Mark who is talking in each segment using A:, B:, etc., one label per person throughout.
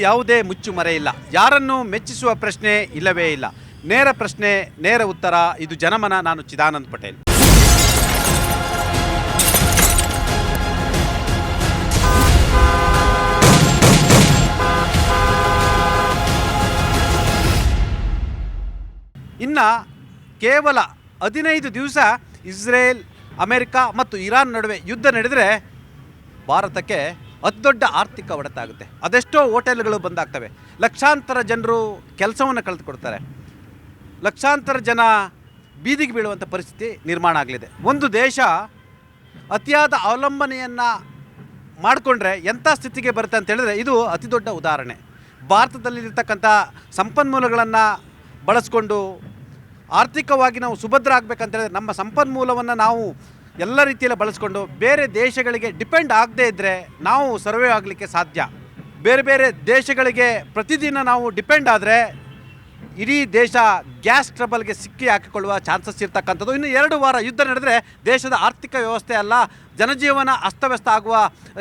A: ಯಾವುದೇ ಮುಚ್ಚುಮರೆ ಇಲ್ಲ. ಯಾರನ್ನು ಮೆಚ್ಚಿಸುವ ಪ್ರಶ್ನೆ ಇಲ್ಲವೇ ಇಲ್ಲ. ನೇರ ಪ್ರಶ್ನೆ, ನೇರ ಉತ್ತರ. ಇದು ಜನಮನ. ನಾನು ಚಿದಾನಂದ್ ಪಟೇಲ್. ಇನ್ನು ಕೇವಲ 15 ದಿವಸ ಇಸ್ರೇಲ್, ಅಮೆರಿಕ ಮತ್ತು ಇರಾನ್ ನಡುವೆ ಯುದ್ಧ ನಡೆದರೆ ಭಾರತಕ್ಕೆ ಅತಿ ದೊಡ್ಡ ಆರ್ಥಿಕ ಹೊಡೆತ ಆಗುತ್ತೆ. ಅದೆಷ್ಟೋ ಹೋಟೆಲ್ಗಳು ಬಂದಾಗ್ತವೆ. ಲಕ್ಷಾಂತರ ಜನರು ಕೆಲಸವನ್ನು ಕಳೆದುಕೊಡ್ತಾರೆ. ಲಕ್ಷಾಂತರ ಜನ ಬೀದಿಗೆ ಬೀಳುವಂಥ ಪರಿಸ್ಥಿತಿ ನಿರ್ಮಾಣ ಆಗಲಿದೆ. ಒಂದು ದೇಶ ಅತಿಯಾದ ಅವಲಂಬನೆಯನ್ನು ಮಾಡಿಕೊಂಡ್ರೆ ಎಂಥ ಸ್ಥಿತಿಗೆ ಬರುತ್ತೆ ಅಂತ ಹೇಳಿದ್ರೆ ಇದು ಅತಿ ದೊಡ್ಡ ಉದಾಹರಣೆ. ಭಾರತದಲ್ಲಿರ್ತಕ್ಕಂಥ ಸಂಪನ್ಮೂಲಗಳನ್ನು ಬಳಸ್ಕೊಂಡು ಆರ್ಥಿಕವಾಗಿ ನಾವು ಸುಭದ್ರ ಆಗಬೇಕಂತೇಳಿದ್ರೆ ನಮ್ಮ ಸಂಪನ್ಮೂಲವನ್ನು ನಾವು ಎಲ್ಲ ರೀತಿಯಲ್ಲಿ ಬಳಸ್ಕೊಂಡು ಬೇರೆ ದೇಶಗಳಿಗೆ ಡಿಪೆಂಡ್ ಆಗದೇ ಇದ್ದರೆ ನಾವು ಸರ್ವೇ ಆಗಲಿಕ್ಕೆ ಸಾಧ್ಯ. ಬೇರೆ ಬೇರೆ ದೇಶಗಳಿಗೆ ಪ್ರತಿದಿನ ನಾವು ಡಿಪೆಂಡ್ ಆದರೆ ಇಡೀ ದೇಶ ಗ್ಯಾಸ್ ಟ್ರಬಲ್ಗೆ ಸಿಕ್ಕಿ ಹಾಕಿಕೊಳ್ಳುವ ಚಾನ್ಸಸ್ ಇರ್ತಕ್ಕಂಥದ್ದು. ಇನ್ನು 2 ವಾರ ಯುದ್ಧ ನಡೆದರೆ ದೇಶದ ಆರ್ಥಿಕ ವ್ಯವಸ್ಥೆ ಅಲ್ಲ, ಜನಜೀವನ ಅಸ್ತವ್ಯಸ್ತ ಆಗುವ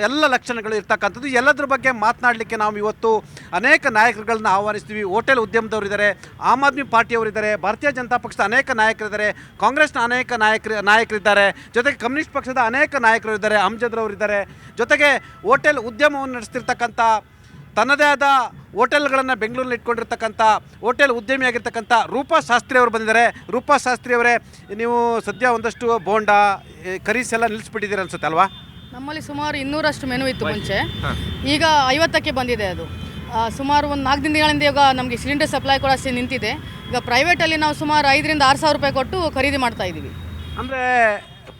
A: ಎಲ್ಲ ಲಕ್ಷಣಗಳು ಇರ್ತಕ್ಕಂಥದ್ದು. ಎಲ್ಲದ್ರ ಬಗ್ಗೆ ಮಾತನಾಡಲಿಕ್ಕೆ ನಾವು ಇವತ್ತು ಅನೇಕ ನಾಯಕರುಗಳನ್ನ ಆಹ್ವಾನಿಸ್ತೀವಿ. ಹೋಟೆಲ್ ಉದ್ಯಮದವರಿದ್ದಾರೆ, ಆಮ್ ಆದ್ಮಿ ಪಾರ್ಟಿಯವರಿದ್ದಾರೆ, ಭಾರತೀಯ ಜನತಾ ಪಕ್ಷದ ಅನೇಕ ನಾಯಕರಿದ್ದಾರೆ, ಕಾಂಗ್ರೆಸ್ನ ಅನೇಕ ನಾಯಕರಿದ್ದಾರೆ, ಜೊತೆಗೆ ಕಮ್ಯುನಿಸ್ಟ್ ಪಕ್ಷದ ಅನೇಕ ನಾಯಕರು ಇದ್ದಾರೆ, ಅಮ್ಜದ್ರವರಿದ್ದಾರೆ. ಜೊತೆಗೆ ಹೋಟೆಲ್ ಉದ್ಯಮವನ್ನು ನಡೆಸ್ತಿರ್ತಕ್ಕಂಥ ತನ್ನದೇ ಆದ ಹೋಟೆಲ್ಗಳನ್ನು ಬೆಂಗಳೂರಲ್ಲಿ ಇಟ್ಕೊಂಡಿರ್ತಕ್ಕಂಥ ಹೋಟೆಲ್ ಉದ್ಯಮಿಯಾಗಿರ್ತಕ್ಕಂಥ ರೂಪಾ ಶಾಸ್ತ್ರಿ ಅವರು ಬಂದಿದ್ದಾರೆ. ರೂಪಾ ಶಾಸ್ತ್ರಿ ಅವರೇ, ನೀವು ಸದ್ಯ ಒಂದಷ್ಟು ಬೋಂಡಾ, ಕರೀಸ್ ಎಲ್ಲ ನಿಲ್ಲಿಸ್ಬಿಟ್ಟಿದ್ದೀರಿ ಅನ್ಸುತ್ತೆ ಅಲ್ವಾ?
B: ನಮ್ಮಲ್ಲಿ ಸುಮಾರು 200 ಮೆನು ಇತ್ತು ಮುಂಚೆ, ಈಗ 50ಕ್ಕೆ ಬಂದಿದೆ. ಅದು ಸುಮಾರು ಒಂದು 4 ದಿನಗಳಿಂದ ಈಗ ನಮಗೆ ಸಿಲಿಂಡರ್ ಸಪ್ಲೈ ಕೂಡ ನಿಂತಿದೆ. ಈಗ ಪ್ರೈವೇಟಲ್ಲಿ ನಾವು ಸುಮಾರು 5,000 ರಿಂದ 6,000 ರೂಪಾಯಿ ಕೊಟ್ಟು ಖರೀದಿ ಮಾಡ್ತಾ ಇದ್ದೀವಿ.
A: ಅಂದರೆ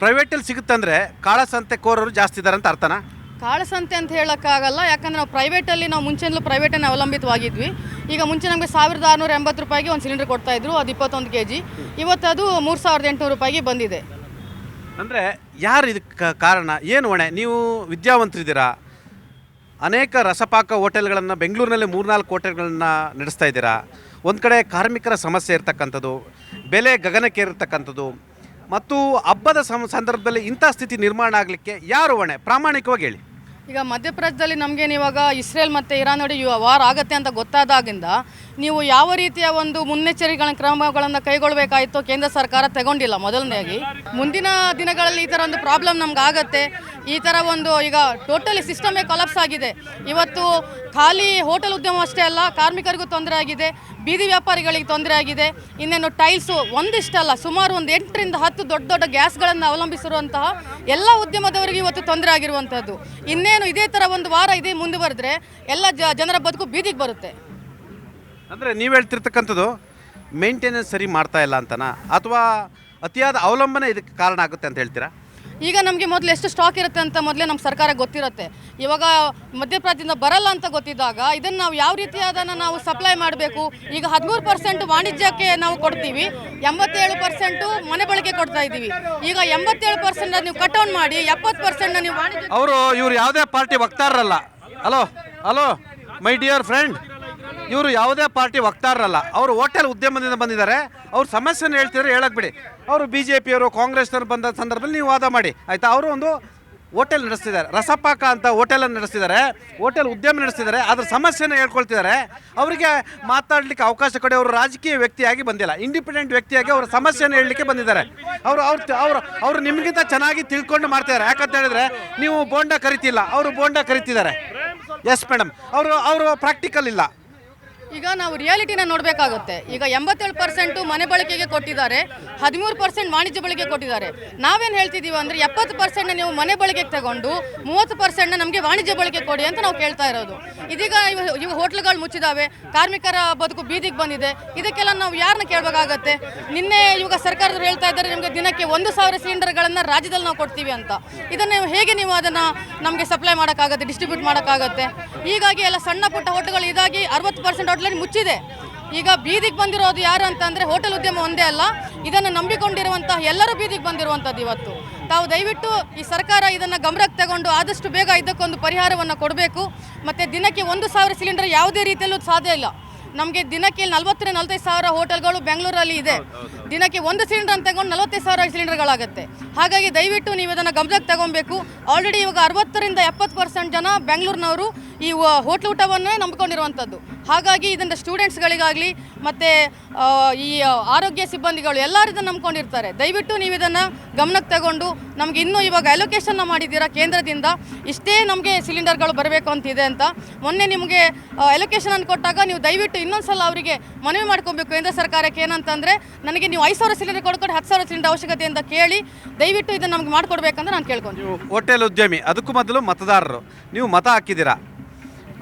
A: ಪ್ರೈವೇಟಲ್ಲಿ ಸಿಗುತ್ತಂದರೆ ಕಾಳಸಂತೆ ಕೋರರು ಜಾಸ್ತಿ ಇದ್ದಾರೆ ಅಂತ ಅರ್ಥನಾ?
B: ಕಾಳಸಂತೆ ಅಂತ ಹೇಳೋಕ್ಕಾಗಲ್ಲ, ಯಾಕಂದರೆ ನಾವು ಪ್ರೈವೇಟಲ್ಲಿ ನಾವು ಮುಂಚೆನೂ ಪ್ರೈವೇಟನ್ನು ಅವಲಂಬಿತವಾಗಿದ್ವಿ. ಈಗ ಮುಂಚೆ ನಮಗೆ 1,680 ರೂಪಾಯಿಗೆ ಒಂದು ಸಿಲಿಂಡರ್ ಕೊಡ್ತಾಯಿದ್ರು, ಅದು 21 kg. ಇವತ್ತು ಅದು 3,800 ರೂಪಾಯಿಗೆ ಬಂದಿದೆ.
A: ಅಂದರೆ ಯಾರು ಇದಕ್ಕೆ ಕಾರಣ? ಏನು ಹೊಣೆ? ನೀವು ವಿದ್ಯಾವಂತರಿದ್ದೀರಾ, ಅನೇಕ ರಸಪಾಕ ಹೋಟೆಲ್ಗಳನ್ನು ಬೆಂಗಳೂರಿನಲ್ಲಿ 3-4 ಹೋಟೆಲ್ಗಳನ್ನು ನಡೆಸ್ತಾ ಇದ್ದೀರಾ. ಒಂದು ಕಡೆ ಕಾರ್ಮಿಕರ ಸಮಸ್ಯೆ ಇರ್ತಕ್ಕಂಥದ್ದು, ಬೆಲೆ ಗಗನಕ್ಕೇರಿರ್ತಕ್ಕಂಥದ್ದು, ಮತ್ತು ಹಬ್ಬದ ಸಂದರ್ಭದಲ್ಲಿ ಇಂಥ ಸ್ಥಿತಿ ನಿರ್ಮಾಣ ಆಗಲಿಕ್ಕೆ ಯಾರು ಹೊಣೆ? ಪ್ರಾಮಾಣಿಕವಾಗಿ ಹೇಳಿ.
B: ಈಗ ಮಧ್ಯಪ್ರದೇಶದಲ್ಲಿ ನಮಗೇನು ಇವಾಗ ಇಸ್ರೇಲ್ ಮತ್ತು ಇರಾನ್ ನಡುವೆ ವಾರ ಆಗುತ್ತೆ ಅಂತ ಗೊತ್ತಾದಾಗಿಂದ ನೀವು ಯಾವ ರೀತಿಯ ಒಂದು ಮುನ್ನೆಚ್ಚರಿಕೆ ಕ್ರಮಗಳನ್ನು ಕೈಗೊಳ್ಳಬೇಕಾಯಿತು ಕೇಂದ್ರ ಸರ್ಕಾರ ತಗೊಂಡಿಲ್ಲ. ಮೊದಲನೇದಾಗಿ ಮುಂದಿನ ದಿನಗಳಲ್ಲಿ ಈ ಥರ ಒಂದು ಪ್ರಾಬ್ಲಮ್ ನಮ್ಗೆ ಆಗುತ್ತೆ. ಈ ಥರ ಒಂದು ಈಗ ಟೋಟಲಿ ಸಿಸ್ಟಮೇ ಕೊಲಾಪ್ಸ್ ಆಗಿದೆ. ಇವತ್ತು ಖಾಲಿ ಹೋಟೆಲ್ ಉದ್ಯಮ ಅಷ್ಟೇ ಅಲ್ಲ, ಕಾರ್ಮಿಕರಿಗೂ ತೊಂದರೆ ಆಗಿದೆ, ಬೀದಿ ವ್ಯಾಪಾರಿಗಳಿಗೆ ತೊಂದರೆ ಆಗಿದೆ. ಇನ್ನೇನು ಟೈಲ್ಸು ಒಂದಿಷ್ಟಲ್ಲ, ಸುಮಾರು ಒಂದು 8 ರಿಂದ 10 ದೊಡ್ಡ ದೊಡ್ಡ ಗ್ಯಾಸ್ಗಳನ್ನು ಅವಲಂಬಿಸಿರುವಂತಹ ಎಲ್ಲ ಉದ್ಯಮದವರಿಗೆ ಇವತ್ತು ತೊಂದರೆ ಆಗಿರುವಂಥದ್ದು. ಇನ್ನೇನು ಇದೇ ಥರ ಒಂದು ವಾರ ಇದೇ ಮುಂದುವರೆದ್ರೆ ಎಲ್ಲ ಜನರ ಬದುಕು ಬೀದಿಗೆ ಬರುತ್ತೆ.
A: ಅಂದರೆ ನೀವು ಹೇಳ್ತಿರ್ತಕ್ಕಂಥದ್ದು ಮೇಂಟೆನೆನ್ಸ್ ಸರಿ ಮಾಡ್ತಾ ಇಲ್ಲ ಅಂತನಾ, ಅಥವಾ ಅತಿಯಾದ ಅವಲಂಬನೆ ಇದಕ್ಕೆ ಕಾರಣ ಆಗುತ್ತೆ ಅಂತ ಹೇಳ್ತೀರಾ?
B: ಈಗ ನಮಗೆ ಮೊದಲು ಎಷ್ಟು ಸ್ಟಾಕ್ ಇರುತ್ತೆ ಅಂತ ಮೊದಲೇ ನಮ್ಮ ಸರ್ಕಾರಕ್ಕೆ ಗೊತ್ತಿರುತ್ತೆ. ಇವಾಗ ಮಧ್ಯಪ್ರದೇಶದಿಂದ ಬರಲ್ಲ ಅಂತ ಗೊತ್ತಿದ್ದಾಗ ಇದನ್ನು ನಾವು ಯಾವ ರೀತಿ ಅದನ್ನು ನಾವು ಸಪ್ಲೈ ಮಾಡಬೇಕು. ಈಗ 13% ವಾಣಿಜ್ಯಕ್ಕೆ ನಾವು ಕೊಡ್ತೀವಿ, 87% ಮನೆ ಬಳಕೆ ಕೊಡ್ತಾ ಇದ್ದೀವಿ. ಈಗ 87% ನೀವು ಕಟ್ ಡೌನ್ ಮಾಡಿ 70% ನೀವು ವಾಣಿಜ್ಯ.
A: ಇವರು ಯಾವುದೇ ಪಾರ್ಟಿ ವಕ್ತಾರರಲ್ಲ. ಹಲೋ ಮೈ ಡಿಯರ್ ಫ್ರೆಂಡ್, ಇವರು ಯಾವುದೇ ಪಾರ್ಟಿ ವಕ್ತಾರರಲ್ಲ. ಅವರು ಹೋಟೆಲ್ ಉದ್ಯಮದಿಂದ ಬಂದಿದ್ದಾರೆ. ಅವ್ರ ಸಮಸ್ಯೆನ ಹೇಳ್ತಿದ್ರೆ ಹೇಳಕ್ಕೆ ಬಿಡಿ. ಅವರು BJPಯವರು, ಕಾಂಗ್ರೆಸ್ನವರು ಬಂದ ಸಂದರ್ಭದಲ್ಲಿ ನೀವು ವಾದ ಮಾಡಿ ಆಯಿತಾ. ಅವರು ಒಂದು ಹೋಟೆಲ್ ನಡೆಸ್ತಿದ್ದಾರೆ, ರಸಪಾಕ ಅಂತ ಹೋಟೆಲನ್ನು ನಡೆಸ್ತಿದ್ದಾರೆ, ಹೋಟೆಲ್ ಉದ್ಯಮ ನಡೆಸ್ತಿದ್ದಾರೆ, ಅದ್ರ ಸಮಸ್ಯೆನ ಹೇಳ್ಕೊಳ್ತಿದ್ದಾರೆ. ಅವರಿಗೆ ಮಾತಾಡಲಿಕ್ಕೆ ಅವಕಾಶ ಕೊಡಿ. ಅವರು ರಾಜಕೀಯ ವ್ಯಕ್ತಿಯಾಗಿ ಬಂದಿಲ್ಲ, ಇಂಡಿಪೆಂಡೆಂಟ್ ವ್ಯಕ್ತಿಯಾಗಿ ಅವರ ಸಮಸ್ಯೆನ ಹೇಳಲಿಕ್ಕೆ ಬಂದಿದ್ದಾರೆ. ಅವರು ನಿಮಗಿಂತ ಚೆನ್ನಾಗಿ ತಿಳ್ಕೊಂಡು ಮಾಡ್ತಿದ್ದಾರೆ. ಯಾಕಂತ ಹೇಳಿದ್ರೆ ನೀವು ಬೋಂಡಾ ಕರಿತಿಲ್ಲ, ಅವರು ಬೋಂಡಾ ಕರಿತಿದ್ದಾರೆ. ಎಸ್ ಮೇಡಮ್, ಅವರು ಪ್ರಾಕ್ಟಿಕಲ್ ಇಲ್ಲ.
B: ಈಗ ನಾವು ರಿಯಾಲಿಟಿನ ನೋಡಬೇಕಾಗುತ್ತೆ. ಈಗ 87% ಮನೆ ಬಳಕೆಗೆ ಕೊಟ್ಟಿದ್ದಾರೆ, 13% ವಾಣಿಜ್ಯ ಬಳಕೆ ಕೊಟ್ಟಿದ್ದಾರೆ. ನಾವೇನು ಹೇಳ್ತಿದ್ದೀವಿ ಅಂದರೆ 70% ನೀವು ಮನೆ ಬಳಕೆಗೆ ತಗೊಂಡು 30% ನಮಗೆ ವಾಣಿಜ್ಯ ಬಳಕೆ ಕೊಡಿ ಅಂತ ನಾವು ಕೇಳ್ತಾ ಇರೋದು. ಇದೀಗ ಇವು ಹೋಟ್ಲುಗಳು ಮುಚ್ಚಿದಾವೆ, ಕಾರ್ಮಿಕರ ಬದುಕು ಬೀದಿಗೆ ಬಂದಿದೆ. ಇದಕ್ಕೆಲ್ಲ ನಾವು ಯಾರನ್ನ ಕೇಳಬೇಕಾಗತ್ತೆ? ನಿನ್ನೆ ಇವಾಗ ಸರ್ಕಾರದವರು ಹೇಳ್ತಾ ಇದ್ದಾರೆ ನಿಮಗೆ ದಿನಕ್ಕೆ 1,000 ಸಿಲಿಂಡರ್ಗಳನ್ನು ರಾಜ್ಯದಲ್ಲಿ ನಾವು ಕೊಡ್ತೀವಿ ಅಂತ. ಇದನ್ನು ಹೇಗೆ ನೀವು ಅದನ್ನು ನಮಗೆ ಸಪ್ಲೈ ಮಾಡೋಕ್ಕಾಗತ್ತೆ, ಡಿಸ್ಟ್ರಿಬ್ಯೂಟ್ ಮಾಡೋಕ್ಕಾಗತ್ತೆ? ಹೀಗಾಗಿ ಎಲ್ಲ ಸಣ್ಣ ಪುಟ್ಟ ಹೋಟೆಲ್ಗಳು ಇದಾಗಿ 60% ಹೋಟೆಲ್ ಮುಚ್ಚಿದೆ. ಈಗ ಬೀದಿಗೆ ಬಂದಿರೋದು ಯಾರು ಅಂತಂದರೆ ಹೋಟೆಲ್ ಉದ್ಯಮ ಒಂದೇ ಅಲ್ಲ, ಇದನ್ನು ನಂಬಿಕೊಂಡಿರುವಂತಹ ಎಲ್ಲರೂ ಬೀದಿಗೆ ಬಂದಿರುವಂಥದ್ದು. ಇವತ್ತು ತಾವು ದಯವಿಟ್ಟು ಈ ಸರ್ಕಾರ ಇದನ್ನು ಗಮನಕ್ಕೆ ತಗೊಂಡು ಆದಷ್ಟು ಬೇಗ ಇದಕ್ಕೊಂದು ಪರಿಹಾರವನ್ನು ಕೊಡಬೇಕು. ಮತ್ತು ದಿನಕ್ಕೆ 1,000 ಸಿಲಿಂಡರ್ ಯಾವುದೇ ರೀತಿಯಲ್ಲೂ ಸಾಧ್ಯ ಇಲ್ಲ. ನಮಗೆ ದಿನಕ್ಕೆ 40-45 ಸಾವಿರ ಹೋಟೆಲ್ಗಳು ಬೆಂಗಳೂರಲ್ಲಿ ಇದೆ. ದಿನಕ್ಕೆ ಒಂದು ಸಿಲಿಂಡರ್ ಅಂತ ತಗೊಂಡು 45 ಸಾವಿರ ಸಿಲಿಂಡರ್ಗಳಾಗುತ್ತೆ. ಹಾಗಾಗಿ ದಯವಿಟ್ಟು ನೀವು ಇದನ್ನು ಗಮನಕ್ಕೆ ತಗೊಬೇಕು. ಆಲ್ರೆಡಿ ಇವಾಗ 60-70% ಜನ ಬೆಂಗಳೂರಿನವರು ಈ ಹೋಟ್ಲ್ ಊಟವನ್ನೇ ನಂಬಿಕೊಂಡಿರುವಂಥದ್ದು. ಹಾಗಾಗಿ ಇದನ್ನು ಸ್ಟೂಡೆಂಟ್ಸ್ಗಳಿಗಾಗಲಿ ಮತ್ತು ಈ ಆರೋಗ್ಯ ಸಿಬ್ಬಂದಿಗಳು ಎಲ್ಲರೂ ಇದನ್ನು ನಂಬ್ಕೊಂಡಿರ್ತಾರೆ. ದಯವಿಟ್ಟು ನೀವು ಇದನ್ನು ಗಮನಕ್ಕೆ ತಗೊಂಡು ನಮಗೆ ಇನ್ನೂ ಇವಾಗ ಅಲೋಕೇಶನ್ನ ಮಾಡಿದ್ದೀರಾ ಕೇಂದ್ರದಿಂದ, ಇಷ್ಟೇ ನಮಗೆ ಸಿಲಿಂಡರ್ಗಳು ಬರಬೇಕು ಅಂತಿದೆ ಅಂತ. ಮೊನ್ನೆ ನಿಮಗೆ ಅಲೋಕೇಶನ್ ಕೊಟ್ಟಾಗ ನೀವು ದಯವಿಟ್ಟು ಇನ್ನೊಂದು ಸಲ ಅವರಿಗೆ ಮನವಿ ಮಾಡ್ಕೊಬೇಕು ಕೇಂದ್ರ ಸರ್ಕಾರಕ್ಕೆ. ಏನಂತಂದರೆ ನನಗೆ ನೀವು 5,000 ಸಿಲಿಂಡರ್ ಕೊಡ್ಕೊಂಡು 10,000 ಸಿಲಿಂಡರ್ ಅವಶ್ಯಕತೆ ಅಂತ ಕೇಳಿ ದಯವಿಟ್ಟು ಇದನ್ನು ನಮ್ಗೆ ಮಾಡಿಕೊಡ್ಬೇಕಂತ ನಾನು ಕೇಳ್ಕೊಂತೀನಿ.
A: ಹೋಟೆಲ್ ಉದ್ಯಮಿ, ಅದಕ್ಕೂ ಮೊದಲು ಮತದಾರರು, ನೀವು ಮತ ಹಾಕಿದ್ದೀರಾ.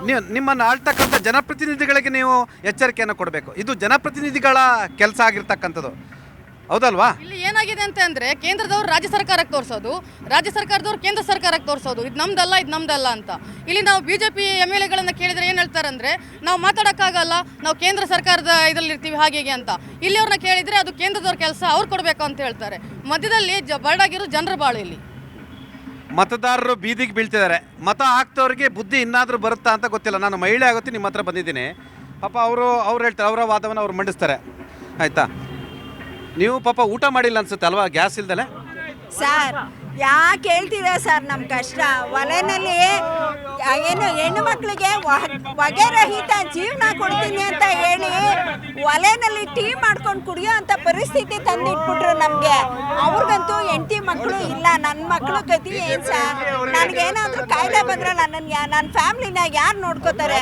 A: ನೀವು ನಿಮ್ಮನ್ನು ಆಳ್ತಕ್ಕಂಥ ಜನಪ್ರತಿನಿಧಿಗಳಿಗೆ ನೀವು ಎಚ್ಚರಿಕೆಯನ್ನು ಕೊಡಬೇಕು. ಇದು ಜನಪ್ರತಿನಿಧಿಗಳ ಕೆಲಸ ಆಗಿರ್ತಕ್ಕಂಥದ್ದು, ಹೌದಲ್ವಾ?
B: ಇಲ್ಲಿ ಏನಾಗಿದೆ ಅಂತಂದರೆ ಕೇಂದ್ರದವ್ರು ರಾಜ್ಯ ಸರ್ಕಾರಕ್ಕೆ ತೋರಿಸೋದು, ರಾಜ್ಯ ಸರ್ಕಾರದವ್ರು ಕೇಂದ್ರ ಸರ್ಕಾರಕ್ಕೆ ತೋರಿಸೋದು, ಇದು ನಮ್ದಲ್ಲ ಅಂತ. ಇಲ್ಲಿ ನಾವು BJP MLAಗಳನ್ನು ಕೇಳಿದರೆ ಏನು ಹೇಳ್ತಾರಂದರೆ ನಾವು ಮಾತಾಡೋಕ್ಕಾಗಲ್ಲ, ನಾವು ಕೇಂದ್ರ ಸರ್ಕಾರದ ಇದರಲ್ಲಿರ್ತೀವಿ ಹಾಗೆ ಅಂತ. ಇಲ್ಲಿ ಅವ್ರನ್ನ ಕೇಳಿದರೆ ಅದು ಕೇಂದ್ರದವ್ರ ಕೆಲಸ, ಅವ್ರು ಕೊಡಬೇಕು ಅಂತ ಹೇಳ್ತಾರೆ. ಮಧ್ಯದಲ್ಲಿ ಬರ್ಡಾಗಿರೋ ಜನರ ಬಾಳು. ಇಲ್ಲಿ
A: ಮತದಾರರು ಬೀದಿಗೆ ಬೀಳ್ತಿದ್ದಾರೆ. ಮತ ಹಾಕ್ತವ್ರಿಗೆ ಬುದ್ಧಿ ಇನ್ನಾದರೂ ಬರುತ್ತಾ ಅಂತ ಗೊತ್ತಿಲ್ಲ. ನಾನು ಮಹಿಳೆ ಆಗುತ್ತೆ ನಿಮ್ಮ ಹತ್ರ ಬಂದಿದ್ದೀನಿ. ಪಾಪ ಅವ್ರು ಹೇಳ್ತಾರೆ, ಅವರ ವಾದವನ್ನು ಅವ್ರು ಮಂಡಿಸ್ತಾರೆ, ಆಯಿತಾ? ನೀವು ಪಾಪ ಊಟ ಮಾಡಿಲ್ಲ ಅನ್ಸುತ್ತೆ ಅಲ್ವಾ, ಗ್ಯಾಸ್ ಇಲ್ದಲೆ?
C: ಸರ್ ಯಾಕೆ ಹೇಳ್ತೀರಾ ಸರ್ ನಮ್ಮ ಕಷ್ಟ? ಒಲೆನಲ್ಲಿ ಏನು ಹೆಣ್ಣು ಮಕ್ಕಳಿಗೆ ಹೊಗೆ ರಹಿತ ಜೀವನ ಕೊಡ್ತೀನಿ ಅಂತ ಹೇಳಿ ಒಲೆನಲ್ಲಿ ಟೀ ಮಾಡ್ಕೊಂಡು ಕುಡಿಯೋ ಅಂತ ಪರಿಸ್ಥಿತಿ ತಂದಿಟ್ಬಿಟ್ರು ನಮಗೆ. ಅವ್ರಿಗಂತೂ ಹೆಂಡತಿ ಮಕ್ಕಳು ಇಲ್ಲ. ನನ್ನ ಮಕ್ಕಳು ಗತಿ ಏನು ಸರ್? ನನಗೇನಾದರೂ ಕಾಯಿಲೆ ಬಂದ್ರೆ ನನ್ನ ಫ್ಯಾಮ್ಲಿನ ಯಾರು ನೋಡ್ಕೋತಾರೆ?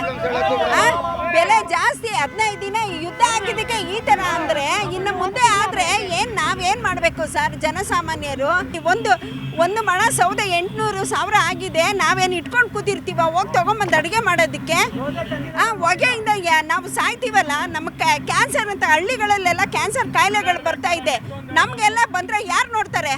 C: ಬೆಲೆ ಜಾಸ್ತಿ, 15 ದಿನ ಯುದ್ಧ ಆಗಿದ್ದಕ್ಕೆ ಈ ಥರ ಅಂದರೆ ಇನ್ನು ಮುಂದೆ ಆದರೆ ನಾವೇನು ಮಾಡಬೇಕು ಸರ್ ಜನಸಾಮಾನ್ಯರು? ಒಂದು ಮಣ ಸೌದೆ 800,000 ಆಗಿದೆ. ನಾವೇನು ಇಟ್ಕೊಂಡು ಕೂತಿರ್ತೀವ ಹೋಗಿ ತೊಗೊಂಬಂದು ಅಡುಗೆ ಮಾಡೋದಕ್ಕೆ? ಹೊಗೆಯಿಂದ ನಾವು ಸಾಯ್ತೀವಲ್ಲ. ನಮಗೆ ಕ್ಯಾನ್ಸರ್ ಅಂತ ಹಳ್ಳಿಗಳಲ್ಲೆಲ್ಲ ಕ್ಯಾನ್ಸರ್ ಕಾಯಿಲೆಗಳು ಬರ್ತಾ ಇದೆ. ನಮಗೆಲ್ಲ ಬಂದರೆ ಯಾರು ನೋಡ್ತಾರೆ?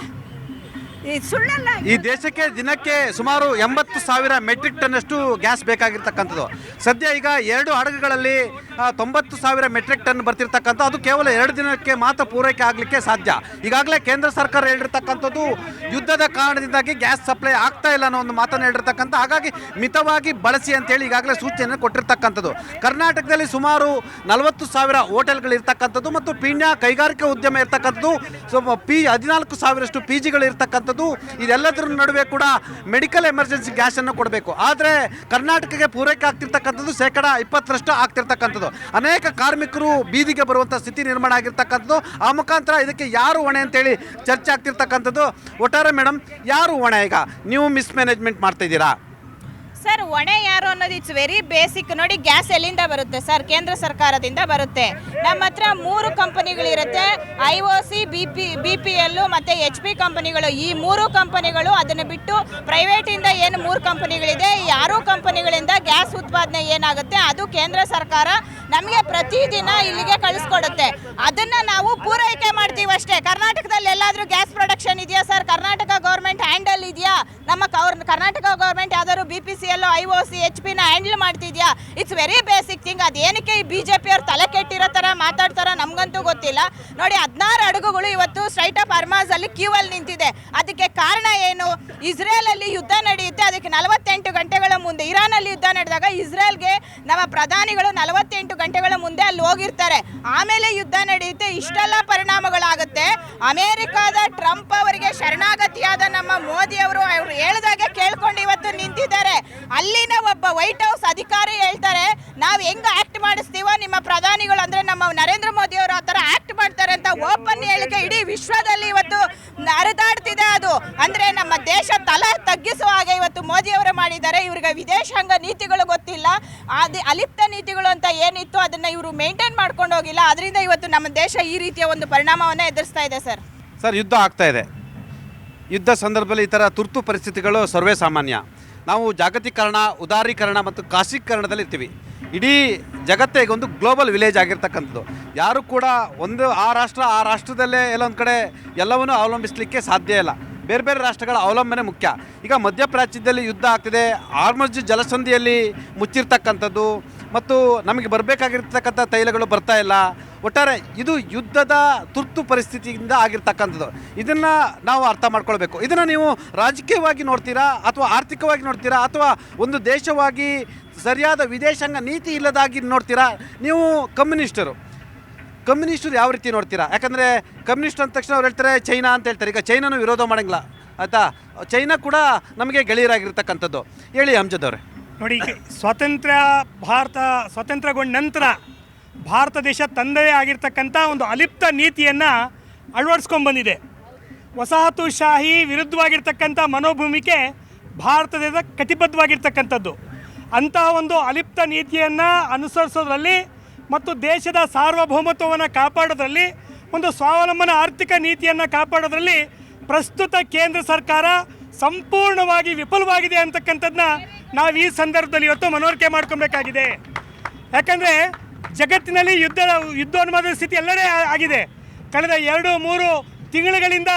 C: ಸುಳ್ಳಲ್ಲ.
A: ಈ ದೇಶಕ್ಕೆ ದಿನಕ್ಕೆ ಸುಮಾರು 80,000 ಮೆಟ್ರಿಕ್ ಟನ್ ಅಷ್ಟು ಗ್ಯಾಸ್ ಬೇಕಾಗಿರ್ತಕ್ಕಂಥದ್ದು. ಸದ್ಯ ಈಗ 2 ಹಡಗುಗಳಲ್ಲಿ 90,000 ಮೆಟ್ರಿಕ್ ಟನ್ ಬರ್ತಿರ್ತಕ್ಕಂಥ, ಅದು ಕೇವಲ 2 ದಿನಕ್ಕೆ ಮಾತ್ರ ಪೂರೈಕೆ ಆಗಲಿಕ್ಕೆ ಸಾಧ್ಯ. ಈಗಾಗಲೇ ಕೇಂದ್ರ ಸರ್ಕಾರ ಹೇಳಿರ್ತಕ್ಕಂಥದ್ದು ಯುದ್ಧದ ಕಾರಣದಿಂದಾಗಿ ಗ್ಯಾಸ್ ಸಪ್ಲೈ ಆಗ್ತಾ ಇಲ್ಲ ಅನ್ನೋ ಒಂದು ಮಾತನ್ನು ಹೇಳಿರ್ತಕ್ಕಂಥ. ಹಾಗಾಗಿ ಮಿತವಾಗಿ ಬಳಸಿ ಅಂತೇಳಿ ಈಗಾಗಲೇ ಸೂಚನೆ ಕೊಟ್ಟಿರ್ತಕ್ಕಂಥದ್ದು. ಕರ್ನಾಟಕದಲ್ಲಿ ಸುಮಾರು 40,000 ಹೋಟೆಲ್ಗಳು ಇರ್ತಕ್ಕಂಥದ್ದು ಮತ್ತು ಪೀಣ್ಯ ಕೈಗಾರಿಕಾ ಉದ್ಯಮ ಇರ್ತಕ್ಕಂಥದ್ದು. 14,000 PGಗಳು ಇರ್ತಕ್ಕಂಥದ್ದು. ಇದೆಲ್ಲದರ ನಡುವೆ ಕೂಡ ಮೆಡಿಕಲ್ ಎಮರ್ಜೆನ್ಸಿ ಗ್ಯಾಸನ್ನು ಕೊಡಬೇಕು. ಆದರೆ ಕರ್ನಾಟಕಕ್ಕೆ ಪೂರೈಕೆ ಆಗ್ತಿರ್ತಕ್ಕಂಥದ್ದು 20% ಆಗ್ತಿರ್ತಕ್ಕಂಥದ್ದು. ಅನೇಕ ಕಾರ್ಮಿಕರು ಬೀದಿಗೆ ಬರುವಂಥ ಸ್ಥಿತಿ ನಿರ್ಮಾಣ ಆಗಿರ್ತಕ್ಕಂಥದ್ದು. ಆ ಮುಖಾಂತರ ಇದಕ್ಕೆ ಯಾರು ಹೊಣೆ ಅಂತೇಳಿ ಚರ್ಚೆ ಆಗ್ತಿರ್ತಕ್ಕಂಥದ್ದು. ಒಟ್ಟಾರೆ ಮೇಡಮ್, ಯಾರು ಹೊಣೆ? ಈಗ ನೀವು ಮಿಸ್ಮ್ಯಾನೇಜ್ಮೆಂಟ್ ಮಾಡ್ತಾ ಇದ್ದೀರಾ
D: ಸರ್. ಹೊಣೆ ಯಾರು ಅನ್ನೋದು ಇಟ್ಸ್ ವೆರಿ ಬೇಸಿಕ್. ನೋಡಿ, ಗ್ಯಾಸ್ ಎಲ್ಲಿಂದ ಬರುತ್ತೆ ಸರ್? ಕೇಂದ್ರ ಸರ್ಕಾರದಿಂದ ಬರುತ್ತೆ. ನಮ್ಮ ಹತ್ರ 3 ಕಂಪನಿಗಳಿರುತ್ತೆ, IOC, BPL ಮತ್ತು HP ಕಂಪನಿಗಳು. ಈ 3 ಕಂಪನಿಗಳು, ಅದನ್ನು ಬಿಟ್ಟು ಪ್ರೈವೇಟಿಂದ ಏನು 3 ಕಂಪನಿಗಳಿದೆ, 6 ಕಂಪನಿಗಳಿಂದ ಗ್ಯಾಸ್ ಉತ್ಪಾದನೆ ಏನಾಗುತ್ತೆ ಅದು ಕೇಂದ್ರ ಸರ್ಕಾರ ನಮಗೆ ಪ್ರತಿದಿನ ಇಲ್ಲಿಗೆ ಕಳಿಸ್ಕೊಡುತ್ತೆ. ಅದನ್ನು ನಾವು ಪೂರೈಕೆ ಮಾಡ್ತೀವಿ ಅಷ್ಟೇ. ಕರ್ನಾಟಕದಲ್ಲಿ ಎಲ್ಲಾದರೂ ಗ್ಯಾಸ್ ಪ್ರೊಡಕ್ಷನ್ ಇದೆಯಾ ಸರ್? ಕರ್ನಾಟಕ ಗೌರ್ಮೆಂಟ್ ಹ್ಯಾಂಡಲ್ ಇದೆಯಾ? ನಮ್ಮ ಕರ್ನಾಟಕ ಗೌರ್ಮೆಂಟ್ ಯಾವ್ದಾದ್ರು BPCL, IOC, HPನ ಹ್ಯಾಂಡಲ್ ಮಾಡ್ತಿದ್ಯಾ? It's very basic thing. ಅದೇನಕ್ಕೆ ಈ BJP ಅವ್ರು ತಲೆ ಕೆಟ್ಟಿರೋ ಥರ ಮಾತಾಡ್ತಾರೋ ನಮಗಂತೂ ಗೊತ್ತಿಲ್ಲ. ನೋಡಿ, 16 ಹಡಗುಗಳು ಇವತ್ತು ಸ್ಟ್ರೈಟ್ ಆಫ್ ಹರ್ಮಾಜಲ್ಲಿ ಕ್ಯೂವಲ್ಲಿ ನಿಂತಿದೆ. ಅದಕ್ಕೆ ಕಾರಣ ಏನು? ಇಸ್ರೇಲಲ್ಲಿ ಯುದ್ಧ ನಡೆಯುತ್ತೆ, ಅದಕ್ಕೆ 48 ಗಂಟೆಗಳ ಮುಂದೆ. ಇರಾನಲ್ಲಿ ಯುದ್ಧ ನಡೆದಾಗ ಇಸ್ರೇಲ್ಗೆ ನಮ್ಮ ಪ್ರಧಾನಿಗಳು 48 ಗಂಟೆಗಳ ಮುಂದೆ ಅಲ್ಲಿ ಹೋಗಿರ್ತಾರೆ. ಆಮೇಲೆ ಯುದ್ಧ ನಡೆಯುತ್ತೆ. ಇಷ್ಟೆಲ್ಲ ಪರಿಣಾಮಗಳಾಗುತ್ತೆ. ಅಮೇರಿಕಾದ ಟ್ರಂಪ್ ಅವರಿಗೆ ಶರಣಾಗತಿಯಾದ ನಮ್ಮ ಮೋದಿ ಅವರು ಹೇಳಿದಾಗೆ ಕೇಳ್ಕೊಂಡು ಇವತ್ತು ನಿಂತಿದ್ದಾರೆ. ಅಲ್ಲಿನ ಒಬ್ಬ ವೈಟ್ ಹೌಸ್ ಅಧಿಕಾರಿ ಹೇಳ್ತಾರೆ, ನಾವು ಹೆಂಗ್ ಆಕ್ಟ್ ಮಾಡಿಸ್ತೀವೋ ನಿಮ್ಮ ಪ್ರಧಾನಿಗಳು ಅಂದ್ರೆ ನಮ್ಮ ನರೇಂದ್ರ ಮೋದಿ ಅವರು ಆ ಥರ ಆಕ್ಟ್ ಮಾಡ್ತಾರೆ ಅಂತ ಓಪನ್ ಹೇಳಿಕೆ ಇಡೀ ವಿಶ್ವದಲ್ಲಿ ಇವತ್ತು ಹರಿದಾಡ್ತಿದೆ. ಅದು ಅಂದ್ರೆ ನಮ್ಮ ದೇಶ ತಲೆ ತಗ್ಗಿಸುವ ಹಾಗೆ ಇವತ್ತು ಮೋದಿ ಅವರು ಮಾಡಿದ್ದಾರೆ. ಇವ್ರಿಗೆ ವಿದೇಶಾಂಗ ನೀತಿಗಳು ಗೊತ್ತಿಲ್ಲ, ಅಲಿಪ್ತ ನೀತಿಗಳು ಅಂತ ಏನಿತ್ತು ಅದನ್ನ ಇವರು ಮೇಂಟೈನ್ ಮಾಡ್ಕೊಂಡು ಹೋಗಿಲ್ಲ. ಅದರಿಂದ ಇವತ್ತು ನಮ್ಮ ದೇಶ ಈ ರೀತಿಯ ಒಂದು ಪರಿಣಾಮವನ್ನು ಎದುರಿಸ್ತಾ ಇದೆ ಸರ್.
A: ಯುದ್ಧ ಆಗ್ತಾ ಇದೆ. ಯುದ್ಧ ಸಂದರ್ಭದಲ್ಲಿ ಈ ಥರ ತುರ್ತು ಪರಿಸ್ಥಿತಿಗಳು ಸರ್ವೇ ಸಾಮಾನ್ಯ. ನಾವು ಜಾಗತೀಕರಣ, ಉದಾರೀಕರಣ ಮತ್ತು ಖಾಸಗೀಕರಣದಲ್ಲಿ ಇರ್ತೀವಿ. ಇಡೀ ಜಗತ್ತೇ ಈಗ ಒಂದು ಗ್ಲೋಬಲ್ ವಿಲೇಜ್ ಆಗಿರ್ತಕ್ಕಂಥದ್ದು. ಯಾರು ಕೂಡ ಆ ರಾಷ್ಟ್ರದಲ್ಲೇ ಎಲ್ಲೊಂದು ಕಡೆ ಎಲ್ಲವನ್ನೂ ಅವಲಂಬಿಸಲಿಕ್ಕೆ ಸಾಧ್ಯ ಇಲ್ಲ. ಬೇರೆ ಬೇರೆ ರಾಷ್ಟ್ರಗಳ ಅವಲಂಬನೆ ಮುಖ್ಯ. ಈಗ ಮಧ್ಯಪ್ರಾಚ್ಯದಲ್ಲಿ ಯುದ್ಧ ಆಗ್ತಿದೆ, ಹಾರ್ಮುಜ್ ಜಲಸಂಧಿಯಲ್ಲಿ ಮುಚ್ಚಿರ್ತಕ್ಕಂಥದ್ದು ಮತ್ತು ನಮಗೆ ಬರಬೇಕಾಗಿರ್ತಕ್ಕಂಥ ತೈಲಗಳು ಬರ್ತಾ ಇಲ್ಲ. ಒಟ್ಟಾರೆ ಇದು ಯುದ್ಧದ ತುರ್ತು ಪರಿಸ್ಥಿತಿಯಿಂದ ಆಗಿರ್ತಕ್ಕಂಥದ್ದು. ಇದನ್ನು ನಾವು ಅರ್ಥ ಮಾಡ್ಕೊಳ್ಬೇಕು. ಇದನ್ನು ನೀವು ರಾಜಕೀಯವಾಗಿ ನೋಡ್ತೀರಾ ಅಥವಾ ಆರ್ಥಿಕವಾಗಿ ನೋಡ್ತೀರಾ ಅಥವಾ ಒಂದು ದೇಶವಾಗಿ ಸರಿಯಾದ ವಿದೇಶಾಂಗ ನೀತಿ ಇಲ್ಲದಾಗಿ ನೋಡ್ತೀರಾ ನೀವು? ಕಮ್ಯುನಿಸ್ಟರು ಯಾವ ರೀತಿ ನೋಡ್ತೀರಾ? ಯಾಕಂದರೆ ಕಮ್ಯುನಿಸ್ಟ್ ಅಂದ ತಕ್ಷಣ ಅವ್ರು ಹೇಳ್ತಾರೆ ಚೈನಾ ಅಂತ ಹೇಳ್ತಾರೆ. ಈಗ ಚೈನಾನು ವಿರೋಧ ಮಾಡೋಂಗಿಲ್ಲ ಆಯಿತಾ, ಚೈನಾ ಕೂಡ ನಮಗೆ ಗೆಳೆಯರಾಗಿರ್ತಕ್ಕಂಥದ್ದು. ಹೇಳಿ ಅಮ್ಜದ್ ಅವರೇ.
E: ನೋಡಿ, ಸ್ವಾತಂತ್ರ್ಯಗೊಂಡ ನಂತರ ಭಾರತ ದೇಶ ತಂದೆಯೇ ಆಗಿರ್ತಕ್ಕಂಥ ಒಂದು ಅಲಿಪ್ತ ನೀತಿಯನ್ನು ಅಳವಡಿಸ್ಕೊಂಡ್ಬಂದಿದೆ. ವಸಾಹತುಶಾಹಿ ವಿರುದ್ಧವಾಗಿರ್ತಕ್ಕಂಥ ಮನೋಭೂಮಿಕೆ ಭಾರತ ದೇಶ ಕಟಿಬದ್ಧವಾಗಿರ್ತಕ್ಕಂಥದ್ದು. ಅಂತಹ ಒಂದು ಅಲಿಪ್ತ ನೀತಿಯನ್ನು ಅನುಸರಿಸೋದ್ರಲ್ಲಿ ಮತ್ತು ದೇಶದ ಸಾರ್ವಭೌಮತ್ವವನ್ನು ಕಾಪಾಡೋದ್ರಲ್ಲಿ, ಒಂದು ಸ್ವಾವಲಂಬನ ಆರ್ಥಿಕ ನೀತಿಯನ್ನು ಕಾಪಾಡೋದ್ರಲ್ಲಿ ಪ್ರಸ್ತುತ ಕೇಂದ್ರ ಸರ್ಕಾರ ಸಂಪೂರ್ಣವಾಗಿ ವಿಫಲವಾಗಿದೆ ಅಂತಕ್ಕಂಥದ್ದನ್ನ ನಾವು ಈ ಸಂದರ್ಭದಲ್ಲಿ ಇವತ್ತು ಮನವರಿಕೆ ಮಾಡ್ಕೊಬೇಕಾಗಿದೆ. ಯಾಕಂದರೆ ಜಗತ್ತಿನಲ್ಲಿ ಯುದ್ಧೋನ್ಮಾದದ ಸ್ಥಿತಿ ಎಲ್ಲೆಡೆ ಆಗಿದೆ. ಕಳೆದ 2-3 ತಿಂಗಳುಗಳಿಂದ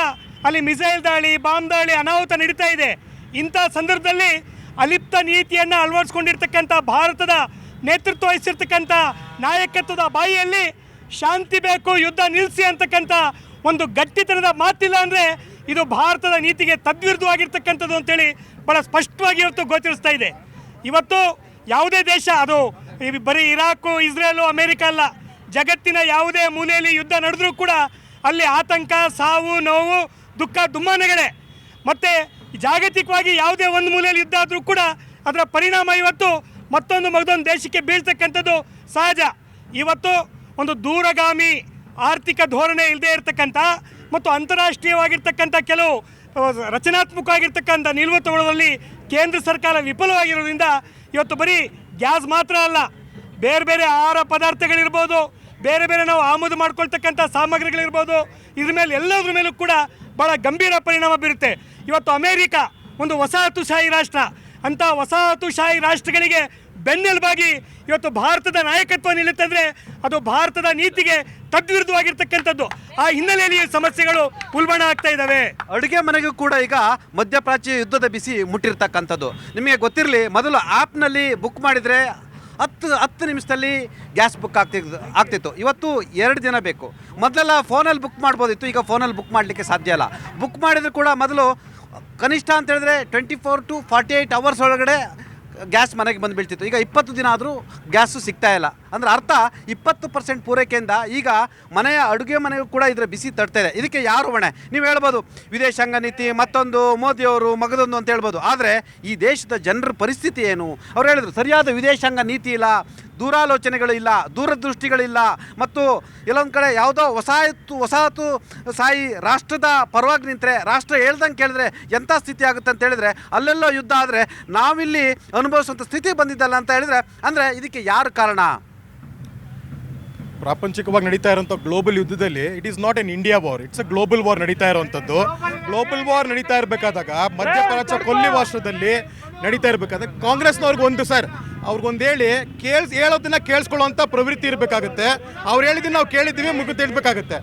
E: ಅಲ್ಲಿ ಮಿಸೈಲ್ ದಾಳಿ, ಬಾಂಬ್ ದಾಳಿ, ಅನಾಹುತ ನಡೀತಾ ಇದೆ. ಇಂಥ ಸಂದರ್ಭದಲ್ಲಿ ಅಲಿಪ್ತ ನೀತಿಯನ್ನು ಅಳವಡಿಸ್ಕೊಂಡಿರ್ತಕ್ಕಂಥ ಭಾರತದ ನೇತೃತ್ವ ವಹಿಸಿರ್ತಕ್ಕಂಥ ನಾಯಕತ್ವದ ಬಾಯಿಯಲ್ಲಿ ಶಾಂತಿ ಬೇಕು, ಯುದ್ಧ ನಿಲ್ಲಿಸಿ ಅಂತಕ್ಕಂಥ ಒಂದು ಗಟ್ಟಿತನದ ಮಾತಿಲ್ಲ ಅಂದರೆ ಇದು ಭಾರತದ ನೀತಿಗೆ ತದ್ವಿರುದ್ಧವಾಗಿರ್ತಕ್ಕಂಥದ್ದು ಅಂತೇಳಿ ಭಾಳ ಸ್ಪಷ್ಟವಾಗಿ ಇವತ್ತು ಗೋಚರಿಸ್ತಾ ಇದೆ. ಇವತ್ತು ಯಾವುದೇ ದೇಶ, ಅದು ಬರೀ ಇರಾಕು, ಇಸ್ರೇಲು, ಅಮೇರಿಕ ಅಲ್ಲ, ಜಗತ್ತಿನ ಯಾವುದೇ ಮೂಲೆಯಲ್ಲಿ ಯುದ್ಧ ನಡೆದರೂ ಕೂಡ ಅಲ್ಲಿ ಆತಂಕ, ಸಾವು, ನೋವು, ದುಃಖ, ದುಮ್ಮಾನಗಳೇ. ಮತ್ತು ಜಾಗತಿಕವಾಗಿ ಯಾವುದೇ ಒಂದು ಮೂಲೆಯಲ್ಲಿ ಯುದ್ಧ ಆದರೂ ಕೂಡ ಅದರ ಪರಿಣಾಮ ಇವತ್ತು ಮತ್ತೊಂದು ದೇಶಕ್ಕೆ ಬೀಳ್ತಕ್ಕಂಥದ್ದು ಸಹಜ. ಇವತ್ತು ಒಂದು ದೂರಗಾಮಿ ಆರ್ಥಿಕ ಧೋರಣೆ ಇಲ್ಲದೆ ಇರತಕ್ಕಂಥ ಮತ್ತು ಅಂತಾರಾಷ್ಟ್ರೀಯವಾಗಿರ್ತಕ್ಕಂಥ ಕೆಲವು ರಚನಾತ್ಮಕವಾಗಿರ್ತಕ್ಕಂಥ ನಿಲುವು ತಗೊಳ್ಳೋದ್ರಲ್ಲಿ ಕೇಂದ್ರ ಸರ್ಕಾರ ವಿಫಲವಾಗಿರೋದ್ರಿಂದ ಇವತ್ತು ಬರೀ ಗ್ಯಾಸ್ ಮಾತ್ರ ಅಲ್ಲ, ಬೇರೆ ಬೇರೆ ಆಹಾರ ಪದಾರ್ಥಗಳಿರ್ಬೋದು, ಬೇರೆ ಬೇರೆ ನಾವು ಆಮದು ಮಾಡ್ಕೊಳ್ತಕ್ಕಂಥ ಸಾಮಗ್ರಿಗಳಿರ್ಬೋದು, ಇದ್ರ ಮೇಲೆ ಎಲ್ಲದ್ರ ಮೇಲೂ ಕೂಡ ಭಾಳ ಗಂಭೀರ ಪರಿಣಾಮ ಬೀರುತ್ತೆ. ಇವತ್ತು ಅಮೇರಿಕ ಒಂದು ವಸಾಹತುಶಾಹಿ ರಾಷ್ಟ್ರ, ಅಂಥ ವಸಾಹತುಶಾಹಿ ರಾಷ್ಟ್ರಗಳಿಗೆ ಬೆನ್ನೆಲುಬಾಗಿ ಇವತ್ತು ಭಾರತದ ನಾಯಕತ್ವ ನಿಲ್ಲುತ್ತಂದರೆ ಅದು ಭಾರತದ ನೀತಿಗೆ ತದ್ವಿರುದ್ಧವಾಗಿರ್ತಕ್ಕಂಥದ್ದು. ಆ ಹಿನ್ನೆಲೆಯಲ್ಲಿ ಸಮಸ್ಯೆಗಳು ಉಲ್ಬಣ ಆಗ್ತಾ ಇದ್ದಾವೆ.
A: ಅಡುಗೆ ಮನೆಗೂ ಕೂಡ ಈಗ ಮಧ್ಯಪ್ರಾಚ್ಯ ಯುದ್ಧದ ಬಿಸಿ ಮುಟ್ಟಿರ್ತಕ್ಕಂಥದ್ದು. ನಿಮಗೆ ಗೊತ್ತಿರಲಿ, ಮೊದಲು ಆ್ಯಪ್ನಲ್ಲಿ ಬುಕ್ ಮಾಡಿದರೆ 10 ನಿಮಿಷದಲ್ಲಿ ಗ್ಯಾಸ್ ಬುಕ್ ಆಗ್ತಿತ್ತು. ಇವತ್ತು 2 ದಿನ ಬೇಕು. ಮೊದಲೆಲ್ಲ ಫೋನಲ್ಲಿ ಬುಕ್ ಮಾಡ್ಬೋದಿತ್ತು, ಈಗ ಫೋನಲ್ಲಿ ಬುಕ್ ಮಾಡಲಿಕ್ಕೆ ಸಾಧ್ಯ ಇಲ್ಲ. ಬುಕ್ ಮಾಡಿದರೂ ಕೂಡ ಮೊದಲು ಕನಿಷ್ಠ ಅಂತ ಹೇಳಿದ್ರೆ 24 to 48 ಅವರ್ಸ್ ಒಳಗಡೆ ಗ್ಯಾಸ್ ಮನೆಗೆ ಬಂದು ಬೀಳ್ತಿತ್ತು. ಈಗ 20 ದಿನ ಆದರೂ ಗ್ಯಾಸು ಸಿಗ್ತಾ ಇಲ್ಲ. ಅಂದರೆ ಅರ್ಥ 20% ಪೂರೈಕೆಯಿಂದ ಈಗ ಮನೆಯ ಅಡುಗೆ ಮನೆಗೂ ಕೂಡ ಇದರ ಬಿಸಿ ತಡ್ತಾ ಇದೆ. ಇದಕ್ಕೆ ಯಾರು ಹೊಣೆ? ನೀವು ಹೇಳ್ಬೋದು ವಿದೇಶಾಂಗ ನೀತಿ, ಮತ್ತೊಂದು ಮೋದಿಯವರು, ಮಗದೊಂದು ಅಂತ ಹೇಳ್ಬೋದು. ಆದರೆ ಈ ದೇಶದ ಜನರ ಪರಿಸ್ಥಿತಿ ಏನು? ಅವ್ರು ಹೇಳಿದ್ರು ಸರಿಯಾದ ವಿದೇಶಾಂಗ ನೀತಿ ಇಲ್ಲ, ದೂರಾಲೋಚನೆಗಳು ಇಲ್ಲ, ದೂರದೃಷ್ಟಿಗಳಿಲ್ಲ, ಮತ್ತು ಎಲ್ಲೊಂದು ಕಡೆ ಯಾವುದೋ ವಸಾಹತು ಸಾಯಿ ರಾಷ್ಟ್ರದ ಪರವಾಗಿ ನಿಂತರೆ, ರಾಷ್ಟ್ರ ಹೇಳ್ದಂಗೆ ಕೇಳಿದ್ರೆ ಎಂಥ ಸ್ಥಿತಿ ಆಗುತ್ತೆ ಅಂತ ಹೇಳಿದ್ರೆ, ಅಲ್ಲೆಲ್ಲೋ ಯುದ್ಧ ಆದರೆ ನಾವಿಲ್ಲಿ ಅನುಭವಿಸುವಂಥ ಸ್ಥಿತಿ ಬಂದಿದ್ದಲ್ಲ ಅಂತ ಹೇಳಿದ್ರೆ, ಅಂದರೆ ಇದಕ್ಕೆ ಯಾರು ಕಾರಣ?
F: ಪ್ರಾಪಂಚಿಕವಾಗಿ ನಡೀತಾ ಇರುವಂಥ ಗ್ಲೋಬಲ್ ಯುದ್ಧದಲ್ಲಿ it is not an India war, it's a global war ನಡೀತಾ ಇರುವಂಥದ್ದು. ಗ್ಲೋಬಲ್ ವಾರ್ ನಡೀತಾ ಇರಬೇಕಾದಾಗ ಮಧ್ಯಪ್ರಾಚ್ಯ ಕೊಲ್ಲಿ ರಾಷ್ಟ್ರದಲ್ಲಿ ನಡೀತಾ ಇರಬೇಕಾದಾಗ ಕಾಂಗ್ರೆಸ್ನವ್ರಿಗೆ ಅವ್ರಿಗೊಂದು ಹೇಳೋದನ್ನ ಕೇಳಿಸ್ಕೊಳ್ಳೋಂಥ ಪ್ರವೃತ್ತಿ ಇರಬೇಕಾಗುತ್ತೆ. ಅವ್ರು ಹೇಳಿದ್ದನ್ನು ನಾವು ಕೇಳಿದ್ದೀವಿ, ಮುಗಿದು ಹೇಳ್ಬೇಕಾಗುತ್ತೆ.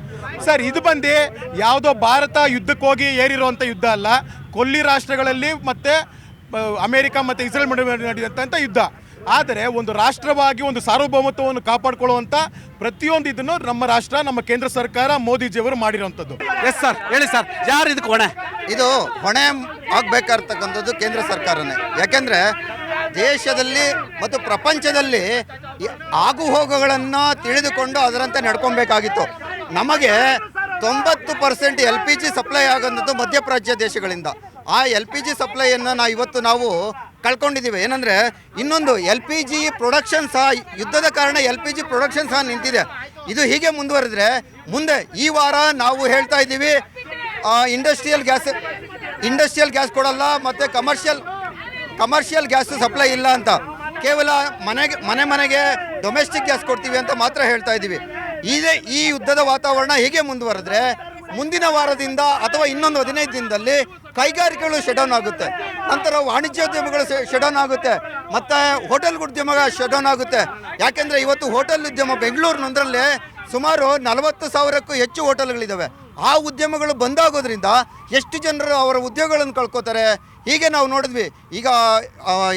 F: ಸರ್, ಇದು ಬಂದು ಯಾವುದೋ ಭಾರತ ಯುದ್ಧಕ್ಕೆ ಹೋಗಿ ಏರಿರುವಂಥ ಯುದ್ಧ ಅಲ್ಲ. ಕೊಲ್ಲಿ ರಾಷ್ಟ್ರಗಳಲ್ಲಿ ಮತ್ತು ಅಮೇರಿಕ ಮತ್ತು ಇಸ್ರೇಲ್ ನಡೆಯುವಂಥ ಯುದ್ಧ. ಆದರೆ ಒಂದು ರಾಷ್ಟ್ರವಾಗಿ ಒಂದು ಸಾರ್ವಭೌಮತ್ವವನ್ನು ಕಾಪಾಡಿಕೊಳ್ಳುವಂಥ ಪ್ರತಿಯೊಂದು ಇದನ್ನು ನಮ್ಮ ರಾಷ್ಟ್ರ, ನಮ್ಮ ಕೇಂದ್ರ ಸರ್ಕಾರ, ಮೋದಿಜಿಯವರು ಮಾಡಿರುವಂಥದ್ದು.
A: ಎಸ್ ಸರ್, ಹೇಳಿ ಸರ್, ಯಾರು ಇದಕ್ಕೆ ಹೊಣೆ?
G: ಇದು ಹೊಣೆ ಆಗಬೇಕಾಗಿರ್ತಕ್ಕಂಥದ್ದು ಕೇಂದ್ರ ಸರ್ಕಾರನೇ. ಯಾಕೆಂದರೆ ದೇಶದಲ್ಲಿ ಮತ್ತು ಪ್ರಪಂಚದಲ್ಲಿ ಆಗುಹೋಗುಗಳನ್ನು ತಿಳಿದುಕೊಂಡು ಅದರಂತೆ ನಡ್ಕೊಬೇಕಾಗಿತ್ತು. ನಮಗೆ 90% LPG ಸಪ್ಲೈ ಆಗೋಂಥದ್ದು ಮಧ್ಯಪ್ರಾಚ್ಯ ದೇಶಗಳಿಂದ. ಆ LPG ಸಪ್ಲೈಯನ್ನು ಇವತ್ತು ನಾವು ಕಳ್ಕೊಂಡಿದ್ದೀವಿ. ಏನಂದರೆ ಇನ್ನೊಂದು LPG ಪ್ರೊಡಕ್ಷನ್ ಸಹ, ಯುದ್ಧದ ಕಾರಣ LPG ಪ್ರೊಡಕ್ಷನ್ ಸಹ ನಿಂತಿದೆ. ಇದು ಹೀಗೆ ಮುಂದುವರೆದ್ರೆ ಮುಂದೆ ಈ ವಾರ ನಾವು ಹೇಳ್ತಾ ಇದ್ದೀವಿ ಇಂಡಸ್ಟ್ರಿಯಲ್ ಗ್ಯಾಸ್ ಕೊಡಲ್ಲ ಮತ್ತು ಕಮರ್ಷಿಯಲ್ ಗ್ಯಾಸ್ ಸಪ್ಲೈ ಇಲ್ಲ ಅಂತ, ಕೇವಲ ಮನೆಗೆ ಡೊಮೆಸ್ಟಿಕ್ ಗ್ಯಾಸ್ ಕೊಡ್ತೀವಿ ಅಂತ ಮಾತ್ರ ಹೇಳ್ತಾ ಇದ್ದೀವಿ. ಈ ಯುದ್ಧದ ವಾತಾವರಣ ಹೀಗೆ ಮುಂದುವರೆದ್ರೆ ಮುಂದಿನ ವಾರದಿಂದ ಅಥವಾ ಇನ್ನೊಂದು 15 ದಿನದಲ್ಲಿ ಕೈಗಾರಿಕೆಗಳು ಶಟ್ಡೌನ್ ಆಗುತ್ತೆ, ನಂತರ ವಾಣಿಜ್ಯೋದ್ಯಮಗಳು ಶಟ್ಡೌನ್ ಆಗುತ್ತೆ, ಮತ್ತು ಹೋಟೆಲ್ ಉದ್ಯಮ ಶಟ್ಡೌನ್ ಆಗುತ್ತೆ. ಯಾಕೆಂದರೆ ಇವತ್ತು ಹೋಟೆಲ್ ಉದ್ಯಮ ಬೆಂಗಳೂರಿನೊಂದರಲ್ಲೇ ಸುಮಾರು 40,000ಕ್ಕೂ ಹೆಚ್ಚು ಹೋಟೆಲ್ಗಳಿದ್ದಾವೆ. ಆ ಉದ್ಯಮಗಳು ಬಂದಾಗೋದ್ರಿಂದ ಎಷ್ಟು ಜನರು ಅವರ ಉದ್ಯೋಗಗಳನ್ನು ಕಳ್ಕೊತಾರೆ. ಹೀಗೆ ನಾವು ನೋಡಿದ್ವಿ. ಈಗ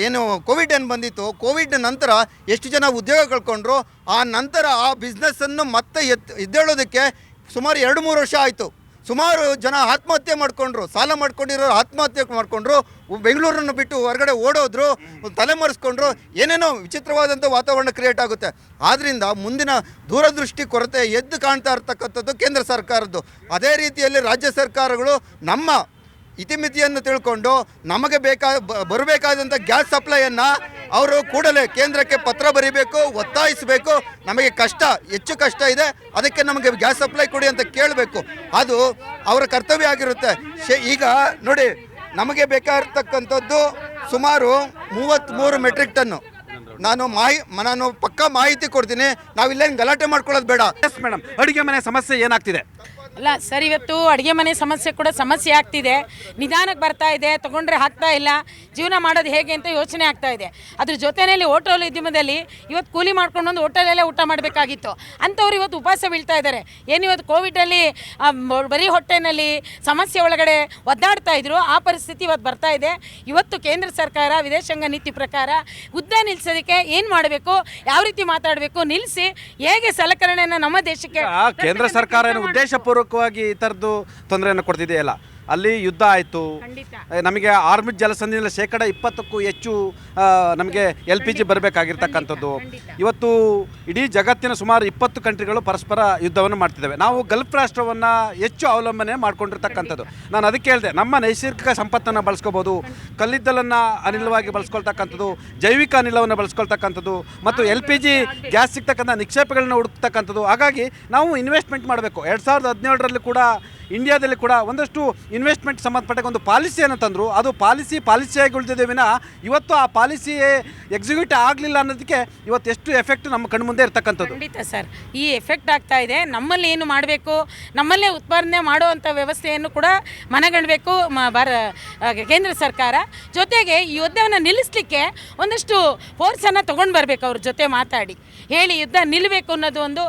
G: ಏನು ಕೋವಿಡ್ ಏನು ಬಂದಿತ್ತು, ಕೋವಿಡ್ ನಂತರ ಎಷ್ಟು ಜನ ಉದ್ಯೋಗ ಕಳ್ಕೊಂಡ್ರು. ಆ ನಂತರ ಆ ಬಿಸ್ನೆಸ್ಸನ್ನು ಮತ್ತೆ ಎದ್ದೇಳೋದಕ್ಕೆ ಸುಮಾರು 2-3 ವರ್ಷ ಆಯಿತು. ಸುಮಾರು ಜನ ಆತ್ಮಹತ್ಯೆ ಮಾಡಿಕೊಂಡ್ರು, ಸಾಲ ಮಾಡ್ಕೊಂಡಿರೋ ಆತ್ಮಹತ್ಯೆ ಮಾಡಿಕೊಂಡ್ರು, ಬೆಂಗಳೂರನ್ನು ಬಿಟ್ಟು ಹೊರಗಡೆ ಓಡೋದ್ರು, ತಲೆಮರೆಸ್ಕೊಂಡ್ರು, ಏನೇನೋ ವಿಚಿತ್ರವಾದಂಥ ವಾತಾವರಣ ಕ್ರಿಯೇಟ್ ಆಗುತ್ತೆ. ಆದ್ದರಿಂದ ಮುಂದಿನ ದೂರದೃಷ್ಟಿ ಕೊರತೆ ಎದ್ದು ಕಾಣ್ತಾ ಇರ್ತಕ್ಕಂಥದ್ದು ಕೇಂದ್ರ ಸರ್ಕಾರದ್ದು. ಅದೇ ರೀತಿಯಲ್ಲಿ ರಾಜ್ಯ ಸರ್ಕಾರಗಳು ನಮ್ಮ ಇತಿಮಿತಿಯನ್ನು ತಿಳ್ಕೊಂಡು ನಮಗೆ ಬರಬೇಕಾದಂಥ ಗ್ಯಾಸ್ ಸಪ್ಲೈಯನ್ನು ಅವರು ಕೂಡಲೇ ಕೇಂದ್ರಕ್ಕೆ ಪತ್ರ ಬರೀಬೇಕು, ಒತ್ತಾಯಿಸಬೇಕು. ನಮಗೆ ಹೆಚ್ಚು ಕಷ್ಟ ಇದೆ, ಅದಕ್ಕೆ ನಮಗೆ ಗ್ಯಾಸ್ ಸಪ್ಲೈ ಕೊಡಿ ಅಂತ ಕೇಳಬೇಕು. ಅದು ಅವರ ಕರ್ತವ್ಯ ಆಗಿರುತ್ತೆ. ಈಗ ನೋಡಿ, ನಮಗೆ ಬೇಕಾಗಿರ್ತಕ್ಕಂಥದ್ದು ಸುಮಾರು 33 ಮೆಟ್ರಿಕ್ ಟನ್ನು. ನಾನು ಪಕ್ಕಾ ಮಾಹಿತಿ ಕೊಡ್ತೀನಿ, ನಾವಿಲ್ಲೇನು ಗಲಾಟೆ ಮಾಡ್ಕೊಳ್ಳೋದು ಬೇಡ.
A: ಎಸ್ ಮೇಡಮ್, ಅಡುಗೆ ಮನೆ ಸಮಸ್ಯೆ ಏನಾಗ್ತಿದೆ?
H: ಅಲ್ಲ ಸರ್, ಇವತ್ತು ಅಡುಗೆ ಮನೆ ಸಮಸ್ಯೆ ಕೂಡ ಸಮಸ್ಯೆ ಆಗ್ತಿದೆ. ನಿಧಾನಕ್ಕೆ ಬರ್ತಾ ಇದೆ, ತೊಗೊಂಡ್ರೆ ಆಗ್ತಾ ಇಲ್ಲ, ಜೀವನ ಮಾಡೋದು ಹೇಗೆ ಅಂತ ಯೋಚನೆ ಆಗ್ತಾ ಇದೆ. ಅದ್ರ ಜೊತೆಯಲ್ಲಿ ಹೋಟೆಲ್ ಉದ್ಯಮದಲ್ಲಿ ಇವತ್ತು ಕೂಲಿ ಮಾಡ್ಕೊಂಡು ಒಂದು ಹೋಟೆಲಲ್ಲೇ ಊಟ ಮಾಡಬೇಕಾಗಿತ್ತು, ಅಂಥವ್ರು ಇವತ್ತು ಉಪವಾಸ ಬೀಳ್ತಾ ಇದ್ದಾರೆ. ಏನು ಇವತ್ತು ಕೋವಿಡಲ್ಲಿ ಬರೀ ಹೊಟ್ಟೆನಲ್ಲಿ ಸಮಸ್ಯೆ ಒಳಗಡೆ ಒದ್ದಾಡ್ತಾ ಇದ್ರು, ಆ ಪರಿಸ್ಥಿತಿ ಇವತ್ತು ಬರ್ತಾ ಇದೆ. ಇವತ್ತು ಕೇಂದ್ರ ಸರ್ಕಾರ ವಿದೇಶಾಂಗ ನೀತಿ ಪ್ರಕಾರ ಯುದ್ಧ ನಿಲ್ಲಿಸೋದಕ್ಕೆ ಏನು ಮಾಡಬೇಕು, ಯಾವ ರೀತಿ ಮಾತಾಡಬೇಕು, ನಿಲ್ಲಿಸಿ ಹೇಗೆ ಸಲಕರಣೆಯನ್ನು ನಮ್ಮ ದೇಶಕ್ಕೆ
A: ಕೇಂದ್ರ ಸರ್ಕಾರ ಉದ್ದೇಶಪೂರ್ವಕವಾಗಿ ಈ ಥರದ್ದು ತೊಂದರೆಯನ್ನು ಕೊಡ್ತಿದೆಯಲ್ಲ. ಅಲ್ಲಿ ಯುದ್ಧ ಆಯಿತು, ನಮಗೆ ಆರ್ಮಿಡ್ ಜಲಸಂಧಿಯಲ್ಲಿ 20%ಕ್ಕೂ ಹೆಚ್ಚು ನಮಗೆ LPG ಬರಬೇಕಾಗಿರ್ತಕ್ಕಂಥದ್ದು. ಇವತ್ತು ಇಡೀ ಜಗತ್ತಿನ ಸುಮಾರು 20 ಕಂಟ್ರಿಗಳು ಪರಸ್ಪರ ಯುದ್ಧವನ್ನು ಮಾಡ್ತಿದ್ದಾವೆ. ನಾವು ಗಲ್ಫ್ ರಾಷ್ಟ್ರವನ್ನು ಹೆಚ್ಚು ಅವಲಂಬನೆ ಮಾಡ್ಕೊಂಡಿರ್ತಕ್ಕಂಥದ್ದು. ನಾನು ಅದಕ್ಕೆ ಹೇಳಿದೆ, ನಮ್ಮ ನೈಸರ್ಗಿಕ ಸಂಪತ್ತನ್ನು ಬಳಸ್ಕೋಬೋದು, ಕಲ್ಲಿದ್ದಲನ್ನು ಅನಿಲವಾಗಿ ಬಳಸ್ಕೊಳ್ತಕ್ಕಂಥದ್ದು, ಜೈವಿಕ ಅನಿಲವನ್ನು ಬಳಸ್ಕೊಳ್ತಕ್ಕಂಥದ್ದು, ಮತ್ತು LPG ಗ್ಯಾಸ್ ಸಿಗ್ತಕ್ಕಂಥ ನಿಕ್ಷೇಪಗಳನ್ನ ಹುಡುಕ್ತಕ್ಕಂಥದ್ದು. ಹಾಗಾಗಿ ನಾವು ಇನ್ವೆಸ್ಟ್ಮೆಂಟ್ ಮಾಡಬೇಕು. 2017ರಲ್ಲಿ ಕೂಡ ಇಂಡಿಯಾದಲ್ಲಿ ಕೂಡ ಒಂದಷ್ಟು ಇನ್ವೆಸ್ಟ್ಮೆಂಟ್ ಸಂಬಂಧಪಟ್ಟ ಒಂದು ಪಾಲಿಸಿಯನ್ನು ತಂದರು. ಅದು ಪಾಲಿಸಿಯಾಗಿ ಉಳಿದಿದೆ ವಿನ ಇವತ್ತು ಆ ಪಾಲಿಸಿ ಎಕ್ಸಿಕ್ಯೂಟ್ ಆಗಲಿಲ್ಲ ಅನ್ನೋದಕ್ಕೆ ಇವತ್ತು ಎಷ್ಟು ಎಫೆಕ್ಟ್ ನಮ್ಮ ಕಣ್ಣು ಮುಂದೆ ಇರ್ತಕ್ಕಂಥದ್ದು.
H: ಖಂಡಿತ ಸರ್, ಈ ಎಫೆಕ್ಟ್ ಆಗ್ತಾ ಇದೆ. ನಮ್ಮಲ್ಲಿ ಏನು ಮಾಡಬೇಕು, ನಮ್ಮಲ್ಲೇ ಉತ್ಪಾದನೆ ಮಾಡುವಂಥ ವ್ಯವಸ್ಥೆಯನ್ನು ಕೂಡ ಮನಗಣಬೇಕು ಕೇಂದ್ರ ಸರ್ಕಾರ. ಜೊತೆಗೆ ಈ ಯುದ್ಧವನ್ನು ನಿಲ್ಲಿಸಲಿಕ್ಕೆ ಒಂದಷ್ಟು ಫೋರ್ಸನ್ನು ತೊಗೊಂಡು ಬರಬೇಕು, ಅವ್ರ ಜೊತೆ ಮಾತಾಡಿ ಹೇಳಿ ಯುದ್ಧ ನಿಲ್ಲಬೇಕು ಅನ್ನೋದು ಒಂದು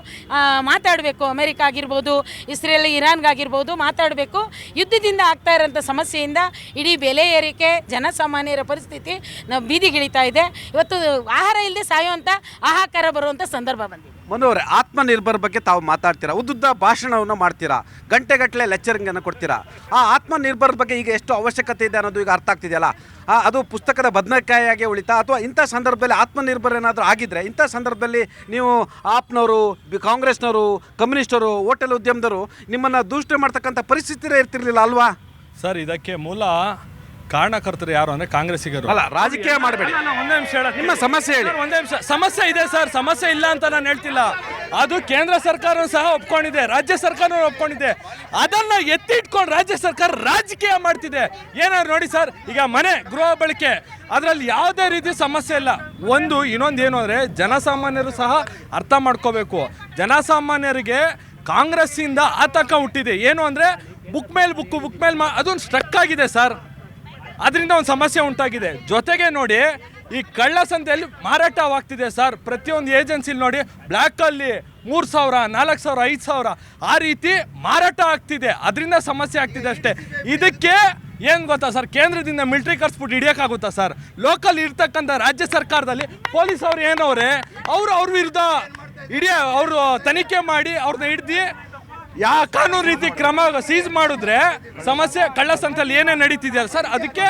H: ಮಾತಾಡಬೇಕು. ಅಮೆರಿಕ ಆಗಿರ್ಬೋದು, ಇಸ್ರೇಲ್, ಇರಾನ್ಗಾಗಿರ್ಬೋದು ಮಾತಾಡಬೇಕು. ಯುದ್ಧದಿಂದ ಆಗ್ತಾ ಇರೋಂಥ ಸಮಸ್ಯೆಯಿಂದ ಇಡೀ ಬೆಲೆ ಏರಿಕೆ, ಜನಸಾಮಾನ್ಯರ ಪರಿಸ್ಥಿತಿ ಬೀದಿಗಿಳಿತಾ ಇದೆ. ಇವತ್ತು ಆಹಾರ ಇಲ್ಲದೆ ಸಾಯುವಂಥ ಹಾಹಾಕಾರ ಬರುವಂಥ ಸಂದರ್ಭ ಬಂದಿದೆ.
A: ಮನೋರೆ, ಆತ್ಮನಿರ್ಭರ್ ಬಗ್ಗೆ ತಾವು ಮಾತಾಡ್ತೀರಾ, ಉದ್ದುದ್ದ ಭಾಷಣವನ್ನು ಮಾಡ್ತೀರಾ, ಗಂಟೆಗಟ್ಟಲೆ ಲೆಕ್ಚರಿಂಗನ್ನು ಕೊಡ್ತೀರಾ. ಆ ಆತ್ಮನಿರ್ಭರ್ ಬಗ್ಗೆ ಈಗ ಎಷ್ಟು ಅವಶ್ಯಕತೆ ಇದೆ ಅನ್ನೋದು ಈಗ ಅರ್ಥ ಆಗ್ತಿದೆಯಲ್ಲ. ಅದು ಪುಸ್ತಕದ ಬದನೆಕಾಯಿಯಾಗಿ ಉಳಿತಾ, ಅಥವಾ ಇಂಥ ಸಂದರ್ಭದಲ್ಲಿ ಆತ್ಮನಿರ್ಭರ್ ಏನಾದರೂ ಆಗಿದ್ದರೆ, ಇಂಥ ಸಂದರ್ಭದಲ್ಲಿ ನೀವು ಆಪ್ನವರು, ಕಾಂಗ್ರೆಸ್ನವರು, ಕಮ್ಯುನಿಸ್ಟರು, ಹೋಟೆಲ್ ಉದ್ಯಮದವರು ನಿಮ್ಮನ್ನು ದೂಷಣೆ ಮಾಡ್ತಕ್ಕಂಥ ಪರಿಸ್ಥಿತಿಯೇ ಇರ್ತಿರ್ಲಿಲ್ಲ ಅಲ್ವಾ?
I: ಸರ್, ಇದಕ್ಕೆ ಮೂಲ ಕಾರಣಕರ್ತರು ಯಾರು ಅಂದರೆ ಕಾಂಗ್ರೆಸ್ಸಿಗರು.
A: ಅಲ್ಲ, ರಾಜಕೀಯ ಮಾಡಬೇಡಿ,
I: ಒಂದೇ ನಿಮಿಷ ಹೇಳ,
A: ನಿಮ್ಮ ಸಮಸ್ಯೆ ಹೇಳಿ.
I: ಒಂದೇ ನಿಮಿಷ. ಸಮಸ್ಯೆ ಇದೆ ಸರ್, ಸಮಸ್ಯೆ ಇಲ್ಲ ಅಂತ ನಾನು ಹೇಳ್ತಿಲ್ಲ. ಅದು ಕೇಂದ್ರ ಸರ್ಕಾರ ಸಹ ಒಪ್ಕೊಂಡಿದೆ, ರಾಜ್ಯ ಸರ್ಕಾರ ಒಪ್ಕೊಂಡಿದೆ. ಅದನ್ನು ಎತ್ತಿಟ್ಕೊಂಡು ರಾಜ್ಯ ಸರ್ಕಾರ ರಾಜಕೀಯ ಮಾಡ್ತಿದೆ. ಏನಾದ್ರು ನೋಡಿ ಸರ್, ಈಗ ಮನೆ ಗೃಹ ಬಳಕೆ ಅದರಲ್ಲಿ ಯಾವುದೇ ರೀತಿ ಸಮಸ್ಯೆ ಇಲ್ಲ. ಇನ್ನೊಂದು ಏನು ಅಂದರೆ ಜನಸಾಮಾನ್ಯರು ಸಹ ಅರ್ಥ ಮಾಡ್ಕೋಬೇಕು. ಜನಸಾಮಾನ್ಯರಿಗೆ ಕಾಂಗ್ರೆಸ್ಸಿಂದ ಆತಂಕ ಹುಟ್ಟಿದೆ. ಏನು ಅಂದರೆ ಬುಕ್ ಮೇಲೆ ಅದೊಂದು ಸ್ಟ್ರಕ್ ಆಗಿದೆ ಸರ್, ಅದರಿಂದ ಒಂದು ಸಮಸ್ಯೆ ಉಂಟಾಗಿದೆ. ಜೊತೆಗೆ ನೋಡಿ, ಈ ಕಳ್ಳ ಸಂತೆಯಲ್ಲಿ ಮಾರಾಟವಾಗ್ತಿದೆ ಸರ್. ಪ್ರತಿಯೊಂದು ಏಜೆನ್ಸಿಲಿ ನೋಡಿ, ಬ್ಲ್ಯಾಕಲ್ಲಿ 3,000, 4,000, 5,000 ಆ ರೀತಿ ಮಾರಾಟ ಆಗ್ತಿದೆ. ಅದರಿಂದ ಸಮಸ್ಯೆ ಆಗ್ತಿದೆ ಅಷ್ಟೇ. ಇದಕ್ಕೆ ಏನು ಗೊತ್ತಾ ಸರ್, ಕೇಂದ್ರದಿಂದ ಮಿಲಿಟರಿ ಕರ್ಸ್ಬಿಟ್ಟು ಹಿಡಿಯೋಕ್ಕಾಗುತ್ತಾ ಸರ್? ಲೋಕಲ್ ಇರ್ತಕ್ಕಂಥ ರಾಜ್ಯ ಸರ್ಕಾರದಲ್ಲಿ ಪೊಲೀಸ್ ಅವ್ರು ಏನವ್ರೆ, ಅವ್ರ ವಿರುದ್ಧ ಅವರು ತನಿಖೆ ಮಾಡಿ ಅವ್ರನ್ನ ಹಿಡ್ದು ಯಾವ ಕಾನೂನು ರೀತಿ ಕ್ರಮ ಸೀಸ್ ಮಾಡಿದ್ರೆ ಸಮಸ್ಯೆ ಕಳ್ಳಸಂತೆಯಲ್ಲಿ ಏನೇ ನಡೀತಿದೆಯಲ್ಲ ಸರ್, ಅದಕ್ಕೆ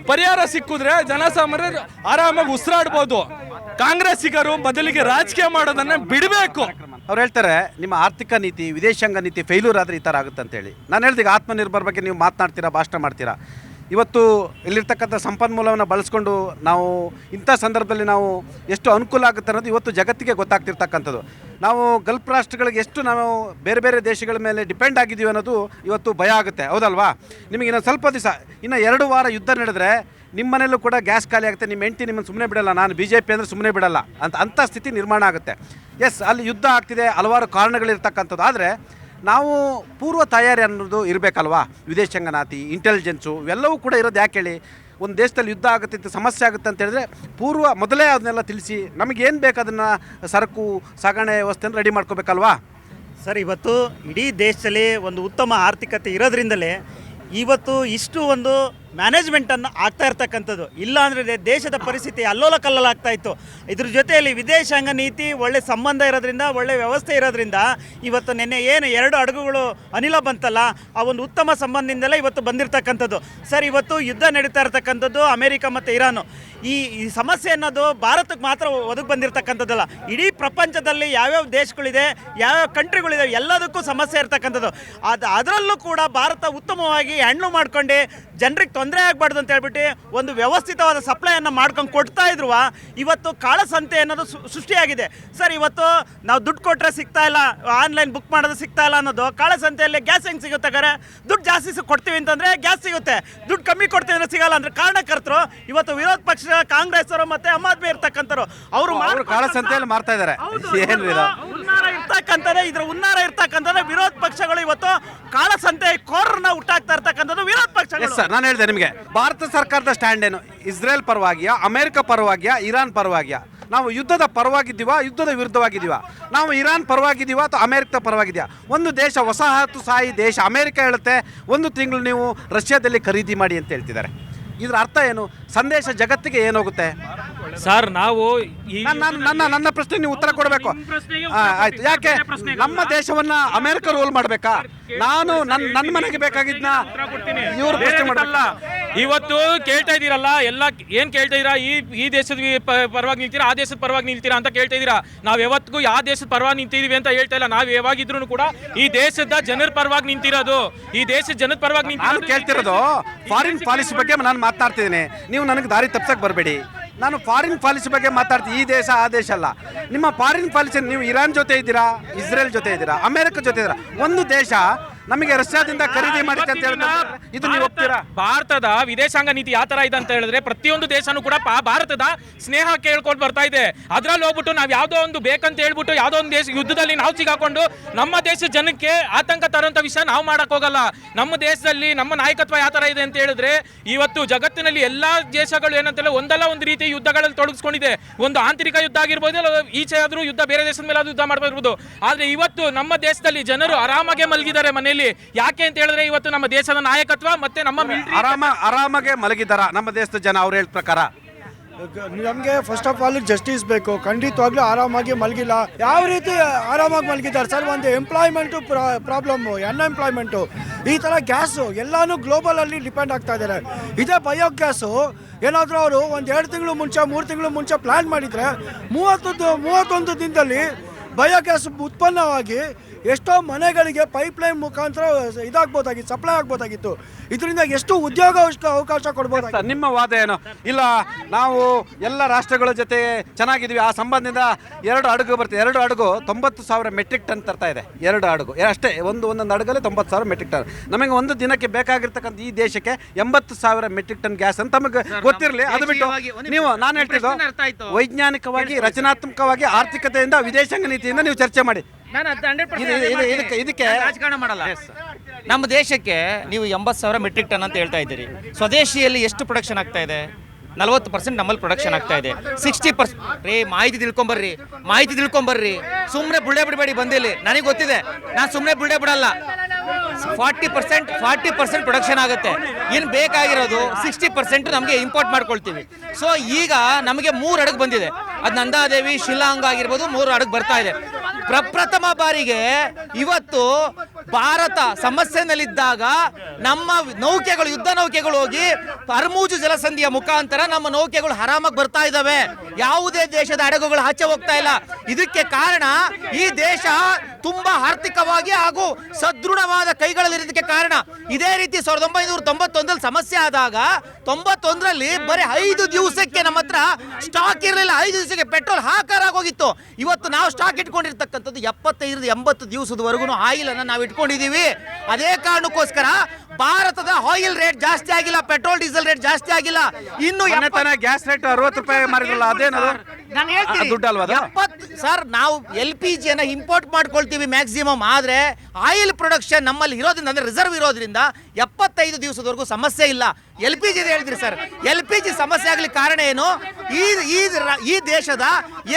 I: ಪರಿಹಾರ ಸಿಕ್ಕಿದ್ರೆ ಜನಸಾಮಾನ್ಯರು ಆರಾಮಾಗಿ ಉಸಿರಾಡ್ಬೋದು. ಕಾಂಗ್ರೆಸ್ಸಿಗರು ಮೊದಲಿಗೆ ರಾಜಕೀಯ ಮಾಡೋದನ್ನ ಬಿಡಬೇಕು.
A: ಅವ್ರು ಹೇಳ್ತಾರೆ, ನಿಮ್ಮ ಆರ್ಥಿಕ ನೀತಿ, ವಿದೇಶಾಂಗ ನೀತಿ ಫೇಲ್ಯೂರ್ ಆದರೆ ಈ ಥರ ಆಗುತ್ತೆ ಅಂತೇಳಿ. ನಾನು ಹೇಳ್ದೆ, ಆತ್ಮನಿರ್ಭರ್ ಬಗ್ಗೆ ನೀವು ಮಾತನಾಡ್ತೀರಾ, ಭಾಷಣ ಮಾಡ್ತೀರಾ. ಇವತ್ತು ಇಲ್ಲಿರ್ತಕ್ಕಂಥ ಸಂಪನ್ಮೂಲವನ್ನು ಬಳಸ್ಕೊಂಡು ನಾವು ಇಂಥ ಸಂದರ್ಭದಲ್ಲಿ ನಾವು ಎಷ್ಟು ಅನುಕೂಲ ಆಗುತ್ತೆ ಅನ್ನೋದು ಇವತ್ತು ಜಗತ್ತಿಗೆ ಗೊತ್ತಾಗ್ತಿರ್ತಕ್ಕಂಥದ್ದು. ನಾವು ಗಲ್ಫ್ ರಾಷ್ಟ್ರಗಳಿಗೆ ಎಷ್ಟು ನಾವು ಬೇರೆ ಬೇರೆ ದೇಶಗಳ ಮೇಲೆ ಡಿಪೆಂಡ್ ಆಗಿದ್ದೀವಿ ಅನ್ನೋದು ಇವತ್ತು ಭಯ ಆಗುತ್ತೆ, ಹೌದಲ್ವಾ? ನಿಮಗೆ ಇನ್ನೊಂದು ಸ್ವಲ್ಪ ದಿವಸ, ಇನ್ನು 2 ವಾರ ಯುದ್ಧ ನಡೆದರೆ ನಿಮ್ಮ ಮನೆಯಲ್ಲೂ ಕೂಡ ಗ್ಯಾಸ್ ಖಾಲಿ ಆಗುತ್ತೆ. ನಿಮ್ಮ ಹೆಂಡತಿ ನಿಮ್ಮನ್ನು ಸುಮ್ಮನೆ ಬಿಡಲ್ಲ, ನಾನು BJP ಅಂದರೆ ಸುಮ್ಮನೆ ಬಿಡಲ್ಲ ಅಂಥ ಸ್ಥಿತಿ ನಿರ್ಮಾಣ ಆಗುತ್ತೆ. ಎಸ್, ಅಲ್ಲಿ ಯುದ್ಧ ಆಗ್ತಿದೆ, ಹಲವಾರು ಕಾರಣಗಳಿರ್ತಕ್ಕಂಥದ್ದು. ಆದರೆ ನಾವು ಪೂರ್ವ ತಯಾರಿ ಅನ್ನೋದು ಇರಬೇಕಲ್ವಾ? ವಿದೇಶಾಂಗ ನೀತಿ, ಇಂಟೆಲಿಜೆನ್ಸು ಇವೆಲ್ಲವೂ ಕೂಡ ಇರೋದು ಯಾಕೆ ಹೇಳಿ? ಒಂದು ದೇಶದಲ್ಲಿ ಯುದ್ಧ ಆಗುತ್ತೆ, ಇಂಥ ಸಮಸ್ಯೆ ಆಗುತ್ತೆ ಅಂತ ಹೇಳಿದ್ರೆ ಮೊದಲೇ ಅದನ್ನೆಲ್ಲ ತಿಳಿಸಿ ನಮಗೇನು ಬೇಕು ಅದನ್ನು ಸರಕು ಸಾಗಣೆ ವ್ಯವಸ್ಥೆಯನ್ನು ರೆಡಿ ಮಾಡ್ಕೋಬೇಕಲ್ವಾ?
J: ಸರ್, ಇವತ್ತು ಇಡೀ ದೇಶದಲ್ಲಿ ಒಂದು ಉತ್ತಮ ಆರ್ಥಿಕತೆ ಇರೋದ್ರಿಂದಲೇ ಇವತ್ತು ಇಷ್ಟು ಒಂದು ಮ್ಯಾನೇಜ್ಮೆಂಟನ್ನು ಆಗ್ತಾ ಇರ್ತಕ್ಕಂಥದ್ದು. ಇಲ್ಲ ಅಂದರೆ ದೇಶದ ಪರಿಸ್ಥಿತಿ ಅಲ್ಲೋಲ ಕಲ್ಲೋಲ ಆಗ್ತಾ ಇತ್ತು. ಇದ್ರ ಜೊತೆಯಲ್ಲಿ ವಿದೇಶಾಂಗ ನೀತಿ ಒಳ್ಳೆ ಸಂಬಂಧ ಇರೋದ್ರಿಂದ, ಒಳ್ಳೆ ವ್ಯವಸ್ಥೆ ಇರೋದ್ರಿಂದ ಇವತ್ತು ನಿನ್ನೆ ಏನು 2 ಹಡಗುಗಳು ಅನಿಲ ಬಂತಲ್ಲ, ಆ ಒಂದು ಉತ್ತಮ ಸಂಬಂಧದಿಂದಲೇ ಇವತ್ತು ಬಂದಿರತಕ್ಕಂಥದ್ದು. ಸರ್, ಇವತ್ತು ಯುದ್ಧ ನಡೀತಾ ಇರ್ತಕ್ಕಂಥದ್ದು ಅಮೇರಿಕ ಮತ್ತು ಇರಾನು. ಈ ಸಮಸ್ಯೆ ಅನ್ನೋದು ಭಾರತಕ್ಕೆ ಮಾತ್ರ ಒದಗಿ ಬಂದಿರತಕ್ಕಂಥದ್ದಲ್ಲ, ಇಡೀ ಪ್ರಪಂಚದಲ್ಲಿ ಯಾವ್ಯಾವ ದೇಶಗಳಿದೆ, ಯಾವ್ಯಾವ ಕಂಟ್ರಿಗಳಿದೆ, ಎಲ್ಲದಕ್ಕೂ ಸಮಸ್ಯೆ ಇರ್ತಕ್ಕಂಥದ್ದು. ಅದರಲ್ಲೂ ಕೂಡ ಭಾರತ ಉತ್ತಮವಾಗಿ ಹ್ಯಾಂಡ್ಲ್ ಮಾಡ್ಕೊಂಡು ಜನರಿಗೆ ತೊಂದರೆ ಆಗಬಾರ್ದು ಅಂತ ಹೇಳ್ಬಿಟ್ಟು ಒಂದು ವ್ಯವಸ್ಥಿತವಾದ ಸಪ್ಲೈಯನ್ನು ಮಾಡ್ಕೊಂಡು ಕೊಡ್ತಾ ಇದ್ರು. ಇವತ್ತು ಕಾಳಸಂತೆ ಅನ್ನೋದು ಸೃಷ್ಟಿಯಾಗಿದೆ. ಸರ್, ಇವತ್ತು ನಾವು ದುಡ್ಡು ಕೊಟ್ಟರೆ ಸಿಗ್ತಾ ಇಲ್ಲ, ಆನ್ಲೈನ್ ಬುಕ್ ಮಾಡೋದು ಸಿಗ್ತಾ ಇಲ್ಲ ಅನ್ನೋದು ಕಾಳಸಂತೆಯಲ್ಲಿ ಗ್ಯಾಸ್ ಹೆಂಗೆ ಸಿಗುತ್ತೆ? ದುಡ್ಡು ಜಾಸ್ತಿ ಕೊಡ್ತೀವಿ ಅಂತಂದರೆ ಗ್ಯಾಸ್ ಸಿಗುತ್ತೆ, ದುಡ್ಡು ಕಮ್ಮಿ ಕೊಡ್ತೀವಿ ಅಂದರೆ ಸಿಗಲ್ಲ ಅಂದ್ರೆ ಕಾರಣಕರ್ತರು ಇವತ್ತು ವಿರೋಧ ಪಕ್ಷ ಕಾಂಗ್ರೆಸ್ ಅವರು ಮತ್ತೆ ಆಮ್ ಆದ್ಮಿ ಇರ್ತಕ್ಕಂಥವ್ರು. ಅವರು
A: ಕಾಳಸಂತೆಯಲ್ಲಿ ಮಾರ್ತಾ ಇದ್ದಾರೆ. ಏನ್ರಿ ಇದು?
J: ಉನ್ನಾರ ಇರ್ತಕ್ಕಂಥದ್ದು ವಿರೋಧ ಪಕ್ಷಗಳು ಇವತ್ತು ಕಾಳಸಂತೆ ಕೋರನ್ನ ಹುಟ್ಟಾಕ್ತಾ ಇರ್ತಕ್ಕಂಥದ್ದು ವಿರೋಧ ಪಕ್ಷಗಳು.
A: ನಾನು ಹೇಳಿದೆ ನಿಮಗೆ, ಭಾರತ ಸರ್ಕಾರದ ಸ್ಟ್ಯಾಂಡ್ ಏನು? ಇಸ್ರೇಲ್ ಪರವಾಗಿಯಾ, ಅಮೆರಿಕ ಪರವಾಗಿಯಾ, ಇರಾನ್ ಪರವಾಗಿಯಾ? ನಾವು ಯುದ್ಧದ ಪರವಾಗಿದ್ದೀವಾ, ಯುದ್ಧದ ವಿರುದ್ಧವಾಗಿದ್ದೀವಾ? ನಾವು ಇರಾನ್ ಪರವಾಗಿದ್ದೀವಾ ಅಥವಾ ಅಮೆರಿಕದ ಪರವಾಗಿದೆಯಾ? ಒಂದು ದೇಶ ವಸಾಹತುಶಾಹಿ ದೇಶ ಅಮೆರಿಕ ಹೇಳುತ್ತೆ 1 ತಿಂಗಳು ನೀವು ರಷ್ಯಾದಲ್ಲಿ ಖರೀದಿ ಮಾಡಿ ಅಂತ ಹೇಳ್ತಿದ್ದಾರೆ. ಇದ್ರ ಅರ್ಥ ಏನು? ಸಂದೇಶ ಜಗತ್ತಿಗೆ ಏನಾಗುತ್ತೆ
I: ಸರ್? ನಾವು
A: ನನ್ನ ಪ್ರಶ್ನೆ ನೀವು ಉತ್ತರ ಕೊಡಬೇಕು. ಆಯ್ತು, ಯಾಕೆ ನಮ್ಮ ದೇಶವನ್ನ ಅಮೆರಿಕ ರೂಲ್ ಮಾಡ್ಬೇಕಾ? ನಾನು ನನ್ನ ಮನೆಗೆ ಬೇಕಾಗಿದ್ನ ಇವ್ರು ಪ್ರಶ್ನೆ ಮಾಡಲ್ಲ.
I: ಇವತ್ತು ಕೇಳ್ತಾ ಇದ್ದೀರಲ್ಲ, ಎಲ್ಲ ಏನ್ ಕೇಳ್ತಾ ಇದೀರಾ? ಈ ದೇಶದ ಪರವಾಗಿ ನಿಲ್ತೀರಾ, ಆ ದೇಶದ ಪರವಾಗಿ ನಿಲ್ತೀರಾ ಅಂತ ಕೇಳ್ತಾ ಇದೀರಾ. ನಾವ್ ಯಾವತ್ತಿಗೂ ಯಾವ ದೇಶದ ಪರವಾಗಿ ನಿಂತಿದೀವಿ ಅಂತ ಹೇಳ್ತಾ ಇಲ್ಲ. ನಾವ್ ಯಾವಾಗಿದ್ರು ಕೂಡ ಈ ದೇಶದ ಜನರ ಪರವಾಗಿ ನಿಂತಿರೋದು, ಈ ದೇಶದ ಜನದ ಪರವಾಗಿ
A: ನಾನು ಕೇಳ್ತಿರೋದು ಫಾರಿನ್ ಪಾಲಿಸಿ ಬಗ್ಗೆ ನಾನು ಮಾತನಾಡ್ತಿದ್ದೀನಿ. ನೀವು ನನಗೆ ದಾರಿ ತಪ್ಸಕ್ಕೆ ಬರಬೇಡಿ. ನಾನು ಫಾರಿನ್ ಪಾಲಿಸಿ ಬಗ್ಗೆ ಮಾತಾಡ್ತೀನಿ. ಈ ದೇಶ ಆ ದೇಶ ಅಲ್ಲ. ನಿಮ್ಮ ಫಾರಿನ್ ಪಾಲಿಸಿ ನೀವು ಇರಾನ್ ಜೊತೆ ಇದ್ದೀರಾ, ಇಸ್ರೇಲ್ ಜೊತೆ ಇದ್ದೀರಾ, ಅಮೆರಿಕ ಜೊತೆ ಇದ್ದೀರಾ. ಒಂದು ದೇಶ ನಮಗೆ ರಷ್ಯಾದಿಂದ ಖರೀದಿ ಮಾಡಿದೆ ಅಂತ ಹೇಳಿದ್ರೆ ಇದು ನೀವು ಒಪ್ತೀರಾ?
I: ಭಾರತದ ವಿದೇಶಾಂಗ ನೀತಿ ಯಾವ ತರ ಇದೆ ಅಂತ ಹೇಳಿದ್ರೆ, ಪ್ರತಿಯೊಂದು ದೇಶನೂ ಕೂಡ ಭಾರತದ ಸ್ನೇಹ ಕೇಳ್ಕೊಂಡು ಬರ್ತಾ ಇದೆ. ಅದ್ರಲ್ಲಿ ಹೋಗ್ಬಿಟ್ಟು ನಾವ್ ಯಾವ್ದೋ ಒಂದು ಬೇಕಂತ ಹೇಳ್ಬಿಟ್ಟು ಯಾವ್ದೋ ಒಂದು ದೇಶ ಯುದ್ಧದಲ್ಲಿ ನಾವು ಸಿಗಾಕೊಂಡು ನಮ್ಮ ದೇಶದ ಜನಕ್ಕೆ ಆತಂಕ ತರುವಂತ ವಿಷಯ ನಾವು ಮಾಡಕ್ ಹೋಗಲ್ಲ. ನಮ್ಮ ದೇಶದಲ್ಲಿ ನಮ್ಮ ನಾಯಕತ್ವ ಯಾವ ತರ ಇದೆ ಅಂತ ಹೇಳಿದ್ರೆ, ಇವತ್ತು ಜಗತ್ತಿನಲ್ಲಿ ಎಲ್ಲಾ ದೇಶಗಳು ಏನಂತ ಒಂದಲ್ಲ ಒಂದು ರೀತಿ ಯುದ್ಧಗಳಲ್ಲಿ ತೊಡಗಿಸ್ಕೊಂಡಿದೆ. ಒಂದು ಆಂತರಿಕ ಯುದ್ಧ ಆಗಿರ್ಬೋದು, ಈಚೆ ಆದ್ರೂ ಯುದ್ಧ, ಬೇರೆ ದೇಶದ ಮೇಲೆ ಯುದ್ಧ ಮಾಡ್ಬೋದು. ಆದ್ರೆ ಇವತ್ತು ನಮ್ಮ ದೇಶದಲ್ಲಿ ಜನರು ಆರಾಮಾಗೆ ಮಲಗಿದ್ದಾರೆ ಮನೆಯಲ್ಲಿ. ಯಾಕೆ ಅಂತ ಹೇಳಿದ್ರೆ, ಇವತ್ತು ನಮ್ಮ ದೇಶದ ನಾಯಕತ್ವ ಮತ್ತೆ ನಮ್ಮ
A: ಆರಾಮಾಗೆ ಮಲಗಿದಾರ ನಮ್ಮ ದೇಶದ ಜನ. ಅವ್ರು ಹೇಳಿದ ಪ್ರಕಾರ
K: ನಮಗೆ ಫಸ್ಟ್ ಆಫ್ ಆಲ್ ಜಸ್ಟಿಸ್ ಬೇಕು. ಖಂಡಿತವಾಗ್ಲೂ ಆರಾಮಾಗಿ ಮಲಗಿಲ್ಲ. ಯಾವ ರೀತಿ ಆರಾಮಾಗಿ ಮಲಗಿದ್ದಾರೆ ಸರ್? ಒಂದು ಎಂಪ್ಲಾಯ್ಮೆಂಟು ಪ್ರಾಬ್ಲಮ್ಮು, ಅನ್ಎಂಪ್ಲಾಯ್ಮೆಂಟು, ಈ ಥರ ಗ್ಯಾಸು ಎಲ್ಲನೂ ಗ್ಲೋಬಲಲ್ಲಿ ಡಿಪೆಂಡ್ ಆಗ್ತಾ ಇದ್ದಾರೆ. ಇದೇ ಬಯೋಗ್ಯಾಸು ಏನಾದರೂ ಅವರು ಒಂದು 2 ತಿಂಗಳು ಮುಂಚೆ 3 ತಿಂಗಳು ಮುಂಚೆ ಪ್ಲ್ಯಾನ್ ಮಾಡಿದರೆ 31 ದಿನದಲ್ಲಿ ಬಯೋಗ್ಯಾಸ್ ಉತ್ಪನ್ನವಾಗಿ ಎಷ್ಟೋ ಮನೆಗಳಿಗೆ ಪೈಪ್ಲೈನ್ ಮುಖಾಂತರ ಇದಾಗ್ಬೋದಾಗಿತ್ತು, ಸಪ್ಲೈ ಆಗ್ಬೋದಾಗಿತ್ತು. ಇದರಿಂದ ಎಷ್ಟು ಉದ್ಯೋಗ ಅವಕಾಶ ಕೊಡ್ಬೋದು.
A: ನಿಮ್ಮ ವಾದ ಏನು? ಇಲ್ಲ, ನಾವು ಎಲ್ಲ ರಾಷ್ಟ್ರಗಳ ಜೊತೆ ಚೆನ್ನಾಗಿದ್ದೀವಿ, ಆ ಸಂಬಂಧದಿಂದ 2 ಹಡಗು ಬರ್ತದೆ. 2 ಹಡಗು 90,000 ಮೆಟ್ರಿಕ್ ಟನ್ ತರ್ತಾ ಇದೆ. 2 ಹಡಗು ಅಷ್ಟೇ, ಒಂದೊಂದು ಹಡಗಲ್ಲಿ 90,000 ಮೆಟ್ರಿಕ್ ಟನ್. ನಮಗೆ ಒಂದು ದಿನಕ್ಕೆ ಬೇಕಾಗಿರ್ತಕ್ಕಂಥ ಈ ದೇಶಕ್ಕೆ 80,000 ಮೆಟ್ರಿಕ್ ಟನ್ ಗ್ಯಾಸ್ ಅಂತ ತಮಗೆ ಗೊತ್ತಿರಲಿ. ಅದು ಬಿಟ್ಟು ನೀವು, ನಾನು ಹೇಳ್ತಿದ್ದು ವೈಜ್ಞಾನಿಕವಾಗಿ, ರಚನಾತ್ಮಕವಾಗಿ, ಆರ್ಥಿಕತೆಯಿಂದ, ವಿದೇಶಾಂಗ ನೀತಿಯಿಂದ ನೀವು ಚರ್ಚೆ ಮಾಡಿ.
L: ಇದಕ್ಕೆ ರಾಜಕಾರಣ ಮಾಡಲ್ಲ. ನಮ್ಮ ದೇಶಕ್ಕೆ ನೀವು 80,000 ಮೆಟ್ರಿಕ್ ಟನ್ ಅಂತ ಹೇಳ್ತಾ ಇದ್ದೀರಿ. ಸ್ವದೇಶಿಯಲ್ಲಿ ಎಷ್ಟು ಪ್ರೊಡಕ್ಷನ್ ಆಗ್ತಾ ಇದೆ? 40% ನಮ್ಮಲ್ಲಿ ಪ್ರೊಡಕ್ಷನ್ ಆಗ್ತಾ ಇದೆ. 60% ರೀ, ಮಾಹಿತಿ ತಿಳ್ಕೊಂಬರ್ರಿ. ಸುಮ್ಮನೆ ಬುಳ್ಳೆ ಬಿಡಬೇಡಿ. ಬಂದಿಲ್ಲಿ ನನಗೆ ಗೊತ್ತಿದೆ, ನಾನು ಸುಮ್ಮನೆ ಬುಳ್ಳೆ ಬಿಡಲ್ಲ. 40% ಪ್ರೊಡಕ್ಷನ್ ಆಗುತ್ತೆ. ಇನ್ನು ಬೇಕಾಗಿರೋದು 60% ನಮಗೆ ಇಂಪೋರ್ಟ್ ಮಾಡ್ಕೊಳ್ತೀವಿ. ಸೊ ಈಗ ನಮಗೆ 3 ಹಡಗು ಬಂದಿದೆ. ಅದು ನಂದಾದೇವಿ, ಶಿಲಾಂಗ್ ಆಗಿರ್ಬೋದು, 3 ಹಡಗು ಬರ್ತಾ ಇದೆ. ಪ್ರಪ್ರಥಮ ಬಾರಿಗೆ ಇವತ್ತು ಭಾರತ ಸಮಸ್ಯೆನಲ್ಲಿದ್ದಾಗ ನಮ್ಮ ನೌಕೆಗಳು, ಯುದ್ಧ ನೌಕೆಗಳು ಹೋಗಿ ಹರ್ಮುಜ್ ಜಲಸಂಧಿಯ ಮುಖಾಂತರ ನಮ್ಮ ನೌಕೆಗಳು ಆರಾಮಾಗಿ ಬರ್ತಾ ಇದ್ದಾವೆ. ಯಾವುದೇ ದೇಶದ ಹಡಗುಗಳು ಆಚೆ ಹೋಗ್ತಾ ಇಲ್ಲ. ಇದಕ್ಕೆ ಕಾರಣ ಈ ದೇಶ ತುಂಬಾ ಆರ್ಥಿಕವಾಗಿ ಹಾಗೂ ಸದೃಢವಾದ ಕೈಗಳಲ್ಲಿರೋದಕ್ಕೆ ಕಾರಣ. ಇದೇ ರೀತಿ 1991 ಸಮಸ್ಯೆ ಆದಾಗ 91ರಲ್ಲಿ ಬರೀ 5 ದಿವಸಕ್ಕೆ ನಮ್ಮ ಹತ್ರ ಸ್ಟಾಕ್ ಇರಲಿಲ್ಲ. 5 ದಿವಸಕ್ಕೆ ಪೆಟ್ರೋಲ್ ಹಾಕಾರಾಗೋಗಿತ್ತು. ಇವತ್ತು ನಾವು ಸ್ಟಾಕ್ ಇಟ್ಕೊಂಡಿರ್ತಕ್ಕಂಥದ್ದು 75-80 ದಿವಸದವರೆಗೂ ಆಯಿಲ್ ಅನ್ನು ನಾವು ಇಟ್ಕೊಂಡಿದ್ದೀವಿ. ಅದೇ ಕಾರಣಕ್ಕೋಸ್ಕರ ಭಾರತದ ಆಯಿಲ್ ರೇಟ್ ಜಾಸ್ತಿ ಆಗಿಲ್ಲ, ಪೆಟ್ರೋಲ್ ಡೀಸೆಲ್ ರೇಟ್ ಜಾಸ್ತಿ ಆಗಿಲ್ಲ. ಇನ್ನು
A: ಗ್ಯಾಸ್ ರೇಟ್ 60 ರೂಪಾಯಿ ಮಾರಿರಲ್ಲ, ಅದೇನದು?
L: ನಾನು ಹೇಳ್ತೀನಿ, ಸರ್, ನಾವು LPG ಅನ್ನ ಇಂಪೋರ್ಟ್ ಮಾಡ್ಕೊಳ್ತೀವಿ ಮ್ಯಾಕ್ಸಿಮಮ್. ಆದ್ರೆ ಆಯಿಲ್ ಪ್ರೊಡಕ್ಷನ್ ನಮ್ಮಲ್ಲಿ ಇರೋದ್ರಿಂದ, ಅಂದ್ರೆ ರಿಸರ್ವ್ ಇರೋದ್ರಿಂದ 75 ದಿವಸದವರೆಗೂ ಸಮಸ್ಯೆ ಇಲ್ಲ. LPG ಹೇಳಿದ್ರಿ ಸರ್, LPG ಸಮಸ್ಯೆ ಆಗ್ಲಿಕ್ಕೆ ಕಾರಣ ಏನು? ಈ ದೇಶದ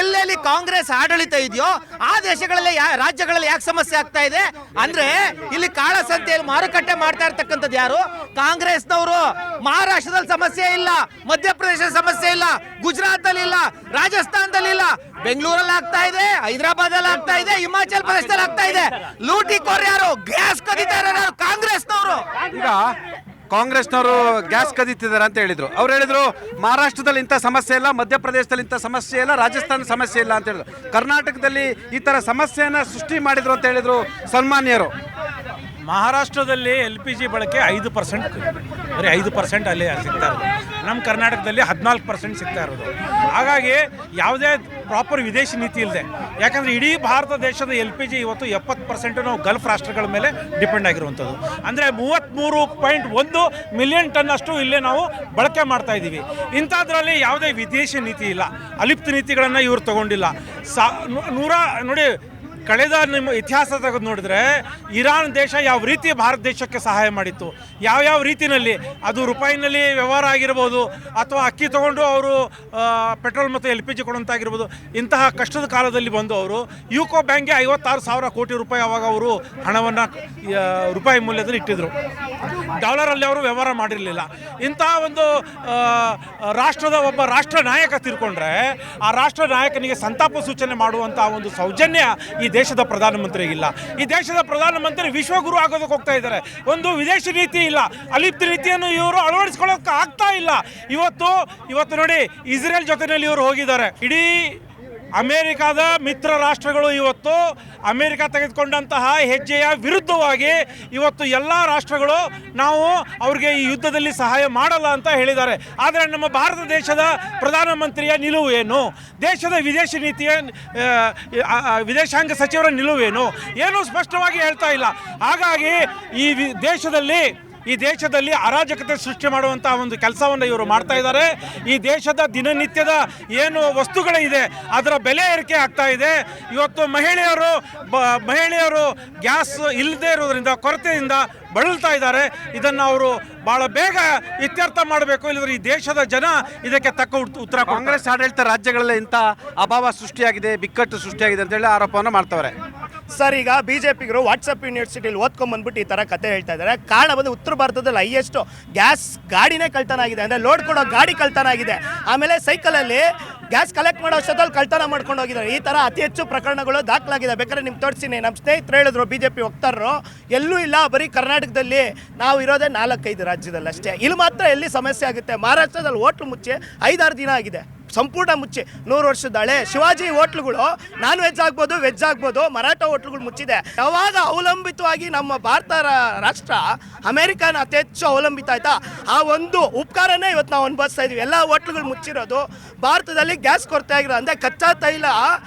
L: ಎಲ್ಲೆಲ್ಲಿ ಕಾಂಗ್ರೆಸ್ ಆಡಳಿತ ಇದೆಯೋ ಆ ದೇಶಗಳಲ್ಲಿ, ರಾಜ್ಯಗಳಲ್ಲಿ ಯಾಕೆ ಸಮಸ್ಯೆ ಆಗ್ತಾ ಇದೆ ಅಂದ್ರೆ, ಇಲ್ಲಿ ಕಾಳಸಂತೆಯಲ್ಲಿ ಮಾರುಕಟ್ಟೆ ಮಾಡ್ತಾ ಇರ್ತಕ್ಕಂಥ ಇರ್ತಕ್ಕಂಥದ್ದು ಯಾರು? ಕಾಂಗ್ರೆಸ್ನವರು. ಮಹಾರಾಷ್ಟ್ರದಲ್ಲಿ ಸಮಸ್ಯೆ ಇಲ್ಲ, ಮಧ್ಯಪ್ರದೇಶ ಸಮಸ್ಯೆ ಇಲ್ಲ, ಗುಜರಾತ್ ಅಲ್ಲಿ ಇಲ್ಲ, ರಾಜಸ್ಥಾನದಲ್ಲಿ ಇಲ್ಲ, ಬೆಂಗಳೂರಲ್ಲಿ ಆಗ್ತಾ ಇದೆ, ಹೈದರಾಬಾದ್ ಅಲ್ಲಿ ಆಗ್ತಾ ಇದೆ, ಹಿಮಾಚಲ್ ಪ್ರದೇಶದಲ್ಲಿ ಆಗ್ತಾ ಇದೆ. ಲೂಟಿಕೋರ್ ಯಾರು? ಗ್ಯಾಸ್ ಕದೀತಾ ಇರೋರು ಯಾರು? ಕಾಂಗ್ರೆಸ್ನವರು.
A: ಈಗ ಕಾಂಗ್ರೆಸ್ನವರು ಗ್ಯಾಸ್ ಕದೀತಿದ್ದಾರೆ ಅಂತ ಹೇಳಿದ್ರು. ಅವ್ರು ಹೇಳಿದ್ರು ಮಹಾರಾಷ್ಟ್ರದಲ್ಲಿ ಇಂಥ ಸಮಸ್ಯೆ ಇಲ್ಲ, ಮಧ್ಯಪ್ರದೇಶದಲ್ಲಿ ಇಂಥ ಸಮಸ್ಯೆ ಇಲ್ಲ, ರಾಜಸ್ಥಾನ ಸಮಸ್ಯೆ ಇಲ್ಲ ಅಂತ ಹೇಳಿದ್ರು. ಕರ್ನಾಟಕದಲ್ಲಿ ಈ ಥರ ಸಮಸ್ಯೆಯನ್ನು ಸೃಷ್ಟಿ ಮಾಡಿದ್ರು ಅಂತ ಹೇಳಿದ್ರು ಸನ್ಮಾನ್ಯರು.
M: ಮಹಾರಾಷ್ಟ್ರದಲ್ಲಿ LPG ಬಳಕೆ 5%, ಬರೀ 5% ಅಲ್ಲಿ ಸಿಗ್ತಾ ಇರೋದು. ನಮ್ಮ ಕರ್ನಾಟಕದಲ್ಲಿ 14% ಸಿಗ್ತಾ ಇರೋದು. ಹಾಗಾಗಿ ಯಾವುದೇ ಪ್ರಾಪರ್ ವಿದೇಶಿ ನೀತಿ ಇಲ್ಲದೆ, ಯಾಕಂದರೆ ಇಡೀ ಭಾರತ ದೇಶದ LPG ಇವತ್ತು 70% ನಾವು ಗಲ್ಫ್ ರಾಷ್ಟ್ರಗಳ ಮೇಲೆ ಡಿಪೆಂಡ್ ಆಗಿರುವಂಥದ್ದು. ಅಂದರೆ 33.1 ಮಿಲಿಯನ್ ಟನ್ ಅಷ್ಟು ಇಲ್ಲೇ ನಾವು ಬಳಕೆ ಮಾಡ್ತಾ ಇದ್ದೀವಿ. ಇಂಥದ್ರಲ್ಲಿ ಯಾವುದೇ ವಿದೇಶಿ ನೀತಿ ಇಲ್ಲ, ಅಲಿಪ್ತ ನೀತಿಗಳನ್ನು ಇವರು ತಗೊಂಡಿಲ್ಲ. ನೋಡಿ, ಕಳೆದ ನಿಮ್ಮ ಇತಿಹಾಸ ತೆಗೆದು ನೋಡಿದ್ರೆ ಇರಾನ್ ದೇಶ ಯಾವ ರೀತಿ ಭಾರತ ದೇಶಕ್ಕೆ ಸಹಾಯ ಮಾಡಿತ್ತು, ಯಾವ್ಯಾವ ರೀತಿಯಲ್ಲಿ, ಅದು ರೂಪಾಯಿನಲ್ಲಿ ವ್ಯವಹಾರ ಆಗಿರ್ಬೋದು, ಅಥವಾ ಅಕ್ಕಿ ತೊಗೊಂಡು ಅವರು ಪೆಟ್ರೋಲ್ ಮತ್ತು LPG ಕೊಡುವಂತಾಗಿರ್ಬೋದು. ಇಂತಹ ಕಷ್ಟದ ಕಾಲದಲ್ಲಿ ಬಂದು ಅವರು ಯುಕೋ ಬ್ಯಾಂಕ್ಗೆ 56,000 ಕೋಟಿ ರೂಪಾಯಿ ಅವಾಗ ಅವರು ಹಣವನ್ನು ರೂಪಾಯಿ ಮೂಲ್ಯದಲ್ಲಿ ಇಟ್ಟಿದ್ರು. ಡಾಲರಲ್ಲಿ ಅವರು ವ್ಯವಹಾರ ಮಾಡಿರಲಿಲ್ಲ. ಇಂತಹ ಒಂದು ರಾಷ್ಟ್ರದ ಒಬ್ಬ ರಾಷ್ಟ್ರ ನಾಯಕ ತೀರ್ಕೊಂಡ್ರೆ ಆ ರಾಷ್ಟ್ರ ನಾಯಕನಿಗೆ ಸಂತಾಪ ಸೂಚನೆ ಮಾಡುವಂಥ ಒಂದು ಸೌಜನ್ಯ ಈ ದೇಶದ ಪ್ರಧಾನಮಂತ್ರಿಗಿಲ್ಲ. ಈ ದೇಶದ ಪ್ರಧಾನಮಂತ್ರಿ ವಿಶ್ವಗುರು ಆಗೋದಕ್ಕೆ ಹೋಗ್ತಾ ಇದ್ದಾರೆ. ಒಂದು ವಿದೇಶಿ ನೀತಿ ಇಲ್ಲ, ಅಲಿಪ್ತ ನೀತಿಯನ್ನು ಇವರು ಅಳವಡಿಸ್ಕೊಳ್ಳೋಕೆ ಆಗ್ತಾ ಇಲ್ಲ. ಇವತ್ತು ನೋಡಿ, ಇಸ್ರೇಲ್ ಜೊತೆಯಲ್ಲಿ ಇವರು ಹೋಗಿದ್ದಾರೆ. ಇಡೀ ಅಮೇರಿಕಾದ ಮಿತ್ರ ರಾಷ್ಟ್ರಗಳು ಇವತ್ತು ಅಮೇರಿಕ ತೆಗೆದುಕೊಂಡಂತಹ ಹೆಜ್ಜೆಯ ವಿರುದ್ಧವಾಗಿ ಇವತ್ತು ಎಲ್ಲ ರಾಷ್ಟ್ರಗಳು ನಾವು ಅವ್ರಿಗೆ ಈ ಯುದ್ಧದಲ್ಲಿ ಸಹಾಯ ಮಾಡಲ್ಲ ಅಂತ ಹೇಳಿದ್ದಾರೆ. ಆದರೆ ನಮ್ಮ ಭಾರತ ದೇಶದ ಪ್ರಧಾನಮಂತ್ರಿಯ ನಿಲುವು ಏನು? ದೇಶದ ವಿದೇಶಿ ನೀತಿಯ ವಿದೇಶಾಂಗ ಸಚಿವರ ನಿಲುವೇನು? ಏನೂ ಸ್ಪಷ್ಟವಾಗಿ ಹೇಳ್ತಾ ಇಲ್ಲ. ಹಾಗಾಗಿ ಈ ದೇಶದಲ್ಲಿ ಅರಾಜಕತೆ ಸೃಷ್ಟಿ ಮಾಡುವಂಥ ಒಂದು ಕೆಲಸವನ್ನು ಇವರು ಮಾಡ್ತಾ ಇದ್ದಾರೆ. ಈ ದೇಶದ ದಿನನಿತ್ಯದ ಏನು ವಸ್ತುಗಳಿದೆ ಅದರ ಬೆಲೆ ಏರಿಕೆ ಆಗ್ತಾ ಇದೆ. ಇವತ್ತು ಮಹಿಳೆಯರು ಗ್ಯಾಸ್ ಇಲ್ಲದೆ ಇರೋದ್ರಿಂದ, ಕೊರತೆಯಿಂದ ಬಳಲ್ತಾ ಇದ್ದಾರೆ. ಇದನ್ನು ಅವರು ಭಾಳ ಬೇಗ ಇತ್ಯರ್ಥ ಮಾಡಬೇಕು, ಇಲ್ಲದ್ರೆ ಈ ದೇಶದ ಜನ ಇದಕ್ಕೆ ತಕ್ಕ ಉತ್ತರ.
A: ಕಾಂಗ್ರೆಸ್ ಆಡಳಿತ ರಾಜ್ಯಗಳಲ್ಲಿ ಇಂಥ ಅಭಾವ ಸೃಷ್ಟಿಯಾಗಿದೆ, ಬಿಕ್ಕಟ್ಟು ಸೃಷ್ಟಿಯಾಗಿದೆ ಅಂತೇಳಿ ಆರೋಪವನ್ನು ಮಾಡ್ತವ್ರೆ.
N: ಸರ್, ಈಗ BJPಗರು ವಾಟ್ಸಪ್ ಯೂನಿವರ್ಸಿಟಿಲಿ ಓದ್ಕೊಂಡ್ಬಂದ್ಬಿಟ್ಟು ಈ ಥರ ಕತೆ ಹೇಳ್ತಾ ಇದ್ದಾರೆ. ಕಾರಣ ಬಂದು ಉತ್ತರ ಭಾರತದಲ್ಲಿ ಹೈಯೆಸ್ಟ್ ಗ್ಯಾಸ್ ಗಾಡಿನೇ ಕಳ್ತನ ಆಗಿದೆ, ಅಂದರೆ ಲೋಡ್ ಕೊಡೋ ಗಾಡಿ ಕಳ್ತನ ಆಗಿದೆ. ಆಮೇಲೆ ಸೈಕಲಲ್ಲಿ ಗ್ಯಾಸ್ ಕಲೆಕ್ಟ್ ಮಾಡೋ ಅಷ್ಟೊತ್ತಲ್ಲಿ ಕಳ್ತನ ಮಾಡ್ಕೊಂಡು ಹೋಗಿದ್ದಾರೆ. ಈ ಥರ ಅತಿ ಹೆಚ್ಚು ಪ್ರಕರಣಗಳು ದಾಖಲಾಗಿದೆ. ಬೇಕಾದ್ರೆ ನಿಮ್ಗೆ ತೋರಿಸ್ತೀನಿ. ನಮ್ಮ ಸ್ನೇಹಿತರು ಹೇಳಿದ್ರು, BJP ವಕ್ತಾರರು, ಎಲ್ಲೂ ಇಲ್ಲ, ಬರೀ ಕರ್ನಾಟಕದಲ್ಲಿ ನಾವು ಇರೋದೇ 4-5 ರಾಜ್ಯದಲ್ಲಿ ಅಷ್ಟೇ. ಇಲ್ಲಿ ಮಾತ್ರ ಎಲ್ಲಿ ಸಮಸ್ಯೆ ಆಗುತ್ತೆ. ಮಹಾರಾಷ್ಟ್ರದಲ್ಲಿ ಹೋಟ್ಲು ಮುಚ್ಚಿ 5-6 ದಿನ ಆಗಿದೆ, ಸಂಪೂರ್ಣ ಮುಚ್ಚಿ. 100 ವರ್ಷದ ಹಳೆ ಶಿವಾಜಿ ಹೋಟ್ಲುಗಳು ನಾನ್ ವೆಜ್ ಆಗ್ಬೋದು, ವೆಜ್ ಆಗ್ಬೋದು, ಮರಾಠ ಹೋಟ್ಲುಗಳು ಮುಚ್ಚಿದೆ. ಯಾವಾಗ ಅವಲಂಬಿತವಾಗಿ ನಮ್ಮ ಭಾರತ ರಾಷ್ಟ್ರ ಅಮೆರಿಕನ ಅತಿ ಹೆಚ್ಚು ಅವಲಂಬಿತ ಆಯ್ತಾ, ಆ ಒಂದು ಉಪಕಾರನೇ ಇವತ್ತು ನಾವು ಅನುಭವಿಸ್ತಾ ಇದೀವಿ. ಎಲ್ಲ ಹೋಟ್ಲುಗಳು ಮುಚ್ಚಿರೋದು, ಭಾರತದಲ್ಲಿ ಗ್ಯಾಸ್ ಕೊರತೆ ಆಗಿರೋ, ಅಂದರೆ ಕಚ್ಚಾ ತೈಲ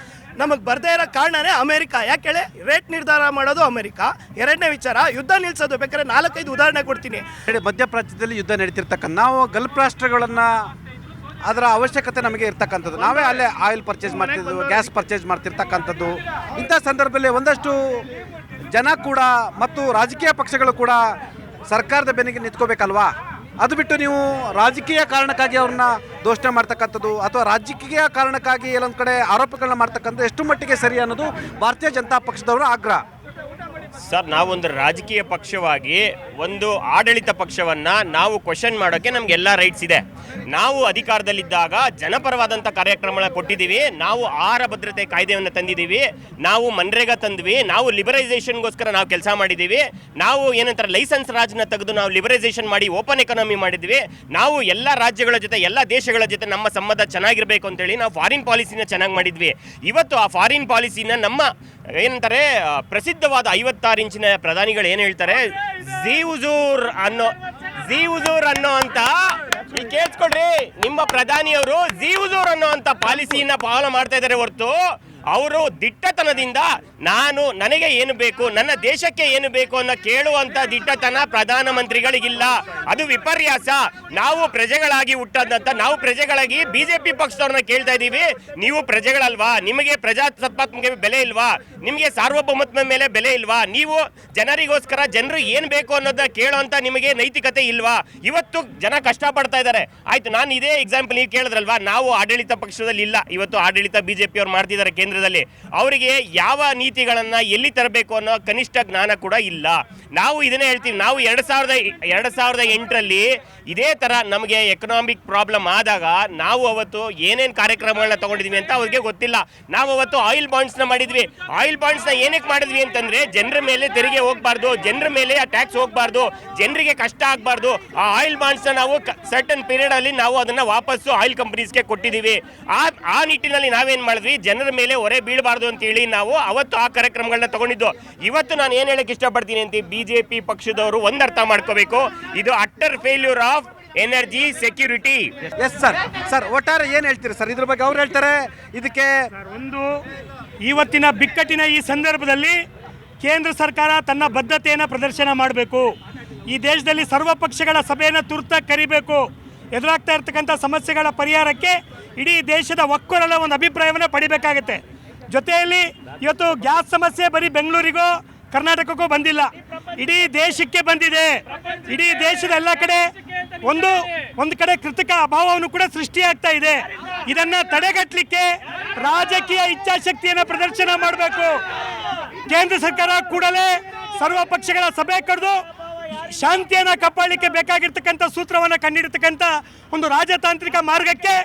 N: ನಮಗೆ ಬರದೇ ಇರೋ ಕಾರಣನೇ ಅಮೆರಿಕ. ಯಾಕೆ ಹೇಳಿ? ರೇಟ್ ನಿರ್ಧಾರ ಮಾಡೋದು ಅಮೆರಿಕ. ಎರಡನೇ ವಿಚಾರ, ಯುದ್ಧ ನಿಲ್ಲಿಸೋದು. ಬೇಕಾದ್ರೆ 4-5 ಉದಾಹರಣೆ ಕೊಡ್ತೀನಿ.
A: ಮಧ್ಯಪ್ರಾಚ್ಯದಲ್ಲಿ ಯುದ್ಧ ನಡೀತಿರ್ತಕ್ಕಂಥ ನಾವು ಗಲ್ಫ್ ರಾಷ್ಟ್ರಗಳನ್ನು ಅದರ ಅವಶ್ಯಕತೆ ನಮಗೆ ಇರ್ತಕ್ಕಂಥದ್ದು, ನಾವೇ ಅಲ್ಲೇ ಆಯಿಲ್ ಪರ್ಚೇಸ್ ಮಾಡ್ತಿದ್ವು, ಗ್ಯಾಸ್ ಪರ್ಚೇಸ್ ಮಾಡ್ತಿರ್ತಕ್ಕಂಥದ್ದು. ಇಂಥ ಸಂದರ್ಭದಲ್ಲಿ ಒಂದಷ್ಟು ಜನ ಕೂಡ ಮತ್ತು ರಾಜಕೀಯ ಪಕ್ಷಗಳು ಕೂಡ ಸರ್ಕಾರದ ಬೆನ್ನಿಗೆ ನಿಂತ್ಕೋಬೇಕಲ್ವಾ? ಅದು ಬಿಟ್ಟು ನೀವು ರಾಜಕೀಯ ಕಾರಣಕ್ಕಾಗಿ ಅವ್ರನ್ನ ದೋಷಣೆ ಮಾಡ್ತಕ್ಕಂಥದ್ದು ಅಥವಾ ರಾಜಕೀಯ ಕಾರಣಕ್ಕಾಗಿ ಎಲ್ಲೊಂದು ಕಡೆ ಆರೋಪಗಳನ್ನ ಮಾಡ್ತಕ್ಕಂಥದ್ದು ಎಷ್ಟು ಮಟ್ಟಿಗೆ ಸರಿ ಅನ್ನೋದು ಭಾರತೀಯ ಜನತಾ ಪಕ್ಷದವರ ಆಗ್ರಹ.
O: ಸರ್, ನಾವೊಂದು ರಾಜಕೀಯ ಪಕ್ಷವಾಗಿ ಒಂದು ಆಡಳಿತ ಪಕ್ಷವನ್ನು ನಾವು ಕ್ವಶನ್ ಮಾಡೋಕ್ಕೆ ನಮಗೆಲ್ಲ ರೈಟ್ಸ್ ಇದೆ. ನಾವು ಅಧಿಕಾರದಲ್ಲಿದ್ದಾಗ ಜನಪರವಾದಂಥ ಕಾರ್ಯಕ್ರಮಗಳನ್ನ ಕೊಟ್ಟಿದ್ದೀವಿ. ನಾವು ಆಹಾರ ಭದ್ರತೆ ಕಾಯ್ದೆಯನ್ನು ತಂದಿದ್ದೀವಿ, ನಾವು ಮನ್ರೇಗಾ ತಂದ್ವಿ, ನಾವು ಲಿಬರೈಸೇಷನ್ಗೋಸ್ಕರ ನಾವು ಕೆಲಸ ಮಾಡಿದ್ದೀವಿ. ನಾವು ಏನಂತಾರೆ ಲೈಸೆನ್ಸ್ ರಾಜ್ನ ತೆಗೆದು ನಾವು ಲಿಬರೈಸೇಷನ್ ಮಾಡಿ ಓಪನ್ ಎಕಾನಮಿ ಮಾಡಿದ್ವಿ. ನಾವು ಎಲ್ಲ ರಾಜ್ಯಗಳ ಜೊತೆ, ಎಲ್ಲ ದೇಶಗಳ ಜೊತೆ ನಮ್ಮ ಸಂಬಂಧ ಚೆನ್ನಾಗಿರಬೇಕು ಅಂತೇಳಿ ನಾವು ಫಾರಿನ್ ಪಾಲಿಸಿನ ಚೆನ್ನಾಗಿ ಮಾಡಿದ್ವಿ. ಇವತ್ತು ಆ ಫಾರಿನ್ ಪಾಲಿಸಿನ ನಮ್ಮ ಏನಂತಾರೆ ಪ್ರಸಿದ್ಧವಾದ 56 ಇಂಚಿನ ಪ್ರಧಾನಿಗಳು ಏನು ಹೇಳ್ತಾರೆ, ಝೀ ಹುಜೂರ್ ಅನ್ನೋ ಅಂತ ಈಗ ಕೇಳಿಸ್ಕೊಡ್ರಿ, ನಿಮ್ಮ ಪ್ರಧಾನಿಯವರು ಝೀ ಹುಜೂರ್ ಅನ್ನೋ ಅಂತ ಪಾಲಿಸಿಯನ್ನ ಪಾಲನೆ ಮಾಡ್ತಾ ಇದ್ದಾರೆ ಹೊರತು ಅವರು ದಿಟ್ಟತನದಿಂದ ನನಗೆ ಏನು ಬೇಕು, ನನ್ನ ದೇಶಕ್ಕೆ ಏನು ಬೇಕು ಅನ್ನೋ ಕೇಳುವಂತ ದಿಟ್ಟತನ ಪ್ರಧಾನಮಂತ್ರಿಗಳಿಗಿಲ್ಲ. ಅದು ವಿಪರ್ಯಾಸ. ನಾವು ಪ್ರಜೆಗಳಾಗಿ ಹುಟ್ಟದಂತ, ನಾವು ಪ್ರಜೆಗಳಾಗಿ BJP ಪಕ್ಷದವ್ರನ್ನ ಕೇಳ್ತಾ ಇದ್ದೀವಿ, ನೀವು ಪ್ರಜೆಗಳಲ್ವಾ? ನಿಮಗೆ ಪ್ರಜಾಸತ್ತಾತ್ಮಕ ಬೆಲೆ ಇಲ್ವಾ? ನಿಮಗೆ ಸಾರ್ವಭೌಮತ್ವ ಮೇಲೆ ಬೆಲೆ ಇಲ್ವಾ? ನೀವು ಜನರಿಗೋಸ್ಕರ ಜನರು ಏನು ಬೇಕು ಅನ್ನೋದನ್ನ ಕೇಳೋಂಥ ನಿಮಗೆ ನೈತಿಕತೆ ಇಲ್ವಾ? ಇವತ್ತು ಜನ ಕಷ್ಟಪಡ್ತಾ ಇದ್ದಾರೆ. ಆಯ್ತು, ನಾನು ಇದೇ ಎಕ್ಸಾಂಪಲ್ ನೀವು ಕೇಳಿದ್ರಲ್ವಾ, ನಾವು ಆಡಳಿತ ಪಕ್ಷದಲ್ಲಿ ಇಲ್ಲ, ಇವತ್ತು ಆಡಳಿತ BJP ಅವ್ರು ಮಾಡ್ತಿದ್ದಾರೆ ಕೇಂದ್ರ ಕೇಂದ್ರದಲ್ಲಿ. ಅವರಿಗೆ ಯಾವ ನೀತಿಗಳನ್ನು ಎಲ್ಲಿ ತರಬೇಕು ಅನ್ನೋ ಕನಿಷ್ಠ ಜ್ಞಾನ ಕೂಡ ಇಲ್ಲ. ನಾವು ಇದನ್ನೇ ಹೇಳ್ತೀವಿ. ನಾವು 2008ರಲ್ಲಿ ಇದೇ ಥರ ನಮಗೆ ಎಕನಾಮಿಕ್ ಪ್ರಾಬ್ಲಮ್ ಆದಾಗ ನಾವು ಅವತ್ತು ಏನೇನು ಕಾರ್ಯಕ್ರಮಗಳನ್ನ ತಗೊಂಡಿದ್ವಿ ಅಂತ ಅವ್ರಿಗೆ ಗೊತ್ತಿಲ್ಲ. ನಾವು ಅವತ್ತು ಆಯಿಲ್ ಬಾಂಡ್ಸ್ನ ಮಾಡಿದ್ವಿ. ಆಯಿಲ್ ಬಾಂಡ್ಸ್ನ ಏನಕ್ಕೆ ಮಾಡಿದ್ವಿ ಅಂತಂದರೆ ಜನರ ಮೇಲೆ ತೆರಿಗೆ ಹೋಗಬಾರ್ದು, ಜನರ ಮೇಲೆ ಆ ಟ್ಯಾಕ್ಸ್ ಹೋಗಬಾರ್ದು, ಜನರಿಗೆ ಕಷ್ಟ ಆಗಬಾರ್ದು. ಆ ಆಯಿಲ್ ಬಾಂಡ್ಸ್ನ ನಾವು ಸರ್ಟನ್ ಪೀರಿಯಡಲ್ಲಿ ನಾವು ಅದನ್ನು ವಾಪಸ್ಸು ಆಯಿಲ್ ಕಂಪ್ನೀಸ್ಗೆ ಕೊಟ್ಟಿದ್ದೀವಿ. ಆ ನಿಟ್ಟಿನಲ್ಲಿ ನಾವೇನು ಮಾಡಿದ್ವಿ, ಜನರ ಮೇಲೆ ಹೊರೆ ಬೀಳಬಾರ್ದು ಅಂತೇಳಿ ನಾವು ಅವತ್ತು ಆ ಕಾರ್ಯಕ್ರಮಗಳನ್ನ ತಗೊಂಡಿದ್ದು. ಇವತ್ತು ನಾನು ಏನು ಹೇಳಕ್ಕೆ ಇಷ್ಟಪಡ್ತೀನಿ ಅಂತ BJP ಪಕ್ಷದವರು ಒಂದು ಅರ್ಥ ಮಾಡ್ಕೋಬೇಕು, ಇದು utter failure of energy security.
A: Yes sir ಒಟ್ಟಾರೆ ಏನು ಹೇಳ್ತೀರಿ ಸರ್ ಇದ್ರ ಬಗ್ಗೆ? ಅವ್ರು ಹೇಳ್ತಾರೆ ಇದಕ್ಕೆ
E: ಒಂದು ಇವತ್ತಿನ ಬಿಕ್ಕಟ್ಟಿನ ಈ ಸಂದರ್ಭದಲ್ಲಿ ಕೇಂದ್ರ ಸರ್ಕಾರ ತನ್ನ ಬದ್ಧತೆಯನ್ನು ಪ್ರದರ್ಶನ ಮಾಡಬೇಕು. ಈ ದೇಶದಲ್ಲಿ ಸರ್ವಪಕ್ಷಗಳ ಸಭೆಯನ್ನು ತುರ್ತಾಗಿ ಕರಿಬೇಕು. ಎದುರಾಗ್ತಾ ಇರ್ತಕ್ಕಂಥ ಸಮಸ್ಯೆಗಳ ಪರಿಹಾರಕ್ಕೆ ಇಡೀ ದೇಶದ ಒಕ್ಕೊರಲ ಒಂದು ಅಭಿಪ್ರಾಯವನ್ನು ಪಡಿಬೇಕಾಗುತ್ತೆ. ಜೊತೆಯಲ್ಲಿ ಇವತ್ತು ಗ್ಯಾಸ್ ಸಮಸ್ಯೆ ಬರೀ ಬೆಂಗಳೂರಿಗೋ ಕರ್ನಾಟಕಕ್ಕೂ ಬಂದಿಲ್ಲ, ಇಡೀ ದೇಶಕ್ಕೆ ಬಂದಿದೆ. ಇಡೀ ದೇಶದ ಎಲ್ಲ ಕಡೆ ಒಂದು ಕಡೆ ಕೃತಕ ಅಭಾವವನ್ನು ಕೂಡ ಸೃಷ್ಟಿಯಾಗ್ತಾ ಇದೆ. ಇದನ್ನು ತಡೆಗಟ್ಟಲಿಕ್ಕೆ ರಾಜಕೀಯ ಇಚ್ಛಾಶಕ್ತಿಯನ್ನು ಪ್ರದರ್ಶನ ಮಾಡಬೇಕು. ಕೇಂದ್ರ ಸರ್ಕಾರ ಕೂಡಲೇ ಸರ್ವಪಕ್ಷಗಳ ಸಭೆ ಕರೆದು ಶಾಂತಿಯನ್ನು ಕಾಪಾಡಲಿಕ್ಕೆ ಬೇಕಾಗಿರ್ತಕ್ಕಂಥ ಸೂತ್ರವನ್ನು ಕಂಡಿಡ್ತಕ್ಕಂಥ ಒಂದು ರಾಜತಾಂತ್ರಿಕ ಮಾರ್ಗಕ್ಕೆ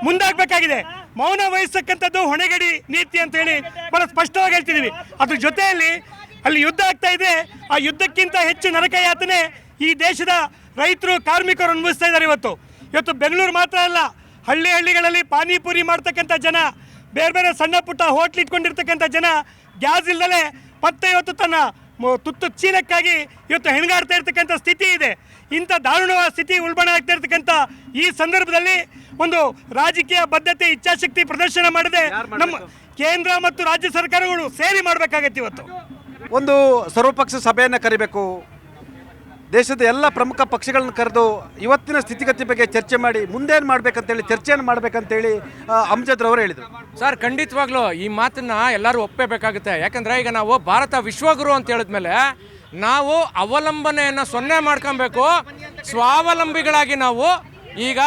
E: ಮುಂದಾಗಬೇಕಾಗಿದೆ. ಮೌನ ವಹಿಸ್ತಕ್ಕಂಥದ್ದು ಹೊಣೆಗಡಿ ನೀತಿ ಅಂತ ಹೇಳಿ ಬಹಳ ಸ್ಪಷ್ಟವಾಗಿ ಹೇಳ್ತಿದ್ದೀವಿ. ಅದ್ರ ಜೊತೆಯಲ್ಲಿ ಅಲ್ಲಿ ಯುದ್ಧ ಆಗ್ತಾ ಇದೆ. ಆ ಯುದ್ಧಕ್ಕಿಂತ ಹೆಚ್ಚು ನರಕ ಯಾತನೆ ಈ ದೇಶದ ರೈತರು, ಕಾರ್ಮಿಕರು ಅನುಭವಿಸ್ತಾ ಇದ್ದಾರೆ. ಇವತ್ತು ಬೆಂಗಳೂರು ಮಾತ್ರ ಅಲ್ಲ, ಹಳ್ಳಿಗಳಲ್ಲಿ ಪಾನಿಪುರಿ ಮಾಡ್ತಕ್ಕಂಥ ಜನ, ಬೇರೆ ಬೇರೆ ಸಣ್ಣ ಪುಟ್ಟ ಹೋಟ್ಲ್ ಇಟ್ಕೊಂಡಿರ್ತಕ್ಕಂಥ ಜನ ಗ್ಯಾಸ್ ಇಲ್ಲದೆ ಮತ್ತೆ ಇವತ್ತು ತನ್ನ ತುತ್ತು ಚೀಲಕ್ಕಾಗಿ ಇವತ್ತು ಹೆಣಗಾಡ್ತಾ ಇರ್ತಕ್ಕಂಥ ಸ್ಥಿತಿ ಇದೆ. ಇಂಥ ದಾರುಣವಾದ ಸ್ಥಿತಿ ಉಲ್ಬಣ ಆಗ್ತಾ ಇರ್ತಕ್ಕಂಥ ಈ ಸಂದರ್ಭದಲ್ಲಿ ಒಂದು ರಾಜಕೀಯ ಬದ್ಧತೆ, ಇಚ್ಛಾಶಕ್ತಿ ಪ್ರದರ್ಶನ ಮಾಡದೆ ನಮ್ಮ ಕೇಂದ್ರ ಮತ್ತು ರಾಜ್ಯ ಸರ್ಕಾರಗಳು ಸೇರಿ ಮಾಡಬೇಕಾಗತ್ತೆ. ಇವತ್ತು
A: ಒಂದು ಸರ್ವಪಕ್ಷ ಸಭೆಯನ್ನು ಕರಿಬೇಕು, ದೇಶದ ಎಲ್ಲ ಪ್ರಮುಖ ಪಕ್ಷಗಳನ್ನು ಕರೆದು ಇವತ್ತಿನ ಸ್ಥಿತಿಗತಿ ಬಗ್ಗೆ ಚರ್ಚೆ ಮಾಡಿ ಮುಂದೇನು ಮಾಡಬೇಕಂತೇಳಿ ಚರ್ಚೆಯನ್ನು ಮಾಡಬೇಕಂತೇಳಿ ಅಮ್ಜದ್ರವರು ಹೇಳಿದರು.
L: ಸರ್ ಖಂಡಿತವಾಗ್ಲೂ ಈ ಮಾತನ್ನ ಎಲ್ಲರೂ ಒಪ್ಪಬೇಕಾಗುತ್ತೆ. ಯಾಕಂದರೆ ಈಗ ನಾವು ಭಾರತ ವಿಶ್ವಗುರು ಅಂತ ಹೇಳಿದ್ಮೇಲೆ ನಾವು ಅವಲಂಬನೆಯನ್ನು ಸೊನ್ನೆ ಮಾಡ್ಕೊಬೇಕು. ಸ್ವಾವಲಂಬಿಗಳಾಗಿ ನಾವು ಈಗ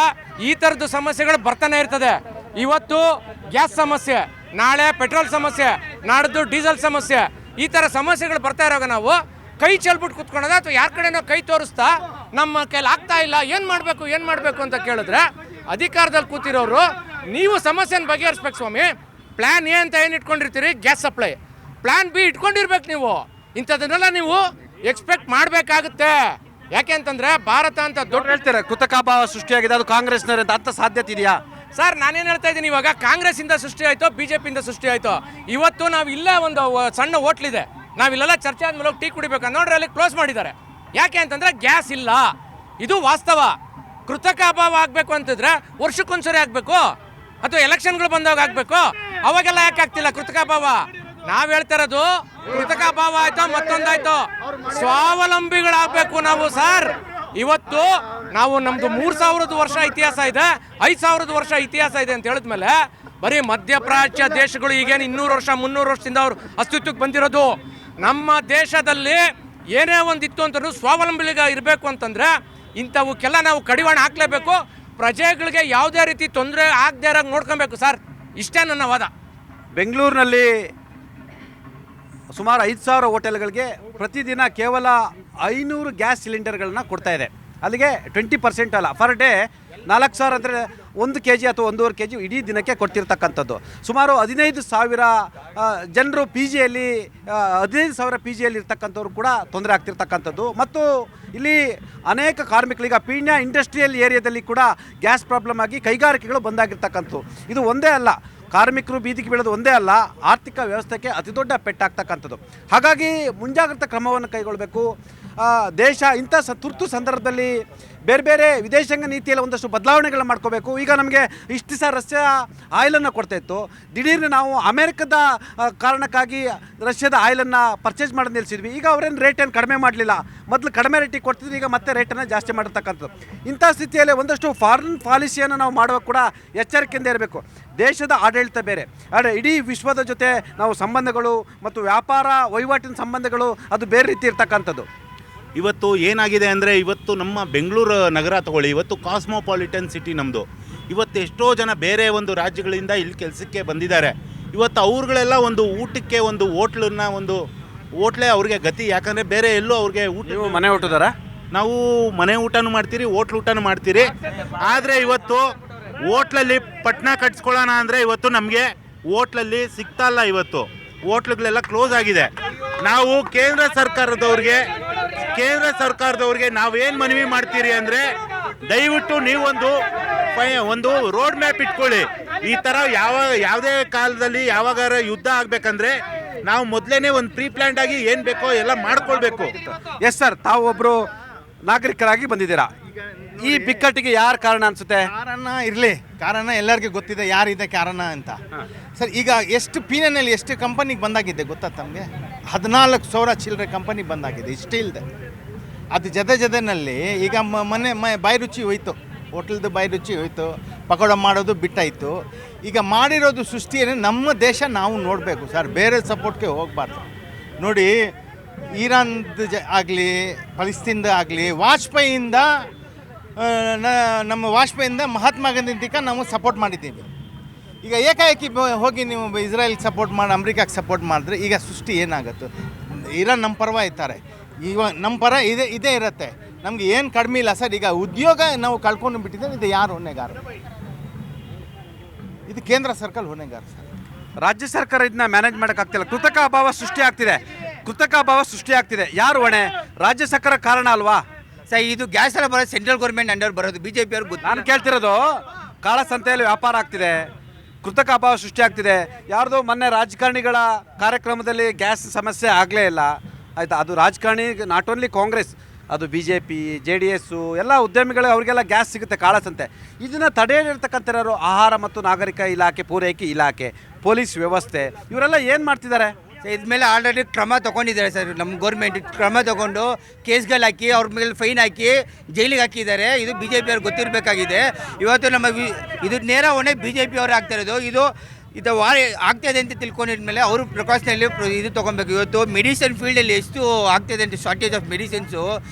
L: ಈ ಥರದ್ದು ಸಮಸ್ಯೆಗಳು ಬರ್ತಾನೆ ಇರ್ತದೆ. ಇವತ್ತು ಗ್ಯಾಸ್ ಸಮಸ್ಯೆ, ನಾಳೆ ಪೆಟ್ರೋಲ್ ಸಮಸ್ಯೆ, ನಾಡ್ದು ಡೀಸೆಲ್ ಸಮಸ್ಯೆ, ಈ ಥರ ಸಮಸ್ಯೆಗಳು ಬರ್ತಾ ಇರೋವಾಗ ನಾವು ಕೈ ಚೆಲ್ಬಿಟ್ಟು ಕುತ್ಕೊಳ್ಳೋದ ಅಥವಾ ಯಾರ ಕಡೆನೋ ಕೈ ತೋರಿಸ್ತಾ ನಮ್ಮ ಕೈಲಿ ಆಗ್ತಾ ಇಲ್ಲ, ಏನು ಮಾಡಬೇಕು ಅಂತ ಕೇಳಿದ್ರೆ ಅಧಿಕಾರದಲ್ಲಿ ಕೂತಿರೋರು ನೀವು ಸಮಸ್ಯೆನ ಬಗೆಹರಿಸ್ಬೇಕು ಸ್ವಾಮಿ. ಪ್ಲ್ಯಾನ್ ಎ ಅಂತ ಏನು ಇಟ್ಕೊಂಡಿರ್ತೀರಿ, ಗ್ಯಾಸ್ ಸಪ್ಲೈ, ಪ್ಲ್ಯಾನ್ ಬಿ ಇಟ್ಕೊಂಡಿರ್ಬೇಕು. ನೀವು ಇಂಥದನ್ನೆಲ್ಲ ನೀವು ಎಕ್ಸ್ಪೆಕ್ಟ್ ಮಾಡಬೇಕಾಗುತ್ತೆ. ಯಾಕೆ ಅಂತಂದರೆ ಭಾರತ ಅಂತ ದೊಡ್ಡ
A: ಹೇಳ್ತಾರೆ ಕೃತಕಾಭಾವ ಸೃಷ್ಟಿಯಾಗಿದೆ, ಅದು ಕಾಂಗ್ರೆಸ್ನವ್ರ ಅಂತ ಸಾಧ್ಯತೆ ಇದೆಯಾ?
L: ಸರ್ ನಾನೇನು ಹೇಳ್ತಾ ಇದ್ದೀನಿ, ಇವಾಗ ಕಾಂಗ್ರೆಸ್ಸಿಂದ ಸೃಷ್ಟಿ ಆಯಿತು, BJPಯಿಂದ ಸೃಷ್ಟಿ ಆಯಿತು. ಇವತ್ತು ನಾವು ಇಲ್ಲೇ ಒಂದು ಸಣ್ಣ ಹೋಟ್ಲಿದೆ, ನಾವಿಲ್ಲೆಲ್ಲ ಚರ್ಚೆ ಆದಮೇಲೆ ಟೀ ಕುಡಿಬೇಕು ನೋಡ್ರಿ, ಅಲ್ಲಿ ಕ್ಲೋಸ್ ಮಾಡಿದ್ದಾರೆ. ಯಾಕೆ ಅಂತಂದರೆ ಗ್ಯಾಸ್ ಇಲ್ಲ. ಇದು ವಾಸ್ತವ. ಕೃತಕ ಅಭಾವ ಆಗಬೇಕು ಅಂತಂದರೆ ವರ್ಷಕ್ಕೊಂದ್ಸರಿ ಆಗಬೇಕು ಅಥವಾ ಎಲೆಕ್ಷನ್ಗಳು ಬಂದಾಗ ಆಗಬೇಕು. ಅವಾಗೆಲ್ಲ ಯಾಕೆ ಆಗ್ತಿಲ್ಲ ಕೃತಕ ಅಭಾವ? ನಾವು ಹೇಳ್ತಾ ಇರೋದು ಕೃತಕ ಅಭಾವ ಆಯಿತು, ಮತ್ತೊಂದಾಯ್ತು, ಸ್ವಾವಲಂಬಿಗಳಾಗಬೇಕು ನಾವು. ಸರ್ ಇವತ್ತು ನಾವು ನಮ್ಮದು 3000 ವರ್ಷ ಇತಿಹಾಸ ಇದೆ, 5000 ವರ್ಷ ಇತಿಹಾಸ ಇದೆ ಅಂತ ಹೇಳಿದ್ಮೇಲೆ ಬರೀ ಮಧ್ಯಪ್ರಾಚ್ಯ ದೇಶಗಳು ಈಗೇನು 200 ವರ್ಷ 300 ವರ್ಷದಿಂದ ಅವರು ಅಸ್ತಿತ್ವಕ್ಕೆ ಬಂದಿರೋದು. ನಮ್ಮ ದೇಶದಲ್ಲಿ ಏನೇ ಒಂದಿತ್ತು ಅಂತಂದ್ರೂ ಸ್ವಾವಲಂಬಿಗ ಇರಬೇಕು ಅಂತಂದರೆ ಇಂಥವಕ್ಕೆಲ್ಲ ನಾವು ಕಡಿವಾಣ ಹಾಕಲೇಬೇಕು. ಪ್ರಜೆಗಳಿಗೆ ಯಾವುದೇ ರೀತಿ ತೊಂದರೆ ಆಗದೇ ಇರೋಂಗೆ ನೋಡ್ಕೊಬೇಕು ಸರ್. ಇಷ್ಟೇ ನನ್ನ ವಾದ.
A: ಬೆಂಗಳೂರಿನಲ್ಲಿ ಸುಮಾರು 5000 ಹೋಟೆಲ್ಗಳಿಗೆ ಪ್ರತಿದಿನ ಕೇವಲ 500 ಗ್ಯಾಸ್ ಸಿಲಿಂಡರ್ಗಳನ್ನ ಕೊಡ್ತಾ ಇದೆ. ಅಲ್ಲಿಗೆ 20% ಅಲ್ಲ, ಪರ್ ಡೇ 4000 ಅಂದರೆ 1 kg ಅಥವಾ 1.5 kg ಇಡೀ ದಿನಕ್ಕೆ ಕೊಡ್ತಿರ್ತಕ್ಕಂಥದ್ದು. ಸುಮಾರು 15,000 ಜನರು PGಯಲ್ಲಿ 15,000 PGಯಲ್ಲಿ ಇರ್ತಕ್ಕಂಥವ್ರು ಕೂಡ ತೊಂದರೆ ಆಗ್ತಿರ್ತಕ್ಕಂಥದ್ದು. ಮತ್ತು ಇಲ್ಲಿ ಅನೇಕ ಕಾರ್ಮಿಕರಿಗೆ ಪೀಣ್ಯ ಇಂಡಸ್ಟ್ರಿಯಲ್ ಏರಿಯಾದಲ್ಲಿ ಕೂಡ ಗ್ಯಾಸ್ ಪ್ರಾಬ್ಲಮ್ ಆಗಿ ಕೈಗಾರಿಕೆಗಳು ಬಂದಾಗಿರ್ತಕ್ಕಂಥದ್ದು. ಇದು ಒಂದೇ ಅಲ್ಲ, ಕಾರ್ಮಿಕರು ಬೀದಿಗೆ ಬೀಳೋದು ಒಂದೇ ಅಲ್ಲ, ಆರ್ಥಿಕ ವ್ಯವಸ್ಥೆಗೆ ಅತಿ ದೊಡ್ಡ ಪೆಟ್ಟಾಗ್ತಕ್ಕಂಥದ್ದು. ಹಾಗಾಗಿ ಮುಂಜಾಗ್ರತಾ ಕ್ರಮವನ್ನು ಕೈಗೊಳ್ಳಬೇಕು. ದೇಶ ಇಂಥ ತುರ್ತು ಸಂದರ್ಭದಲ್ಲಿ ಬೇರೆ ಬೇರೆ ವಿದೇಶಾಂಗ ನೀತಿಯಲ್ಲಿ ಒಂದಷ್ಟು ಬದಲಾವಣೆಗಳನ್ನ ಮಾಡ್ಕೋಬೇಕು. ಈಗ ನಮಗೆ ಇಷ್ಟು ದಿವಸ ರಷ್ಯಾ ಆಯಿಲನ್ನು ಕೊಡ್ತಾಯಿತ್ತು, ದಿಢೀರ್ನ ನಾವು ಅಮೇರಿಕದ ಕಾರಣಕ್ಕಾಗಿ ರಷ್ಯಾದ ಆಯಿಲನ್ನು ಪರ್ಚೇಸ್ ಮಾಡೋದು ನಿಲ್ಲಿಸಿದ್ವಿ. ಈಗ ಅವರೇನು ರೇಟೇನು ಕಡಿಮೆ ಮಾಡಲಿಲ್ಲ, ಮೊದಲು ಕಡಿಮೆ ರೇಟಿಗೆ ಕೊಡ್ತಿದ್ವಿ, ಈಗ ಮತ್ತೆ ರೇಟನ್ನು ಜಾಸ್ತಿ ಮಾಡಿರ್ತಕ್ಕಂಥದ್ದು. ಇಂಥ ಸ್ಥಿತಿಯಲ್ಲಿ ಒಂದಷ್ಟು ಫಾರಿನ್ ಪಾಲಿಸಿಯನ್ನು ನಾವು ಮಾಡುವಾಗ ಕೂಡ ಎಚ್ಚರಿಕೆಯಿಂದ ಇರಬೇಕು. ದೇಶದ ಆಡಳಿತ ಬೇರೆ, ಇಡೀ ವಿಶ್ವದ ಜೊತೆ ನಾವು ಸಂಬಂಧಗಳು ಮತ್ತು ವ್ಯಾಪಾರ ವಹಿವಾಟಿನ ಸಂಬಂಧಗಳು ಅದು ಬೇರೆ ರೀತಿ ಇರ್ತಕ್ಕಂಥದ್ದು.
P: ಇವತ್ತು ಏನಾಗಿದೆ ಅಂದರೆ, ಇವತ್ತು ನಮ್ಮ ಬೆಂಗಳೂರು ನಗರ ತಗೊಳ್ಳಿ, ಇವತ್ತು ಕಾಸ್ಮೋಪಾಲಿಟನ್ ಸಿಟಿ ನಮ್ಮದು. ಇವತ್ತು ಎಷ್ಟೋ ಜನ ಬೇರೆ ಒಂದು ರಾಜ್ಯಗಳಿಂದ ಇಲ್ಲಿ ಕೆಲಸಕ್ಕೆ ಬಂದಿದ್ದಾರೆ. ಇವತ್ತು ಅವ್ರುಗಳೆಲ್ಲ ಒಂದು ಊಟಕ್ಕೆ ಒಂದು ಹೋಟ್ಲೇ ಅವ್ರಿಗೆ ಗತಿ. ಯಾಕಂದರೆ ಬೇರೆ ಎಲ್ಲೂ ಅವ್ರಿಗೆ
A: ನೀವು ಮನೆ ಊಟದಾರ?
P: ನಾವು ಮನೆ ಊಟನೂ ಮಾಡ್ತೀರಿ, ಹೋಟ್ಲ್ ಊಟನೂ ಮಾಡ್ತೀರಿ. ಆದರೆ ಇವತ್ತು ಹೋಟ್ಲಲ್ಲಿ ಪಟ್ನ ಕಟ್ಸ್ಕೊಳ್ಳೋಣ ಅಂದರೆ ಇವತ್ತು ನಮಗೆ ಹೋಟ್ಲಲ್ಲಿ ಸಿಗ್ತಾಯಿಲ್ಲ. ಇವತ್ತು ಹೋಟ್ಲುಗಳೆಲ್ಲ ಕ್ಲೋಸ್ ಆಗಿದೆ. ನಾವು ಕೇಂದ್ರ ಸರ್ಕಾರದವ್ರಿಗೆ ನಾವೇನು ಮನವಿ ಮಾಡ್ತೀರಿ ಅಂದರೆ, ದಯವಿಟ್ಟು ನೀವೊಂದು ಒಂದು ರೋಡ್ ಮ್ಯಾಪ್ ಇಟ್ಕೊಳ್ಳಿ. ಈ ಥರ ಯಾವುದೇ ಕಾಲದಲ್ಲಿ ಯಾವಾಗಾರ ಯುದ್ಧ ಆಗಬೇಕಂದ್ರೆ ನಾವು ಮೊದಲೇ ಒಂದು ಪ್ರೀ ಪ್ಲ್ಯಾಂಡ್ ಆಗಿ ಏನು ಬೇಕೋ ಎಲ್ಲ ಮಾಡ್ಕೊಳ್ಬೇಕು.
A: ಎಸ್ ಸರ್, ತಾವು ಒಬ್ಬರು ನಾಗರಿಕರಾಗಿ ಬಂದಿದ್ದೀರಾ. ಈ ಬಿಕ್ಕಟ್ಟಿಗೆ ಯಾರು ಕಾರಣ ಅನ್ಸುತ್ತೆ?
Q: ಕಾರಣ ಎಲ್ಲರಿಗೂ ಗೊತ್ತಿದೆ ಯಾರಿದೆ ಕಾರಣ ಅಂತ. ಸರ್, ಈಗ ಎಷ್ಟು ಪೀನಲ್ಲಿ ಎಷ್ಟು ಕಂಪನಿಗೆ ಬಂದಾಗಿದೆ ಗೊತ್ತಾ ತಮಗೆ? 14,000 ಚಿಲ್ಲರೆ ಕಂಪನಿ ಬಂದಾಗಿದೆ ಸ್ಟೀಲ್ದು. ಅದು ಜೊತೆನಲ್ಲಿ ಈಗ ಮೊನ್ನೆ ಬಾಯಿ ರುಚಿ ಹೋಯ್ತು, ಹೋಟ್ಲದ್ದು ಬಾಯಿ ರುಚಿ ಹೋಯ್ತು, ಪಕೋಡ ಮಾಡೋದು ಬಿಟ್ಟಾಯಿತು. ಈಗ ಮಾಡಿರೋದು ಸೃಷ್ಟಿಯೇ ನಮ್ಮ ದೇಶ ನಾವು ನೋಡಬೇಕು ಸರ್, ಬೇರೆ ಸಪೋರ್ಟ್ಗೆ ಹೋಗಬಾರ್ದು. ನೋಡಿ, ಇರಾನ್ದು ಆಗಲಿ ಫಲಸ್ತೀನ್ದ ಆಗಲಿ ನಮ್ಮ ವಾಜಪೇಯಿಯಿಂದ ಮಹಾತ್ಮ ಗಾಂಧಿ ತನಕ ನಾವು ಸಪೋರ್ಟ್ ಮಾಡಿದ್ದೀವಿ. ಈಗ ಏಕಾಏಕಿ ಹೋಗಿ ನೀವು ಇಸ್ರೇಲ್ಗೆ ಸಪೋರ್ಟ್ ಮಾಡಿ ಅಮ್ರಿಕಾಗೆ ಸಪೋರ್ಟ್ ಮಾಡಿದ್ರೆ ಈಗ ಸೃಷ್ಟಿ ಏನಾಗುತ್ತೆ? ಇರಾನ್ ನಮ್ಮ ಪರವ ಇರ್ತಾರೆ, ಈಗ ನಮ್ಮ ಪರ ಇದೇ ಇರುತ್ತೆ. ನಮಗೆ ಏನು ಕಡಿಮೆ ಇಲ್ಲ ಸರ್. ಈಗ ಉದ್ಯೋಗ ನಾವು ಕಳ್ಕೊಂಡು ಬಿಟ್ಟಿದ್ದೇವೆ. ಇದು ಯಾರು ಹೊಣೆಗಾರ? ಇದು ಕೇಂದ್ರ ಸರ್ಕಾರ ಹೊಣೆಗಾರ ಸರ್.
A: ರಾಜ್ಯ ಸರ್ಕಾರ ಇದನ್ನ ಮ್ಯಾನೇಜ್ ಮಾಡೋಕ್ಕಾಗ್ತಿಲ್ಲ. ಕೃತಕ ಅಭಾವ ಸೃಷ್ಟಿ ಆಗ್ತಿದೆ. ಯಾರು ಹೊಣೆ? ರಾಜ್ಯ ಸರ್ಕಾರ ಕಾರಣ ಅಲ್ವಾ
L: ಸರ್? ಇದು ಗ್ಯಾಸ್ ಎಲ್ಲ ಬರೋದು ಸೆಂಟ್ರಲ್ ಗೌರ್ಮೆಂಟ್ ಅಂಡರ್ ಬರೋದು, BJP ಅವ್ರಿಗೆ ಗೊತ್ತು.
A: ನಾನು ಕೇಳ್ತಿರೋದು, ಕಾಳಸಂತೆಯಲ್ಲಿ ವ್ಯಾಪಾರ ಆಗ್ತಿದೆ, ಕೃತಕ ಅಭಾವ ಸೃಷ್ಟಿ ಆಗ್ತಿದೆ. ಯಾರ್ದು ಮೊನ್ನೆ ರಾಜಕಾರಣಿಗಳ ಕಾರ್ಯಕ್ರಮದಲ್ಲಿ ಗ್ಯಾಸ್ ಸಮಸ್ಯೆ ಆಗಲೇ ಇಲ್ಲ, ಆಯಿತಾ? ಅದು ರಾಜಕಾರಣಿ, ನಾಟ್ ಓನ್ಲಿ ಕಾಂಗ್ರೆಸ್, ಅದು BJP, JDS ಎಲ್ಲ ಉದ್ಯಮಿಗಳು, ಅವರಿಗೆಲ್ಲ ಗ್ಯಾಸ್ ಸಿಗುತ್ತೆ ಕಾಳಸಂತೆ. ಇದನ್ನು ತಡೆಯಿರ್ತಕ್ಕಂಥವ್ರು ಆಹಾರ ಮತ್ತು ನಾಗರಿಕ ಇಲಾಖೆ, ಪೂರೈಕೆ ಇಲಾಖೆ, ಪೊಲೀಸ್ ವ್ಯವಸ್ಥೆ, ಇವರೆಲ್ಲ ಏನು ಮಾಡ್ತಿದ್ದಾರೆ?
L: ಇದ್ಮೇಲೆ ಆಲ್ರೆಡಿ ಕ್ರಮ ತೊಗೊಂಡಿದ್ದಾರೆ ಸರ್. ನಮ್ಮ ಗೌರ್ಮೆಂಟ್ ಕ್ರಮ ತೊಗೊಂಡು ಕೇಸ್ಗಳು ಹಾಕಿ ಅವ್ರ ಮೇಲೆ ಫೈನ್ ಹಾಕಿ ಜೈಲಿಗೆ ಹಾಕಿದ್ದಾರೆ. ಇದು BJP ಅವ್ರಿಗೆ ಗೊತ್ತಿರಬೇಕಾಗಿದೆ. ಇವತ್ತು ಇದು ನೇರ ಹೊಣೆ BJP ಅವರು ಆಗ್ತಾ ಇರೋದು. ಇದು ಆಗ್ತಾಯಿದೆ ಅಂತ ತಿಳ್ಕೊಂಡಿದ್ಮೇಲೆ ಅವರು ಪ್ರಿಕಾಷನಲ್ಲಿ ಇದು ತೊಗೊಬೇಕು. ಇವತ್ತು ಮೆಡಿಸಿನ್ ಫೀಲ್ಡಲ್ಲಿ ಎಷ್ಟು ಆಗ್ತಾಯಿದೆ ಅಂತ, ಶಾರ್ಟೇಜ್ ಆಫ್ ಮೆಡಿಸಿನ್ಸು,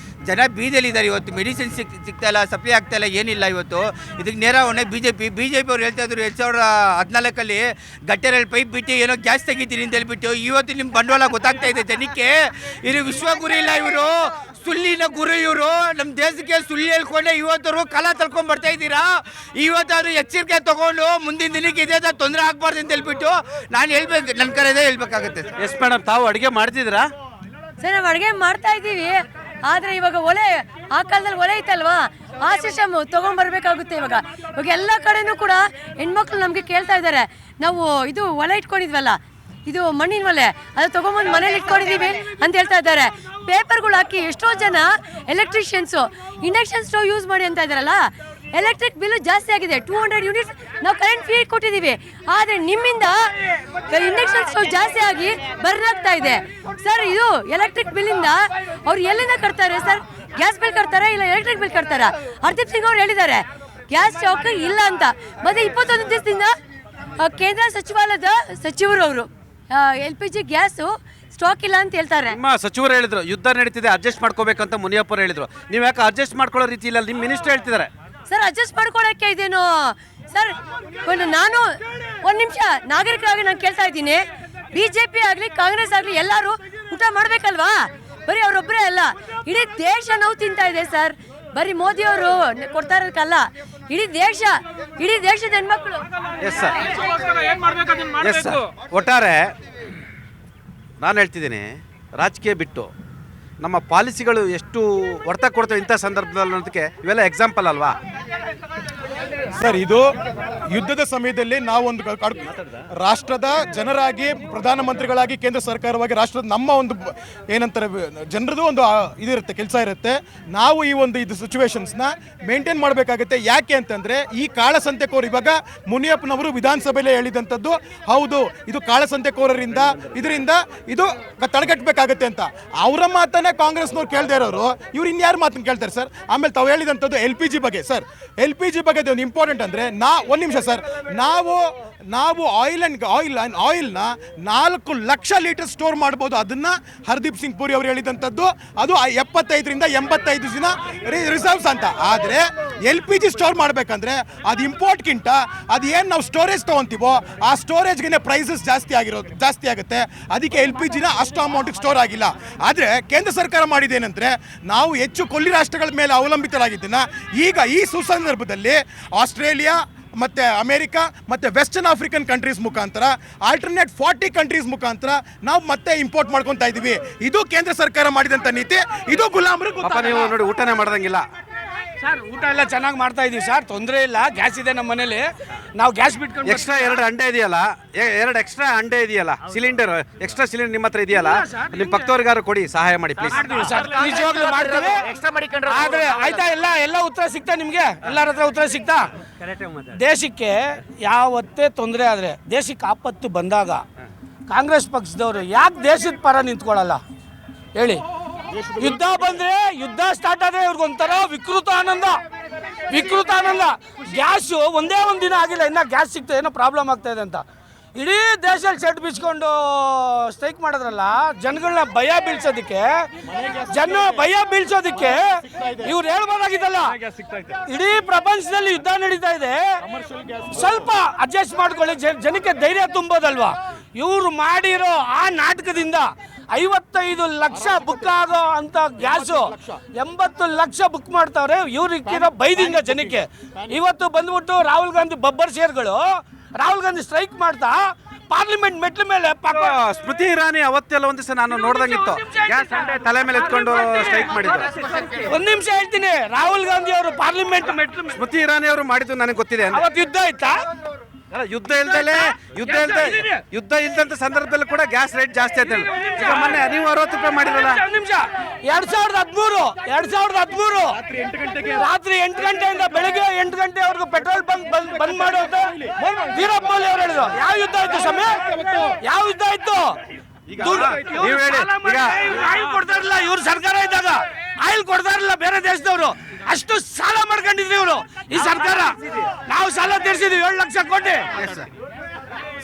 L: ಜನ ಬೀದಲ್ಲಿದ್ದಾರೆ. ಇವತ್ತು ಮೆಡಿಸಿನ್ ಸಿಗ್ತಾಯಿಲ್ಲ, ಸಪ್ಲೈ ಆಗ್ತಾಯಿಲ್ಲ, ಏನಿಲ್ಲ. ಇವತ್ತು ಇದಕ್ಕೆ ನೇರ ಹೊಣೆ BJP ಅವ್ರು ಹೇಳ್ತಾ ಇದ್ರು 2014 ಗಟ್ಟರಲ್ಲಿ ಪೈಪ್ ಬಿಟ್ಟು ಏನೋ ಗ್ಯಾಸ್ ತೆಗಿತೀನಿ ಅಂತ ಹೇಳ್ಬಿಟ್ಟು. ಇವತ್ತು ನಿಮ್ಮ ಬಂಡವಾಳ ಗೊತ್ತಾಗ್ತಾ ಇದೆ ಜನಕ್ಕೆ. ಇದು ವಿಶ್ವಗುರು ಇಲ್ಲ, ಇವರು ಸುಳ್ಳಿನ ಗುರು. ಇವರು ನಮ್ಮ ದೇಶಕ್ಕೆ ಸುಳ್ಳು ಹೇಳ್ಕೊಂಡೆ ಇವತ್ತವರು ಕಾಲ ತಳ್ಕೊಂಡು ಬರ್ತಾ ಇದ್ದೀರಾ. ಇವತ್ತಾದ್ರು ಎಚ್ಚರಿಕೆ ತಗೊಂಡು ಮುಂದಿನ ದಿನಕ್ಕೆ ಇದೇ ತೊಂದರೆ ಆಗ್ಬಾರ್ದು ಅಂತ ಹೇಳ್ಬಿಟ್ಟು ನಾನು ಹೇಳ್ಬೇಕು, ನನ್ನ ಕರೆದೇ ಹೇಳ್ಬೇಕಾಗುತ್ತೆ.
A: ಎಸ್ ಮೇಡಮ್, ತಾವು ಅಡುಗೆ ಮಾಡ್ತಿದ್ದೀರಾ?
R: ಸರ್, ನಾವು ಅಡುಗೆ ಮಾಡ್ತಾ ಇದ್ದೀವಿ. ಆದರೆ ಇವಾಗ ಒಲೆ, ಆ ಕಾಲದಲ್ಲಿ ಒಲೆ ಇತ್ತಲ್ವಾ, ಆ ಸಿಸ್ಟಮ್ ತೊಗೊಂಡ್ಬರ್ಬೇಕಾಗುತ್ತೆ. ಇವಾಗ ಎಲ್ಲ ಕಡೆನೂ ಕೂಡ ಹೆಣ್ಮಕ್ಳು ನಮಗೆ ಕೇಳ್ತಾ ಇದ್ದಾರೆ, ನಾವು ಇದು ಒಲೆ ಇಟ್ಕೊಂಡಿದ್ವಲ್ಲ, ಇದು ಮಣ್ಣಿನ ಒಲೆ, ಅದು ತೊಗೊಂಬಂದು ಮನೇಲಿ ಇಟ್ಕೊಂಡಿದ್ದೀವಿ ಅಂತ ಹೇಳ್ತಾ ಇದ್ದಾರೆ. ಪೇಪರ್ಗಳು ಹಾಕಿ ಎಷ್ಟೋ ಜನ ಎಲೆಕ್ಟ್ರಿಷಿಯನ್ಸು ಇಂಡಕ್ಷನ್ ಸ್ಟವ್ ಯೂಸ್ ಮಾಡಿ ಅಂತ ಇದ್ದಾರಲ್ಲ, ಎಲೆಕ್ಟ್ರಿಕ್ ಬಿಲ್ ಜಾಸ್ತಿ ಆಗಿದೆ. 200 ಯೂನಿಟ್ಸ್ ನಾವು ಕರೆಂಟ್ ಫ್ರೀ ಕೊಟ್ಟಿದ್ದೀವಿ. ಆದರೆ ನಿಮ್ಮಿಂದ ಇಂಡಕ್ಷನ್ ಸ್ಟವ್ ಜಾಸ್ತಿ ಆಗಿ ಬರ್ನ್ ಆಗ್ತಾ ಇದೆ ಸರ್. ಇದು ಎಲೆಕ್ಟ್ರಿಕ್ ಬಿಲ್ಲಿಂದ ಅವ್ರು ಎಲ್ಲಿಂದ ಕಟ್ತಾರೆ ಸರ್? ಗ್ಯಾಸ್ ಬಿಲ್ ಕಟ್ತಾರಾ ಇಲ್ಲ ಎಲೆಕ್ಟ್ರಿಕ್ ಬಿಲ್ ಕಟ್ತಾರಾ? ಹರ್ದೀಪ್ ಸಿಂಗ್ ಅವ್ರು ಹೇಳಿದ್ದಾರೆ ಗ್ಯಾಸ್ ಸ್ಟಾಕ್ ಇಲ್ಲ ಅಂತ. ಮತ್ತೆ 21 ದಿವಸದಿಂದ ಕೇಂದ್ರ ಸಚಿವಾಲಯದ ಸಚಿವರು ಅವರು LPG ಗ್ಯಾಸು ಸ್ಟಾಕ್ ಇಲ್ಲ ಅಂತ ಹೇಳ್ತಾರೆ.
A: ನಿಮ್ಮ ಸಚಿವರು ಹೇಳಿದ್ರು ಯುದ್ಧ ನಡೀತಿದೆ, ಅಡ್ಜಸ್ಟ್ ಮಾಡ್ಕೋಬೇಕಂತ ಮುನಿಯಪ್ಪರು ಹೇಳಿದ್ರು. ನೀವು ಯಾಕೆ ಅಡ್ಜಸ್ಟ್ ಮಾಡ್ಕೊಳ್ಳೋ ರೀತಿ ಇಲ್ಲ? ನಿಮ್ಮ ಮಿನಿಸ್ಟರ್ ಹೇಳ್ತಿದ್ದಾರೆ
R: ಸರ್ ಅಡ್ಜಸ್ಟ್ ಮಾಡ್ಕೊಳಕ್ಕೆ ಇದೇನು ಸರ್? ನಾನು ಒಂದು ನಿಮಿಷ ನಾಗರಿಕರಾಗಿ ನಾನು ಕೇಳ್ತಾ ಇದ್ದೀನಿ, BJP ಆಗಲಿ ಕಾಂಗ್ರೆಸ್ ಆಗಲಿ ಎಲ್ಲರೂ ಊಟ ಮಾಡಬೇಕಲ್ವಾ? ಬರೀ ಅವರೊಬ್ಬರೇ ಅಲ್ಲ, ಇಡೀ ದೇಶ ನಾವು ತಿಂತಾ ಇದೆ ಸರ್. ಬರೀ ಮೋದಿಯವರು ಕೊಡ್ತಾ ಇರೋದಕ್ಕಲ್ಲ, ಇಡೀ ದೇಶದ ಹೆಣ್ಮಕ್ಳು.
A: ಎಸ್ ಸರ್, ಒಟ್ಟಾರೆ ನಾನು ಹೇಳ್ತಿದ್ದೀನಿ, ರಾಜಕೀಯ ಬಿಟ್ಟು ನಮ್ಮ ಪಾಲಿಸಿಗಳು ಎಷ್ಟು ಹೊಡೆತ ಕೊಡ್ತವೆ ಇಂಥ ಸಂದರ್ಭದಲ್ಲಿ ಅನ್ನೋದಕ್ಕೆ ಇವೆಲ್ಲ ಎಕ್ಸಾಂಪಲ್ ಅಲ್ವಾ
F: ಸರ್? ಇದು ಯುದ್ಧದ ಸಮಯದಲ್ಲಿ ನಾವೊಂದು ರಾಷ್ಟ್ರದ ಜನರಾಗಿ, ಪ್ರಧಾನಮಂತ್ರಿಗಳಾಗಿ, ಕೇಂದ್ರ ಸರ್ಕಾರವಾಗಿ ರಾಷ್ಟ್ರದ ನಮ್ಮ ಒಂದು ಏನಂತಾರೆ ಜನರದು ಒಂದು ಇದಿರುತ್ತೆ, ಕೆಲಸ ಇರುತ್ತೆ. ನಾವು ಈ ಒಂದು ಇದು ಸಿಚುವೇಶನ್ಸ್ನ ಮೇಂಟೈನ್ ಮಾಡಬೇಕಾಗುತ್ತೆ. ಯಾಕೆ ಅಂತಂದರೆ ಈ ಕಾಳಸಂತೆಕೋರು, ಇವಾಗ ಮುನಿಯಪ್ಪನವರು ವಿಧಾನಸಭೆಯಲ್ಲೇ ಹೇಳಿದಂಥದ್ದು ಹೌದು, ಇದು ಕಾಳಸಂತೆಕೋರರಿಂದ ಇದರಿಂದ ಇದು ತಡೆಗಟ್ಟಬೇಕಾಗತ್ತೆ ಅಂತ. ಅವರ ಮಾತನ್ನೇ ಕಾಂಗ್ರೆಸ್ನವ್ರು ಕೇಳದೇ ಇರೋರು ಇವ್ರು ಇನ್ಯಾರು ಮಾತನ್ನು ಕೇಳ್ತಾರೆ ಸರ್? ಆಮೇಲೆ ತಾವು ಹೇಳಿದಂಥದ್ದು LPG ಬಗ್ಗೆ ಸರ್. LPG ಬಗ್ಗೆ ಒಂದು ಇಂಪಾರ್ಟೆಂಟ್ ಅಂದರೆ ಒಂದು ನಿಮಿಷ ಸರ್, ನಾವು ಆಯಿಲ್ನ 4 ಲಕ್ಷ ಲೀಟರ್ ಸ್ಟೋರ್ ಮಾಡ್ಬೋದು. ಅದನ್ನು ಹರ್ದೀಪ್ ಸಿಂಗ್ ಪುರಿ ಅವರು ಹೇಳಿದಂಥದ್ದು. ಅದು 75 ರಿಂದ 85 ದಿನ ರಿಸರ್ವ್ಸ್ ಅಂತ. ಆದರೆ LPG ಸ್ಟೋರ್ ಮಾಡಬೇಕಂದ್ರೆ ಅದು ಇಂಪೋರ್ಟ್ಗಿಂತ ಅದು ಏನು ನಾವು ಸ್ಟೋರೇಜ್ ತೊಗೊತೀವೋ ಆ ಸ್ಟೋರೇಜ್ಗೆ ಪ್ರೈಸಸ್ ಜಾಸ್ತಿ ಆಗುತ್ತೆ. ಅದಕ್ಕೆ LPGನ ಅಷ್ಟು ಅಮೌಂಟಿಗೆ ಸ್ಟೋರ್ ಆಗಿಲ್ಲ. ಆದರೆ ಕೇಂದ್ರ ಸರ್ಕಾರ ಮಾಡಿದ್ದೇನೆಂದರೆ ನಾವು ಹೆಚ್ಚು ಕೊಲ್ಲಿ ರಾಷ್ಟ್ರಗಳ ಮೇಲೆ ಅವಲಂಬಿತರಾಗಿದ್ದನ್ನು ಈಗ ಈ ಸುಸಂದರ್ಭದಲ್ಲಿ ಆಸ್ಟ್ರೇಲಿಯಾ ಮತ್ತು ಅಮೇರಿಕಾ ಮತ್ತು ವೆಸ್ಟರ್ನ್ ಆಫ್ರಿಕನ್ ಕಂಟ್ರೀಸ್ ಮುಖಾಂತರ ಆಲ್ಟರ್ನೇಟ್ 40 ಕಂಟ್ರೀಸ್ ಮುಖಾಂತರ ನಾವು ಮತ್ತೆ ಇಂಪೋರ್ಟ್ ಮಾಡ್ಕೊತಾ ಇದ್ದೀವಿ. ಇದು ಕೇಂದ್ರ ಸರ್ಕಾರ ಮಾಡಿದಂಥ ನೀತಿ. ಇದು ಗುಲಾಮರು.
A: ನೀವು ನೋಡಿ ಊಟನೇ ಮಾಡ್ದಂಗಿಲ್ಲ
E: ಸರ್. ಊಟ ಎಲ್ಲ ಚೆನ್ನಾಗಿ ಮಾಡ್ತಾ ಇದೀವಿ ಸರ್, ತೊಂದರೆ ಇಲ್ಲ. ಗ್ಯಾಸ್ ಇದೆ ನಮ್ಮ ಮನೇಲಿ, ನಾವು ಗ್ಯಾಸ್ ಬಿಟ್ಕೊಂಡು
A: ಎಕ್ಸ್ಟ್ರಾ 2 ಅಂಡೆ ಇದೆಯಲ್ಲ, 2 ಎಕ್ಸ್ಟ್ರಾ ಅಂಡೆ ಇದೆಯಲ್ಲ, ಸಿಲಿಂಡರ್ ಎಕ್ಸ್ಟ್ರಾ ಸಿಲಿಂಡರ್ ನಿಮ್ಮ ಹತ್ರ ಇದೆಯಲ್ಲ, ನಿಮ್ಮ ಪಕ್ಕದವ್ರಿಗಾರು ಕೊಡಿ, ಸಹಾಯ ಮಾಡಿ ಪ್ಲೀಸ್.
E: ನಿಜವಾಗ್ಲೂ ಮಾಡ್ತೀವಿ. ಆದ್ರೆ ಆಯ್ತಾ, ಎಲ್ಲ ಉತ್ತರ ಸಿಗ್ತಾ ನಿಮ್ಗೆ? ಎಲ್ಲರ ಹತ್ರ ಉತ್ತರ ಸಿಗ್ತಾ? ದೇಶಕ್ಕೆ ಯಾವತ್ತೇ ತೊಂದರೆ ಆದ್ರೆ, ದೇಶಕ್ಕೆ ಆಪತ್ತು ಬಂದಾಗ ಕಾಂಗ್ರೆಸ್ ಪಕ್ಷದವರು ಯಾಕೆ ದೇಶದ ಪರ ನಿಂತ್ಕೊಳ್ಳಲ್ಲ ಹೇಳಿ? ಯುದ್ಧ ಬಂದ್ರೆ, ಯುದ್ಧ ಸ್ಟಾರ್ಟ್ ಆದ್ರೆ ಇವ್ರಿಗೊಂಥರ ವಿಕೃತ ಆನಂದ. ಗ್ಯಾಸು ಒಂದೇ ಒಂದು ದಿನ ಆಗಿಲ್ಲ, ಇನ್ನ ಗ್ಯಾಸ್ ಸಿಗ್ತದೆ, ಏನೋ ಪ್ರಾಬ್ಲಮ್ ಆಗ್ತಾ ಇದೆ ಅಂತ ಇಡೀ ದೇಶದಲ್ಲಿ ಶೆಡ್ ಬಿಚ್ಕೊಂಡು ಸ್ಟ್ರೈಕ್ ಮಾಡಿದ್ರಲ್ಲ. ಜನಗಳನ್ನ ಭಯ ಬೀಳ್ಸೋದಕ್ಕೆ ಇವ್ರು ಹೇಳ್ಬೋದಾಗಿದ್ದಲ್ಲ. ಇಡೀ ಪ್ರಪಂಚದಲ್ಲಿ ಯುದ್ಧ ನಡೀತಾ ಇದೆ, ಸ್ವಲ್ಪ ಅಡ್ಜಸ್ಟ್ ಮಾಡ್ಕೊಳ್ಳಿ, ಜನಕ್ಕೆ ಧೈರ್ಯ ತುಂಬೋದಲ್ವಾ? ಇವ್ರು ಮಾಡಿರೋ ಆ ನಾಟಕದಿಂದ 55 ಲಕ್ಷ ಬುಕ್ ಆಗೋ ಅಂತ ಗ್ಯಾಸು 80 ಲಕ್ಷ ಬುಕ್ ಮಾಡ್ತಾವ್ರೆ. ಇವ್ರಿಗಿರೋ ಬೈದಿಂದ ಜನಕ್ಕೆ ಇವತ್ತು ಬಂದ್ಬಿಟ್ಟು ರಾಹುಲ್ ಗಾಂಧಿ ಬಬ್ಬರ್ ಶೇರ್ಗಳು ರಾಹುಲ್ ಗಾಂಧಿ ಸ್ಟ್ರೈಕ್ ಮಾಡ್ತಾ ಪಾರ್ಲಿಮೆಂಟ್ ಮೆಟ್ಲ ಮೇಲೆ
A: ಸ್ಮೃತಿ ಇರಾನಿ ಅವತ್ತೆಲ್ಲ ಒಂದ್ ದಿವಸ ನಾನು ನೋಡ್ದಂಗಿತ್ತು, ಗ್ಯಾಸ್ ಅಂಡೆ ತಲೆ ಮೇಲೆ ಎತ್ಕೊಂಡು ಸ್ಟ್ರೈಕ್ ಮಾಡಿದ್ರು.
E: ಒಂದ್ ನಿಮಿಷ ಹೇಳ್ತೀನಿ, ರಾಹುಲ್ ಗಾಂಧಿ ಅವರು ಪಾರ್ಲಿಮೆಂಟ್ ಮೆಟ್ಲು
A: ಸ್ಮೃತಿ ಇರಾನಿ ಅವರು ಮಾಡಿದ್ದು ನನಗೆ ಗೊತ್ತಿದೆ.
E: ಅವತ್ತು ಯುದ್ಧ ಆಯ್ತಾ?
A: ಯುದ್ಧ ಇಲ್ದಂತ ಸಂದರ್ಭದಲ್ಲಿ ಕೂಡ ಗ್ಯಾಸ್ ರೇಟ್ ಜಾಸ್ತಿ ಆಯ್ತು. ಈಗ ಮೊನ್ನೆ ನೀವು 60 ರೂಪಾಯಿ ಮಾಡಿರಲ್ಲ.
E: 2013 ರಾತ್ರಿ 8 ಗಂಟೆಯಿಂದ ಬೆಳಗ್ಗೆ 8 ಗಂಟೆವರೆಗೂ ಪೆಟ್ರೋಲ್ ಬಂದ್ ಮಾಡೋದು ವೀರಪ್ಪ ಮೊಯ್ಲಿ ಅವರು ಹೇಳಿದ್ರು. ಯಾವ ಯುದ್ಧ ಆಯ್ತು ಸಮಯ? ಯಾವ ಯುದ್ಧ ಆಯ್ತು? ಆಯಿಲ್ ಕೊಡ್ತಾ ಇರಲಿಲ್ಲ ಇವ್ರು ಸರ್ಕಾರ ಇದ್ದಾಗ, ಆಯಿಲ್ ಕೊಡ್ತಾ ಇರಲಿಲ್ಲ ಬೇರೆ ದೇಶದವರು. ಅಷ್ಟು ಸಾಲ ಮಾಡ್ಕೊಂಡಿದ್ರಿ ಇವರು, ಈ ಸರ್ಕಾರ. ನಾವು ಸಾಲ ತೀರ್ಸಿದ್ವಿ 7 ಲಕ್ಷ ಕೋಟಿ.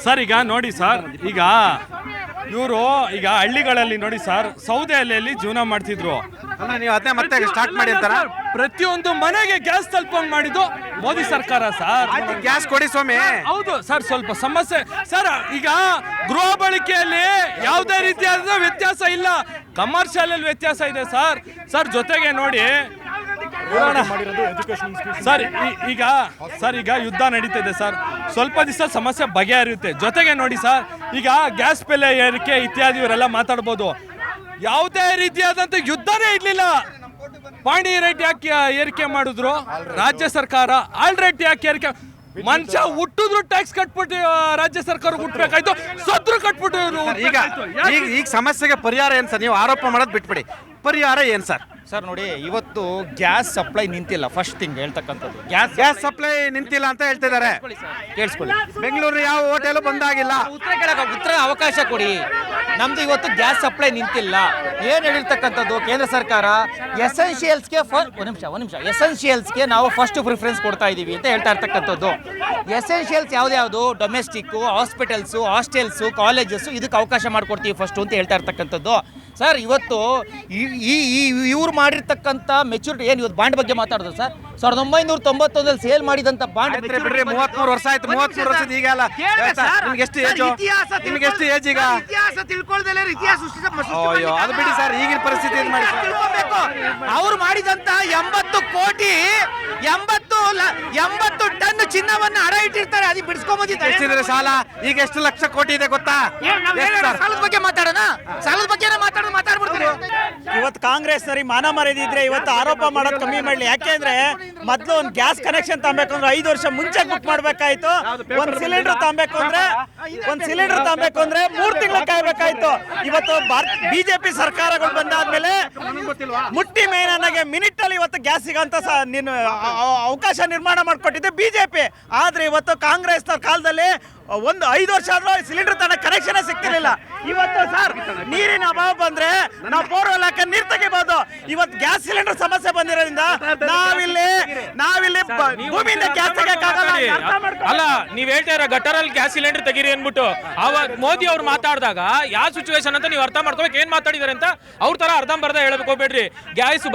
I: ಸರ್ ಈಗ ನೋಡಿ ಸರ್, ಈಗ ಇವರು ಈಗ ಹಳ್ಳಿಗಳಲ್ಲಿ ನೋಡಿ ಸರ್, ಸೌದೆ ಎಲೆಯಲ್ಲಿ ಜೀವನ ಮಾಡ್ತಿದ್ರು.
A: ನೀವು ಅದನ್ನೇ ಮತ್ತೆ ಸ್ಟಾರ್ಟ್ ಮಾಡಿ ಅಂತಾರ.
I: ಪ್ರತಿಯೊಂದು ಮನೆಗೆ ಗ್ಯಾಸ್ ತಲುಪಂಗ್ ಮಾಡಿದ್ದು ಮೋದಿ ಸರ್ಕಾರ ಸರ್.
A: ಗ್ಯಾಸ್ ಕೊಡಿ ಸ್ವಾಮಿ.
I: ಹೌದು ಸರ್, ಸ್ವಲ್ಪ ಸಮಸ್ಯೆ ಸರ್. ಈಗ ಗೃಹ ಬಳಕೆಯಲ್ಲಿ ಯಾವುದೇ ರೀತಿಯಾದ ವ್ಯತ್ಯಾಸ ಇಲ್ಲ, ಕಮರ್ಷಿಯಲ್ ಅಲ್ಲಿ ವ್ಯತ್ಯಾಸ ಇದೆ ಸರ್. ಜೊತೆಗೆ ನೋಡಿ ಸರ್, ಈಗ ಯುದ್ಧ ನಡೀತಿದೆ ಸರ್, ಸ್ವಲ್ಪ ದಿವಸ ಸಮಸ್ಯೆ ಬಗೆಹರಿಯುತ್ತೆ. ಜೊತೆಗೆ ನೋಡಿ ಸರ್, ಈಗ ಗ್ಯಾಸ್ ಬೆಲೆ ಏರಿಕೆ ಇತ್ಯಾದಿ ಇವರೆಲ್ಲ ಮಾತಾಡ್ಬೋದು. ಯಾವುದೇ ರೀತಿಯಾದಂಥ ಯುದ್ಧನೇ ಇರಲಿಲ್ಲ. ಪಾಣಿ ರೇಟ್ ಯಾಕೆ ಏರಿಕೆ ಮಾಡಿದ್ರು ರಾಜ್ಯ ಸರ್ಕಾರ? ಆಲ್ ರೇಟ್ ಯಾಕೆ ಏರಿಕೆ? ಮನುಷ್ಯ ಹುಟ್ಟಿದ್ರು ಟ್ಯಾಕ್ಸ್ ಕಟ್ಬಿಟ್ಟು ರಾಜ್ಯ ಸರ್ಕಾರ ಹುಟ್ಟಬೇಕಾಯ್ತು, ಸದ್ರು ಕಟ್ಬಿಟ್ಟು.
A: ಈಗ ಸಮಸ್ಯೆಗೆ ಪರಿಹಾರ ಏನು ಸರ್? ನೀವು ಆರೋಪ ಮಾಡೋದು ಬಿಟ್ಬಿಡಿ, ಪರಿಹಾರ ಏನು ಸರ್?
L: ಸರ್ ನೋಡಿ, ಇವತ್ತು ಗ್ಯಾಸ್ ಸಪ್ಲೈ ನಿಂತಿಲ್ಲ. ಫಸ್ಟ್ ಥಿಂಗ್ ಹೇಳ್ತಕ್ಕಂಥದ್ದು
A: ಗ್ಯಾಸ್ ಸಪ್ಲೈ ನಿಂತಿಲ್ಲ ಅಂತ ಹೇಳ್ತಿದ್ದಾರೆ.
L: ಕೇಳಿಸ್ಕೊಳ್ಳಿ,
A: ಬೆಂಗಳೂರು ಯಾವ ಹೋಟೆಲ್ ಬಂದಾಗಿಲ್ಲ.
L: ಉತ್ತರ ಅವಕಾಶ ಕೊಡಿ. ನಮ್ದು ಇವತ್ತು ಗ್ಯಾಸ್ ಸಪ್ಲೈ ನಿಂತಿಲ್ಲ. ಏನು ಹೇಳಿರ್ತಕ್ಕಂಥದ್ದು ಕೇಂದ್ರ ಸರ್ಕಾರ? ಎಸೆನ್ಷಿಯಲ್ಸ್ಗೆ ಒಂದು ನಿಮಿಷ ಎಸೆನ್ಷಿಯಲ್ಸ್ಗೆ ನಾವು ಫಸ್ಟ್ ಪ್ರಿಫರೆನ್ಸ್ ಕೊಡ್ತಾ ಇದ್ದೀವಿ ಅಂತ ಹೇಳ್ತಾ ಇರ್ತಕ್ಕಂಥದ್ದು. ಎಸೆನ್ಷಿಯಲ್ಸ್ ಯಾವ್ದು? ಡೊಮೆಸ್ಟಿಕ್ಕು, ಹಾಸ್ಪಿಟಲ್ಸು, ಹಾಸ್ಟೆಲ್ಸು, ಕಾಲೇಜಸ್ಸು, ಇದಕ್ಕೆ ಅವಕಾಶ ಮಾಡಿಕೊಡ್ತೀವಿ ಫಸ್ಟು ಅಂತ ಹೇಳ್ತಾ ಇರ್ತಕ್ಕಂಥದ್ದು. ಸರ್ ಇವತ್ತು ಇವ್ರು ಮಾಡಿರ್ತಕ್ಕಂಥ ಮೆಚುರಿಟಿ ಏನು? ಇವತ್ತು ಬಾಂಡ್ ಬಗ್ಗೆ ಮಾತಾಡಿದ್ರು ಸರ್. 1991 ಸೇಲ್ ಮಾಡಿದಂಥ ಬಾಂಡ್
A: 33 ವರ್ಷ ಆಯ್ತು. 33 ವರ್ಷದ ಈಗ ಅಲ್ಲ. ನಿಮ್ಗೆ ಎಷ್ಟು ಏಜ್ ಈಗ? ಅದು ಬಿಡಿ ಸರ್, ಈಗಿನ ಪರಿಸ್ಥಿತಿ ಏನು ಮಾಡಿ?
L: ಅವ್ರು ಮಾಡಿದಂತ 80 ಕೋಟಿ 80 ಟನ್ ಚಿನ್ನವನ್ನು ಅಡ ಇಟ್ಟಿರ್ತಾರೆ, ಅದು ಬಿಡಿಸ್ಕೊಂಡ್ಬಂದಿದ್ದಾರೆ.
A: ಸಾಲ ಈಗ ಎಷ್ಟು ಲಕ್ಷ ಕೋಟಿ ಇದೆ ಗೊತ್ತಾ?
L: ಸಾಲದ ಬಗ್ಗೆ ಮಾತಾಡೋಣ, ಸಾಲದ ಬಗ್ಗೆ ಮಾತಾಡ್ಬಿಡ್ತೀವಿ.
J: ಇವತ್ತು ಕಾಂಗ್ರೆಸ್ ನರಿ ಮಾನ ಮರ್ಯಾದಿದ್ರೆ ಇವತ್ತು ಆರೋಪ ಮಾಡೋದು ಕಮ್ಮಿ ಮಾಡಲಿ. ಯಾಕೆಂದ್ರೆ ಮೊದಲು ಒಂದು ಗ್ಯಾಸ್ ಕನೆಕ್ಷನ್ ತಗೋಬೇಕು ಅಂದ್ರೆ 5 ವರ್ಷ ಮುಂಚೆ ಬುಕ್ ಮಾಡ್ಬೇಕಾಯ್ತು. ಒಂದು ಸಿಲಿಂಡರ್ ತಗೋಬೇಕು ಅಂದ್ರೆ 3 ತಿಂಗಳು ಕಾಯ್ಬೇಕಾಯ್ತು. ಇವತ್ತು ಬಿಜೆಪಿ ಸರ್ಕಾರಗಳು ಬಂದಾದ್ಮೇಲೆ ಮುಟ್ಟಿ ಮೇನಾಗೆ ಮಿನಿಟ್ ಅಲ್ಲಿ ಇವತ್ತು ಗ್ಯಾಸ್ ಸಿಗಂತ ಅವಕಾಶ ನಿರ್ಮಾಣ ಮಾಡಿಕೊಟ್ಟಿದ್ದೆ ಬಿಜೆಪಿ. ಆದ್ರೆ ಇವತ್ತು ಕಾಂಗ್ರೆಸ್ ಕಾಲದಲ್ಲಿ ಒಂದು 5 ವರ್ಷ ಆದ್ರೂ ಸಿಲಿಂಡರ್ ತನ್ನ ಕನೆಕ್ಷನ್ ಸಿಗ್ತಿರ್ಲಿಲ್ಲ. ಇವತ್ತು ಸರ್ ನೀರಿನ ಅಭಾವ ಬಂದ್ರೆ ನಾವು ಬೋರ್ವೆಲ್ ಹಾಕಿ ನೀರು ತೆಗಿಬಹುದು. ಇವತ್ತು ಗ್ಯಾಸ್ ಸಿಲಿಂಡರ್ ಸಮಸ್ಯೆ ಬಂದಿರೋದ್ರಿಂದ ನಾವಿಲ್ಲಿ ಭೂಮಿಯಿಂದ ಗ್ಯಾಸ್ ತೆಗಿಯಕ್ಕಾಗಲ್ಲ. ಅರ್ಥ ಮಾಡ್ಕೊಳ್ಳಿ.
I: ಅಲ್ಲ ನೀವ್ ಹೇಳ್ತಾ ಇರೋ ಗಟರಲ್ಲಿ ಗ್ಯಾಸ್ ಸಿಲಿಂಡರ್ ತೆಗೀರಿ ಅನ್ಬಿಟ್ಟು ಅವಾಗ ಮೋದಿ ಅವ್ರು ಮಾತಾಡಿದಾಗ ಯಾವ ಸಿಚುವೇಶನ್ ಅಂತ ನೀವು ಅರ್ಥ ಮಾಡ್ಕೋಬೇಕು. ಏನ್ ಮಾತಾಡಿದಾರೆ ಅಂತ ಅವ್ರ ತರ ಅರ್ಧಂಬರ್ಧ ಹೇಳಬೇಕು ಹೋಗ್ಬೇಡ್ರಿ.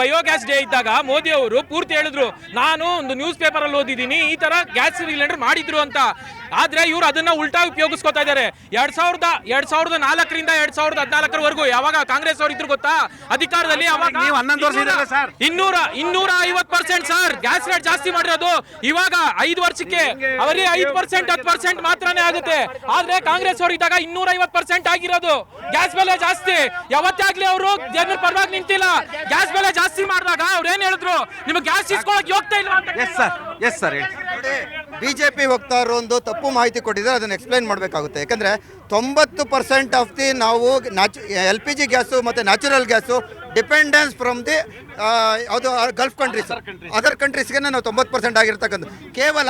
I: ಬಯೋಗ್ಯಾಸ್ ಡೇ ಇದ್ದಾಗ ಮೋದಿ ಅವರು ಪೂರ್ತಿ ಹೇಳಿದ್ರು, ನಾನು ಒಂದು ನ್ಯೂಸ್ ಪೇಪರ್ ಅಲ್ಲಿ ಓದಿದ್ದೀನಿ ಈ ತರ ಗ್ಯಾಸ್ ಸಿಲಿಂಡರ್ ಮಾಡಿದ್ರು ಅಂತ. ಆದ್ರೆ ಇವ್ರು ಅದನ್ನ ಉಲ್ಟಾ ಉಪಯೋಗಿಸ್ಕೊತಾ ಇದ್ದಾರೆ. 2004ರಿಂದ 2014 ಯಾವಾಗ ಕಾಂಗ್ರೆಸ್ ಅವರು ಇದ್ರು ಗೊತ್ತಾ ಅಧಿಕಾರದಲ್ಲಿ, ಅವಾಗ
A: ನೀವು 11 ವರ್ಷ ಇದ್ದೀರಾ ಸರ್.
I: 250% ಸರ್ ಗ್ಯಾಸ್ ರೇಟ್ ಜಾಸ್ತಿ ಮಾಡಿರೋದು. ಇವಾಗ 5 ವರ್ಷಕ್ಕೆ ಅವರಿಗೆ 5% 10% ಮಾತ್ರನೇ ಆಗುತ್ತೆ. ಆದ್ರೆ ಕಾಂಗ್ರೆಸ್ ಅವರು ಇದ್ದಾಗ 250% ಆಗಿರೋದು. ಗ್ಯಾಸ್ ಬೆಲೆ ಜಾಸ್ತಿ ಯಾವತ್ತೇ ಆಗ್ಲಿ ಅವರು ಜನರ ಪರವಾಗಿ ನಿಂತಿಲ್ಲ. ಗ್ಯಾಸ್ ಬೆಲೆ ಜಾಸ್ತಿ ಮಾಡಿದಾಗ ಅವ್ರು ಏನ್ ಹೇಳಿದ್ರು, ನಿಮ್ಗೆ ಗ್ಯಾಸ್ ಇಸ್ಕೊಳಕ್ ಹೋಗ್ತಾ ಇಲ್ಲ ಅಂತ.
A: ಎಸ್ ಸರ್
G: ಬಿಜೆಪಿ ವಕ್ತಾರರು ಒಂದು ತಪ್ಪು ಮಾಹಿತಿ ಕೊಟ್ಟಿದ್ದಾರೆ, ಅದನ್ನು ಎಕ್ಸ್ಪ್ಲೈನ್ ಮಾಡಬೇಕಾಗುತ್ತೆ. ಯಾಕಂದರೆ 90% ಆಫ್ ದಿ ನಾವು LPG ಗ್ಯಾಸು ಮತ್ತು natural gas dependence from the ಯಾವುದು ಗಲ್ಫ್ ಕಂಟ್ರೀಸ್, ಅದರ್ ಕಂಟ್ರೀಸ್ಗೆ ನಾವು 90% ಆಗಿರ್ತಕ್ಕಂಥ ಕೇವಲ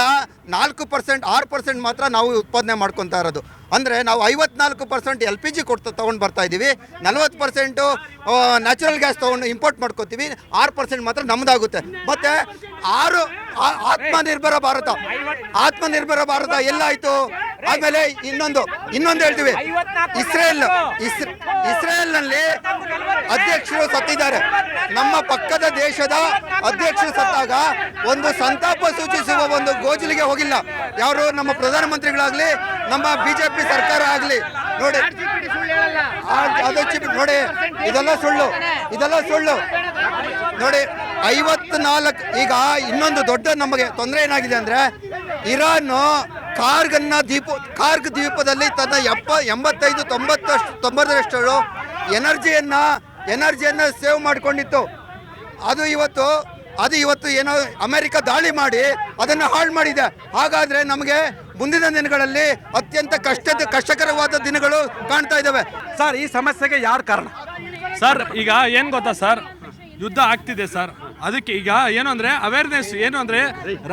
G: 4% 6% ಮಾತ್ರ ನಾವು ಉತ್ಪಾದನೆ ಮಾಡ್ಕೊತಾ ಇರೋದು. ಅಂದರೆ ನಾವು 54% LPG ತೊಗೊಂಡು ಬರ್ತಾ ಇದ್ದೀವಿ, 40% ನ್ಯಾಚುರಲ್ ಗ್ಯಾಸ್ ತೊಗೊಂಡು ಇಂಪೋರ್ಟ್ ಮಾಡ್ಕೋತೀವಿ, 6% ಮಾತ್ರ ನಮ್ಮದಾಗುತ್ತೆ. ಮತ್ತು ಆತ್ಮನಿರ್ಭರ ಭಾರತ ಎಲ್ಲಾಯಿತು? ಆಮೇಲೆ ಇನ್ನೊಂದು ಹೇಳ್ತೀವಿ, ಇಸ್ರೇಲ್ನಲ್ಲಿ ಅಧ್ಯಕ್ಷರು ಸತ್ತಿದ್ದಾರೆ. ನಮ್ಮ ಪಕ್ಕದ ದೇಶದ ಅಧ್ಯಕ್ಷರು ಸತ್ತಾಗ ಒಂದು ಸಂತಾಪ ಸೂಚಿಸುವ ಒಂದು ಗೋಜಲಿಗೆ ಹೋಗಿಲ್ಲ ಯಾರು, ನಮ್ಮ ಪ್ರಧಾನಮಂತ್ರಿಗಳಾಗಲಿ ನಮ್ಮ ಬಿಜೆಪಿ ಸರ್ಕಾರ ಆಗಲಿ. ನೋಡಿ ನೋಡಿ ಇದೆಲ್ಲ ಸುಳ್ಳು ನೋಡಿ. 54 ಈಗ ಇನ್ನೊಂದು ದೊಡ್ಡ ನಮಗೆ ತೊಂದರೆ ಏನಾಗಿದೆ ಅಂದರೆ, ಇರಾನ್ ಕಾರ್ಗ್ ದ್ವೀಪದಲ್ಲಿ ತನ್ನ 85-90% ಎನರ್ಜಿಯನ್ನು ಸೇವ್ ಮಾಡಿಕೊಂಡಿತ್ತು. ಅದು ಇವತ್ತು ಏನೋ ಅಮೆರಿಕ ದಾಳಿ ಮಾಡಿ ಅದನ್ನು ಹಾಳು ಮಾಡಿದೆ. ಹಾಗಾದರೆ ನಮಗೆ ಮುಂದಿನ ದಿನಗಳಲ್ಲಿ ಅತ್ಯಂತ ಕಷ್ಟಕರವಾದ ದಿನಗಳು ಕಾಣ್ತಾ ಇದ್ದಾವೆ.
A: ಸರ್ ಈ ಸಮಸ್ಯೆಗೆ ಯಾರು ಕಾರಣ?
I: ಸರ್ ಈಗ ಏನ್ ಗೊತ್ತಾ ಸರ್, ಯುದ್ಧ ಆಗ್ತಿದೆ ಸರ್. ಅದಕ್ಕೆ ಈಗ ಏನು ಅಂದ್ರೆ ಅವೇರ್ನೆಸ್ ಏನು ಅಂದ್ರೆ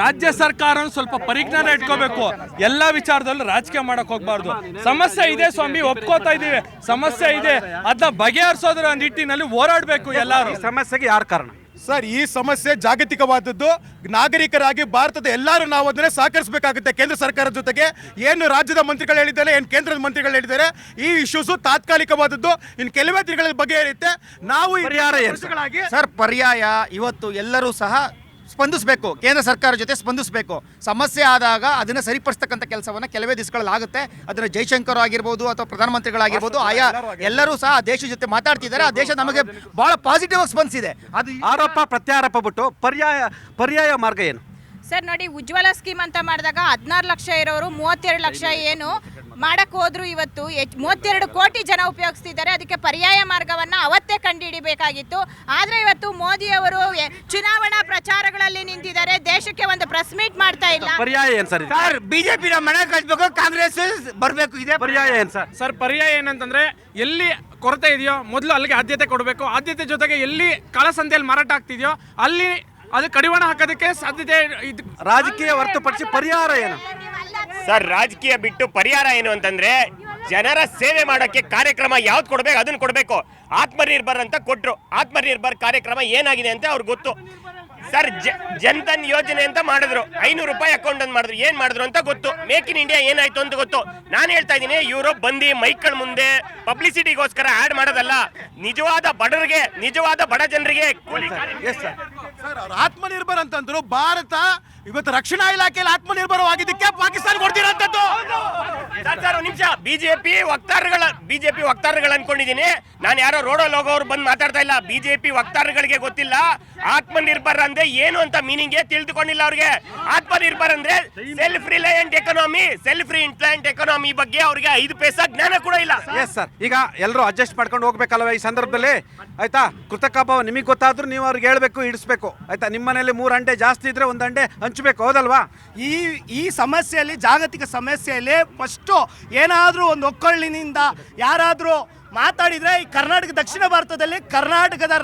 I: ರಾಜ್ಯ ಸರ್ಕಾರ ಸ್ವಲ್ಪ ಪರಿಜ್ಞಾನ ಇಟ್ಕೋಬೇಕು. ಎಲ್ಲ ವಿಚಾರದಲ್ಲೂ ರಾಜಕೀಯ ಮಾಡಕ್ ಹೋಗ್ಬಾರ್ದು. ಸಮಸ್ಯೆ ಇದೆ ಸ್ವಾಮಿ, ಒಪ್ಕೋತಾ ಇದೀವಿ, ಸಮಸ್ಯೆ ಇದೆ, ಅದನ್ನ ಬಗೆಹರಿಸೋದ್ರ ನಿಟ್ಟಿನಲ್ಲಿ ಹೋರಾಡಬೇಕು ಎಲ್ಲರೂ.
A: ಸಮಸ್ಯೆಗೆ ಯಾರು ಕಾರಣ?
F: ಸರ್ ಈ ಸಮಸ್ಯೆ ಜಾಗತಿಕವಾದದ್ದು. ನಾಗರಿಕರಾಗಿ ಭಾರತದ ಎಲ್ಲರೂ ನಾವು ಅದನ್ನೇ ಸಹಕರಿಸಬೇಕಾಗುತ್ತೆ. ಕೇಂದ್ರ ಸರ್ಕಾರದ ಜೊತೆಗೆ ಏನು ರಾಜ್ಯದ ಮಂತ್ರಿಗಳು ಹೇಳಿದ್ದಾರೆ, ಏನು ಕೇಂದ್ರದ ಮಂತ್ರಿಗಳು ಹೇಳಿದ್ದಾರೆ, ಈ ಇಶ್ಯೂಸು ತಾತ್ಕಾಲಿಕವಾದದ್ದು, ಇನ್ನು ಕೆಲವೇ ದಿನಗಳ ಬಗ್ಗೆ ಇರುತ್ತೆ. ನಾವು
Q: ಸರ್ ಪರ್ಯಾಯ ಇವತ್ತು ಎಲ್ಲರೂ ಸಹ ಸ್ಪಂದಿಸಬೇಕು, ಕೇಂದ್ರ ಸರ್ಕಾರ ಜೊತೆ ಸ್ಪಂದಿಸಬೇಕು. ಸಮಸ್ಯೆ ಆದಾಗ ಅದನ್ನು ಸರಿಪಡಿಸ್ತಕ್ಕಂಥ ಕೆಲಸವನ್ನು ಕೆಲವೇ ದಿವಸಗಳಲ್ಲಿ ಆಗುತ್ತೆ. ಅದನ್ನು ಜೈಶಂಕರ್ ಆಗಿರ್ಬೋದು ಅಥವಾ ಪ್ರಧಾನಮಂತ್ರಿಗಳಾಗಿರ್ಬೋದು, ಆಯಾ ಎಲ್ಲರೂ ಸಹ ಆ ದೇಶ ಜೊತೆ ಮಾತಾಡ್ತಿದ್ದಾರೆ. ಆ ದೇಶ ನಮಗೆ ಬಹಳ ಪಾಸಿಟಿವ್ ಆಗಿ ಸ್ಪಂದಿಸಿದೆ. ಅದು
A: ಆರೋಪ ಪ್ರತ್ಯಾರೋಪ ಬಿಟ್ಟು ಪರ್ಯಾಯ ಮಾರ್ಗ ಏನು
D: ಸರ್? ನೋಡಿ, ಉಜ್ವಲ ಸ್ಕೀಮ್ ಅಂತ ಮಾಡಿದಾಗ 16 ಲಕ್ಷ ಇರೋರು 32 ಲಕ್ಷ ಏನು ಮಾಡಕ್ ಹೋದ್ರು. ಇವತ್ತು 32 ಕೋಟಿ ಜನ ಉಪಯೋಗಿಸ್ತಿದ್ದಾರೆ. ಅದಕ್ಕೆ ಪರ್ಯಾಯ ಮಾರ್ಗವನ್ನ ಅವತ್ತೇ ಕಂಡುಹಿಡಿಬೇಕಾಗಿತ್ತು. ಆದ್ರೆ ಇವತ್ತು ಮೋದಿ ಅವರು ಚುನಾವಣಾ ಪ್ರಚಾರಗಳಲ್ಲಿ ನಿಂತಿದ್ದಾರೆ, ದೇಶಕ್ಕೆ ಒಂದು ಪ್ರೆಸ್ ಮೀಟ್ ಮಾಡ್ತಾ ಇಲ್ಲ.
A: ಪರ್ಯಾಯ ಏನ್ ಸರ್?
Q: ಬಿಜೆಪಿ ಮನೆ ಕಳಿಸ್ಬೇಕು, ಕಾಂಗ್ರೆಸ್ ಬರಬೇಕು, ಇದೆ
A: ಪರ್ಯಾಯ ಏನ್ ಸರ್?
I: ಸರ್ ಪರ್ಯಾಯ ಏನಂತಂದ್ರೆ ಎಲ್ಲಿ ಕೊರತೆ ಇದೆಯೋ ಮೊದಲು ಅಲ್ಲಿಗೆ ಆದ್ಯತೆ ಕೊಡಬೇಕು. ಆದ್ಯತೆ ಜೊತೆಗೆ ಎಲ್ಲಿ ಕಾಳಸಂತೆಯಲ್ಲಿ ಮಾರಾಟ ಆಗ್ತಿದೆಯೋ ಅಲ್ಲಿ ಅದು ಕಡಿವಾಣ ಹಾಕೋದಕ್ಕೆ ಸಾಧ್ಯತೆ.
A: ರಾಜಕೀಯ ಹೊರತುಪಡಿಸಿ ಪರಿಹಾರ ಏನು
O: ಸರ್? ರಾಜಕೀಯ ಬಿಟ್ಟು ಪರಿಹಾರ ಏನು ಅಂತಂದ್ರೆ ಜನರ ಸೇವೆ ಮಾಡೋಕ್ಕೆ ಕಾರ್ಯಕ್ರಮ ಯಾವ್ದು ಕೊಡ್ಬೇಕು ಅದನ್ನ ಕೊಡಬೇಕು. ಆತ್ಮನಿರ್ಭರ್ ಅಂತ ಕೊಟ್ರು, ಆತ್ಮನಿರ್ಭರ್ ಕಾರ್ಯಕ್ರಮ ಏನಾಗಿದೆ ಅಂತ ಅವ್ರಿಗೆ ಗೊತ್ತು ಸರ್. ಜನ್ಧನ್ ಯೋಜನೆ ಅಂತ ಮಾಡಿದ್ರು, 500 ರೂಪಾಯಿ ಅಕೌಂಟ್ ಅಂತ ಮಾಡಿದ್ರು. ಏನ್ ಮಾಡಿದ್ರು ಅಂತ ಗೊತ್ತು. ಮೇಕ್ ಇನ್ ಇಂಡಿಯಾ ಏನಾಯ್ತು ಅಂತ ಗೊತ್ತು. ನಾನು ಹೇಳ್ತಾ ಇದ್ದೀನಿ, ಇವರು ಬಂದು ಮೈಕ್ಗಳ ಮುಂದೆ ಪಬ್ಲಿಸಿಟಿಗೋಸ್ಕರ ಆಡ್ ಮಾಡೋದಲ್ಲ, ನಿಜವಾದ ಬಡವರಿಗೆ, ನಿಜವಾದ ಬಡ ಜನರಿಗೆ.
F: ಆತ್ಮನಿರ್ಭರ್ ಅಂತಂದ್ರು ಭಾರತ ಇವತ್ತು ರಕ್ಷಣಾ ಇಲಾಖೆಯಲ್ಲಿ ಆತ್ಮನಿರ್ಭರವಾಗಿದ್ದಕ್ಕೆ ಪಾಕಿಸ್ತಾನ ಕೊಡ್ತಿರೋಂಥದ್ದು.
O: ಸರ್ ನಿಮಿಷ, ಬಿಜೆಪಿ ವಕ್ತಾರಗಳು ಅನ್ಕೊಂಡಿದ್ದೀನಿ ನಾನು. ಯಾರೋ ರೋಡಲ್ಲಿ ಹೋಗೋರು ಬಂದು ಮಾತಾಡ್ತಾ ಇಲ್ಲ. ಬಿಜೆಪಿ ವಕ್ತಾರಗಳಿಗೆ ಗೊತ್ತಿಲ್ಲ ಆತ್ಮನಿರ್ಭರ್ ಅಂದ್ರೆ ಏನು ಅಂತ ಮೀನಿಂಗ್ ತಿಳಿದುಕೊಂಡಿಲ್ಲ ಅವ್ರಿಗೆ. ಆತ್ಮನಿರ್ಭರ್ ಅಂದ್ರೆ self ರಿಲಯಂಟ್ economy, self implant economy ಬಗ್ಗೆ ಅವ್ರಿಗೆ 5 ಪೈಸಾ ಜ್ಞಾನ ಕೂಡ ಇಲ್ಲ.
A: ಎಸ್ ಸರ್, ಈಗ ಎಲ್ಲರೂ ಅಡ್ಜಸ್ಟ್ ಮಾಡ್ಕೊಂಡು ಹೋಗ್ಬೇಕಲ್ವ ಈ ಸಂದರ್ಭದಲ್ಲಿ? ಆಯ್ತಾ, ಕೃತಕ ಭಾವ ನಿಮಗೆ ಗೊತ್ತಾದ್ರೂ ನೀವು ಅವ್ರಿಗೆ ಹೇಳ್ಬೇಕು, ಇಡಿಸ್ಬೇಕು. ಆಯ್ತಾ, ನಿಮ್ಮ ಮನೇಲಿ 3 ಅಂಡೆ ಜಾಸ್ತಿ ಇದ್ರೆ 1 ಅಂಡೆ ಹಂಚ್ಬೇಕು, ಹೌದಲ್ವಾ?
N: ಈ ಸಮಸ್ಯೆಯಲ್ಲಿ, ಜಾಗತಿಕ ಸಮಸ್ಯೆಯಲ್ಲಿ ಫಸ್ಟು ಏನಾದರೂ ಒಂದು ಒಕ್ಕೊಳ್ಳಿನಿಂದ ಯಾರಾದರೂ ಮಾತಾಡಿದರೆ, ಈ ಕರ್ನಾಟಕ, ದಕ್ಷಿಣ ಭಾರತದಲ್ಲಿ ಕರ್ನಾಟಕದ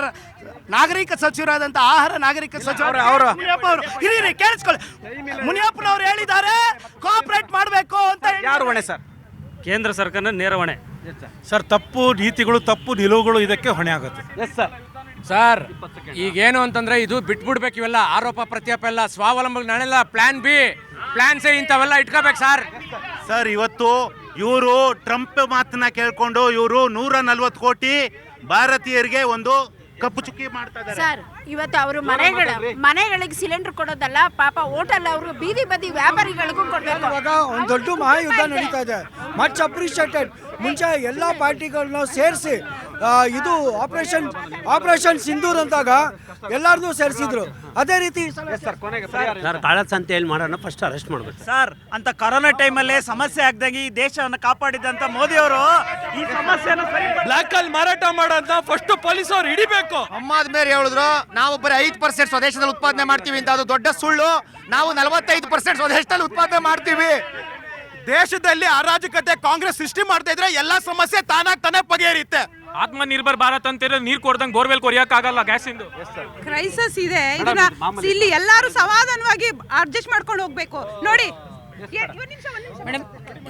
N: ನಾಗರಿಕ ಸಚಿವರಾದಂಥ ಆಹಾರ ನಾಗರಿಕ ಸಚಿವರು ಹಿರಿಯರಿ ಕೇಳಿಸ್ಕೊಳ್ಳಿ, ಮುನಿಯಪ್ಪನವರು ಹೇಳಿದ್ದಾರೆ ಕೋಆಪರೇಟ್ ಮಾಡಬೇಕು ಅಂತ.
A: ಯಾರು ಹೊಣೆ ಸರ್?
J: ಕೇಂದ್ರ ಸರ್ಕಾರದ ನೇರ ಹೊಣೆ ಸರ್. ತಪ್ಪು ನೀತಿಗಳು, ತಪ್ಪು ನಿಲುವುಗಳು ಇದಕ್ಕೆ ಹೊಣೆ ಆಗುತ್ತೆ.
A: Yes sir.
S: ಸರ್ ಈಗೇನು ಅಂತಂದ್ರೆ ಇದು ಬಿಟ್ಬಿಡ್ಬೇಕು ಇವೆಲ್ಲ ಆರೋಪ ಪ್ರತ್ಯಾಪ ಎಲ್ಲ ಸ್ವಾವಲಂಬನೆ ನಾನೆಲ್ಲ ಪ್ಲಾನ್ ಬಿ ಪ್ಲಾನ್ ಸಿ ಇಂಥವೆಲ್ಲ ಇಟ್ಕೋಬೇಕು ಸರ್.
P: ಸರ್ ಇವತ್ತು ಇವರು ಟ್ರಂಪ್ ಮಾತನ್ನ ಕೇಳ್ಕೊಂಡು ಇವರು 140 ಕೋಟಿ ಭಾರತೀಯರಿಗೆ ಒಂದು ಕಪ್ಪು ಚುಕ್ಕಿ ಮಾಡ್ತಾ ಇದ್ದಾರೆ.
C: ಸರ್ ಇವತ್ತು ಅವರು ಮನೆಗಳಿಗೆ ಸಿಲಿಂಡರ್ ಕೊಡೋದಲ್ಲ, ಪಾಪ ಹೋಟೆಲ್ ಅವರು ಬೀದಿ ಬದಿ ವ್ಯಾಪಾರಿಗಳಿಗೂ ಕೊಡಬೇಕು.
K: ಇವಾಗ ಒಂದು ದೊಡ್ಡ ಮಹಾಯುದ್ಧ ನಡೀತಾ ಇದೆ. Much appreciated. ಮುಂಚೆ ಎಲ್ಲ ಪಾರ್ಟಿಗಳನ್ನ ಸೇರಿಸಿ ಇದು ಆಪರೇಷನ್ ಸಿಂಧೂರ್ ಅಂತಾಗ ಎಲ್ಲಾರನ್ನೂ ಸೇರಿಸಿದ್ರು. ಅದೇ ರೀತಿ
J: ಕಾಳಸಂತೆಯಲ್ಲಿ ಮಾಡೋಣ, ಫಸ್ಟ್ ಅರೆಸ್ಟ್ ಮಾಡಬೇಕು ಸರ್. ಅಂತ ಕೊರೋನಾ ಟೈಮಲ್ಲಿ ಸಮಸ್ಯೆ ಆಗ್ದಂಗೆ ಈ ದೇಶವನ್ನು ಕಾಪಾಡಿದಂತ ಮೋದಿ ಅವರು ಈ ಸಮಸ್ಯೆನ
I: ಬ್ಲಾಕ್ ಅಲ್ಲಿ ಮಾರಾಟ ಮಾಡೋದನ್ನ ಫಸ್ಟ್ ಪೊಲೀಸ್ ಅವ್ರು ಹಿಡಿಬೇಕು.
L: ಅಮ್ಮಾದ ಮೇಲೆ ಹೇಳಿದ್ರು ನಾವು ಬರೀ 5% ಸ್ವದೇಶದಲ್ಲಿ ಉತ್ಪಾದನೆ ಮಾಡ್ತೀವಿ ಅಂತ, ಅದು ದೊಡ್ಡ ಸುಳ್ಳು. ನಾವು 45% ಸ್ವದೇಶದಲ್ಲಿ ಉತ್ಪಾದನೆ ಮಾಡ್ತೀವಿ.
F: ದೇಶದಲ್ಲಿ ಅರಾಜಕತೆ ಕಾಂಗ್ರೆಸ್ ಸೃಷ್ಟಿ ಮಾಡ್ತಾ ಇದ್ರೆ ಎಲ್ಲಾ ಸಮಸ್ಯೆ ತಾನೇ ಬಗೆಹರಿಯುತ್ತೆ.
M: ಆತ್ಮನಿರ್ಭರ್ ಭಾರತ್ ಅಂತ ನೀರು ಕೊಡ್ದಂಗೆ ಬೋರ್ವೆಲ್ ಕೊರಿಯಕ್ ಆಗಲ್ಲ ಗ್ಯಾಸ್ ಇಂದು
D: ಕ್ರೈಸಿಸ್ ಇದೆ. ಇದನ್ನ ಇಲ್ಲಿ ಎಲ್ಲರೂ ಸಮಾಧಾನವಾಗಿ ಅಡ್ಜಸ್ಟ್ ಮಾಡ್ಕೊಂಡು ಹೋಗ್ಬೇಕು. ನೋಡಿ
H: ಮೇಡಮ್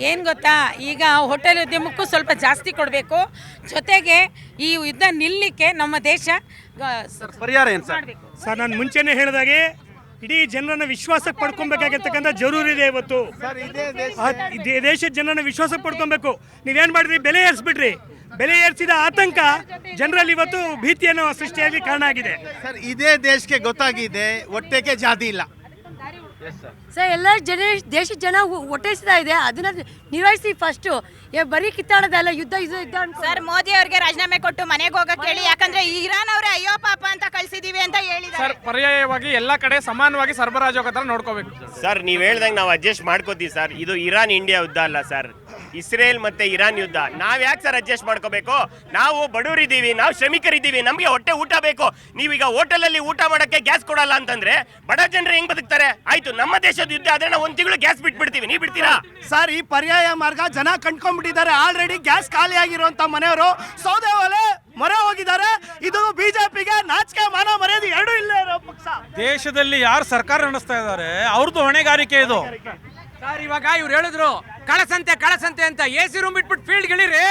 H: ಏನು ಗೊತ್ತಾ, ಈಗ ಹೋಟೆಲ್ ಉದ್ಯಮಕ್ಕೂ ಸ್ವಲ್ಪ ಜಾಸ್ತಿ ಕೊಡಬೇಕು. ಜೊತೆಗೆ ಈ ಯುದ್ಧ ನಿಲ್ಲಲಿಕ್ಕೆ ನಮ್ಮ ದೇಶ
A: ಪರಿಹಾರ ಏನು ಸರ್?
E: ಸರ್ ನಾನು ಮುಂಚೆನೇ ಹೇಳಿದಾಗೆ ಇಡೀ ಜನರನ್ನ ವಿಶ್ವಾಸಕ್ಕೆ ಪಡ್ಕೊಬೇಕಾಗಿರ್ತಕ್ಕಂಥ ಜರೂರಿ ಇದೆ ಇವತ್ತು. ದೇಶದ ಜನರನ್ನ ವಿಶ್ವಾಸಕ್ಕೆ ಪಡ್ಕೊಬೇಕು. ನೀವೇನು ಮಾಡಿದ್ರಿ, ಬೆಲೆ ಏರಿಸ್ಬಿಟ್ರಿ. ಬೆಲೆ ಏರಿಸಿದ ಆತಂಕ ಜನರಲ್ಲಿ ಇವತ್ತು ಭೀತಿಯನ್ನು ಸೃಷ್ಟಿಯಾಗಿ ಕಾರಣ ಆಗಿದೆ.
Q: ಸರ್ ಇದೇ ದೇಶಕ್ಕೆ ಗೊತ್ತಾಗಿದೆ ಹೊಟ್ಟೆಗೆ ಜಾತಿ ಇಲ್ಲ.
R: ಸರ್ ಎಲ್ಲ ದೇಶದ ಜನ ಒಟ್ಟೈಸ್ತಾ ಇದೆ, ಅದನ್ನ ನಿರ್ವಹಿಸಿ ಫಸ್ಟು. ಬರೀ ಕಿತ್ತಾಡೋದಲ್ಲ, ಯುದ್ಧ ಅಂತ.
D: ಸರ್ ಮೋದಿ ಅವ್ರಿಗೆ ರಾಜೀನಾಮೆ ಕೊಟ್ಟು ಮನೆಗೆ ಹೋಗಕ್ಕೆ ಹೇಳಿ. ಯಾಕಂದ್ರೆ ಇರಾನ್ ಅವರೇ ಅಯ್ಯೋ ಪಾಪ ಅಂತ ಕಳ್ಸಿದೀವಿ ಅಂತ ಹೇಳಿದ್ದಾರೆ.
S: ಸರ್ ಪರ್ಯಾಯವಾಗಿ ಎಲ್ಲ ಕಡೆ ಸಮಾನವಾಗಿ ಸರಬರಾಜು ಆಗೋ ಥರ ನೋಡ್ಕೋಬೇಕು.
O: ಸರ್ ನೀವು ಹೇಳ್ದಂಗೆ ನಾವು ಅಡ್ಜಸ್ಟ್ ಮಾಡ್ಕೋತೀವಿ ಸರ್. ಇದು ಇರಾನ್ ಇಂಡಿಯಾ ಯುದ್ಧ ಅಲ್ಲ ಸರ್, ಇಸ್ರೇಲ್ ಮತ್ತೆ ಇರಾನ್ ಯುದ್ಧ. ನಾವ್ ಯಾಕೆ ಸರ್ ಅಡ್ಜಸ್ಟ್ ಮಾಡ್ಕೋಬೇಕು? ನಾವು ಬಡವರಿದ್ದೀವಿ, ನಾವು ಶ್ರಮಿಕರಿದ್ದೀವಿ, ನಮಗೆ ಹೊಟ್ಟೆ ಊಟ ಬೇಕು. ನೀವೀಗ ಹೋಟೆಲಲ್ಲಿ ಊಟ ಮಾಡಕ್ಕೆ ಗ್ಯಾಸ್ ಕೊಡಲ್ಲ ಅಂತಂದ್ರೆ ಬಡ ಜನರು ಹೆಂಗ್ ಬದುಕ್ತಾರೆ? ಆಯ್ತು, ನಮ್ಮ ದೇಶದ ಯುದ್ಧ ಆದ್ರೆ ನಾವು 1 ತಿಂಗಳು ಗ್ಯಾಸ್ ಬಿಟ್ಬಿಡ್ತೀವಿ, ನೀವು ಬಿಡ್ತೀರಾ?
N: ಸರ್ ಈ ಪರ್ಯಾಯ ಮಾರ್ಗ ಜನ ಕಂಡ್ಕೊಂಡ್ಬಿಟ್ಟಿದ್ದಾರೆ. ಆಲ್ರೆಡಿ ಗ್ಯಾಸ್ ಖಾಲಿ ಆಗಿರುವಂತ ಮನೆಯವರು ಸೌದೆ ಒಲೆ ಮೊರೆ ಹೋಗಿದ್ದಾರೆ. ಇದು ಬಿಜೆಪಿಗೆ ನಾಚಿಕೆ ಮಾನ ಮರ್ಯಾದೆ ಎರಡೂ ಇಲ್ಲ ಇರೋ ಪಕ್ಷ.
M: ದೇಶದಲ್ಲಿ ಯಾರು ಸರ್ಕಾರ ನಡೆಸ್ತಾ ಇದ್ದಾರೆ ಅವ್ರದ್ದು ಹೊಣೆಗಾರಿಕೆ ಇದು.
S: ಸರ್ ಇವಾಗ ಇವ್ರು ಹೇಳಿದ್ರು ಕಳಸಂತೆ ಅಂತ AC ರೂಮ್ ಬಿಟ್ಬಿಟ್ಟು ಫೀಲ್ಡ್ ಗಿಳಿರಿ.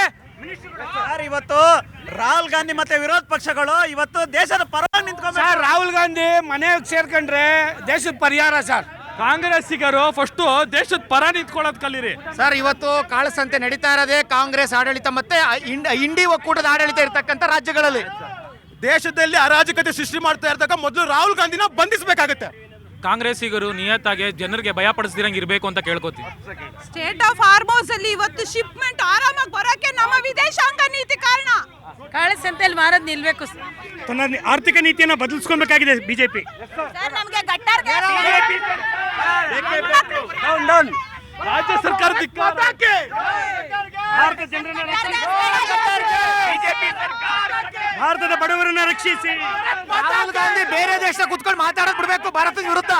J: ಸರ್ ಇವತ್ತು ರಾಹುಲ್ ಗಾಂಧಿ ಮತ್ತೆ ವಿರೋಧ ಪಕ್ಷಗಳು ಇವತ್ತು ದೇಶದ ಪರವಾಗಿ ನಿಂತ್ಕೊಂಡು
S: ಸರ್ ರಾಹುಲ್ ಗಾಂಧಿ ಮನೆಗೆ ಸೇರ್ಕೊಂಡ್ರೆ ದೇಶದ ಪರಿಹಾರ ಸರ್.
I: ಕಾಂಗ್ರೆಸ್ಸಿಗರು ಫಸ್ಟ್ ದೇಶದ ಪರ ನಿಂತ್ಕೊಳ್ಳೋದು ಕಲೀರಿ
L: ಸರ್. ಇವತ್ತು ಕಾಳಸಂತೆ ನಡೀತಾ ಇರೋದೇ ಕಾಂಗ್ರೆಸ್ ಆಡಳಿತ ಮತ್ತೆ ಇಂಡಿ ಒಕ್ಕೂಟದ ಆಡಳಿತ ಇರ್ತಕ್ಕಂಥ ರಾಜ್ಯಗಳಲ್ಲಿ.
F: ದೇಶದಲ್ಲಿ ಅರಾಜಕತೆ ಸೃಷ್ಟಿ ಮಾಡ್ತಾ ಇರ್ತಕ್ಕ ಮೊದಲು ರಾಹುಲ್ ಗಾಂಧಿನ ಬಂಧಿಸಬೇಕಾಗುತ್ತೆ.
M: ಕಾಂಗ್ರೆಸ್ಸಿಗರು ನಿಯತ್ತಾಗಿ ಜನರಿಗೆ ಭಯ ಪಡಿಸ್ದಿರಂಗೆ ಇರಬೇಕು ಅಂತ ಕೇಳ್ಕೊತೀವಿ.
D: ಸ್ಟೇಟ್ ಆಫ್ ಹಾರ್ಮೋಸ್ ಅಲ್ಲಿ ಇವತ್ತು ಶಿಪ್ಮೆಂಟ್ ಆರಾಮಾಗಿ ಬರೋಕೆ ನಮ್ಮ ವಿದೇಶಾಂಗ ನೀತಿ ಕಾರಣ.
H: ಕಾಳಸಂತೆಯಲ್ಲಿ ಮಾರೋದು ನಿಲ್ಬೇಕು.
E: ತನ್ನ ಆರ್ಥಿಕ ನೀತಿಯನ್ನು ಬದಲಿಸ್ಕೊಳ್ಬೇಕಾಗಿದೆ ಬಿಜೆಪಿ.
D: ಸರ್ ನಮಗೆ ಗಟ್ಟರ್
I: ರಾಜ್ಯ ಸರ್ಕಾರ
E: ಭಾರತದ ಬಡವರನ್ನ ರಕ್ಷಿಸಿ.
L: ರಾಹುಲ್ ಗಾಂಧಿ ಬೇರೆ ದೇಶ ಕುತ್ಕೊಂಡು ಮಾತಾಡೋದು ಬಿಡಬೇಕು ಭಾರತದ ವಿರುದ್ಧ.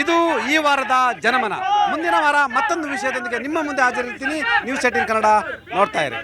A: ಇದು ಈ ವಾರದ ಜನಮನ. ಮುಂದಿನ ವಾರ ಮತ್ತೊಂದು ವಿಷಯದೊಂದಿಗೆ ನಿಮ್ಮ ಮುಂದೆ ಹಾಜರಿರ್ತೀನಿ. ನ್ಯೂಸ್ 18 ಕನ್ನಡ ನೋಡ್ತಾ ಇರಿ.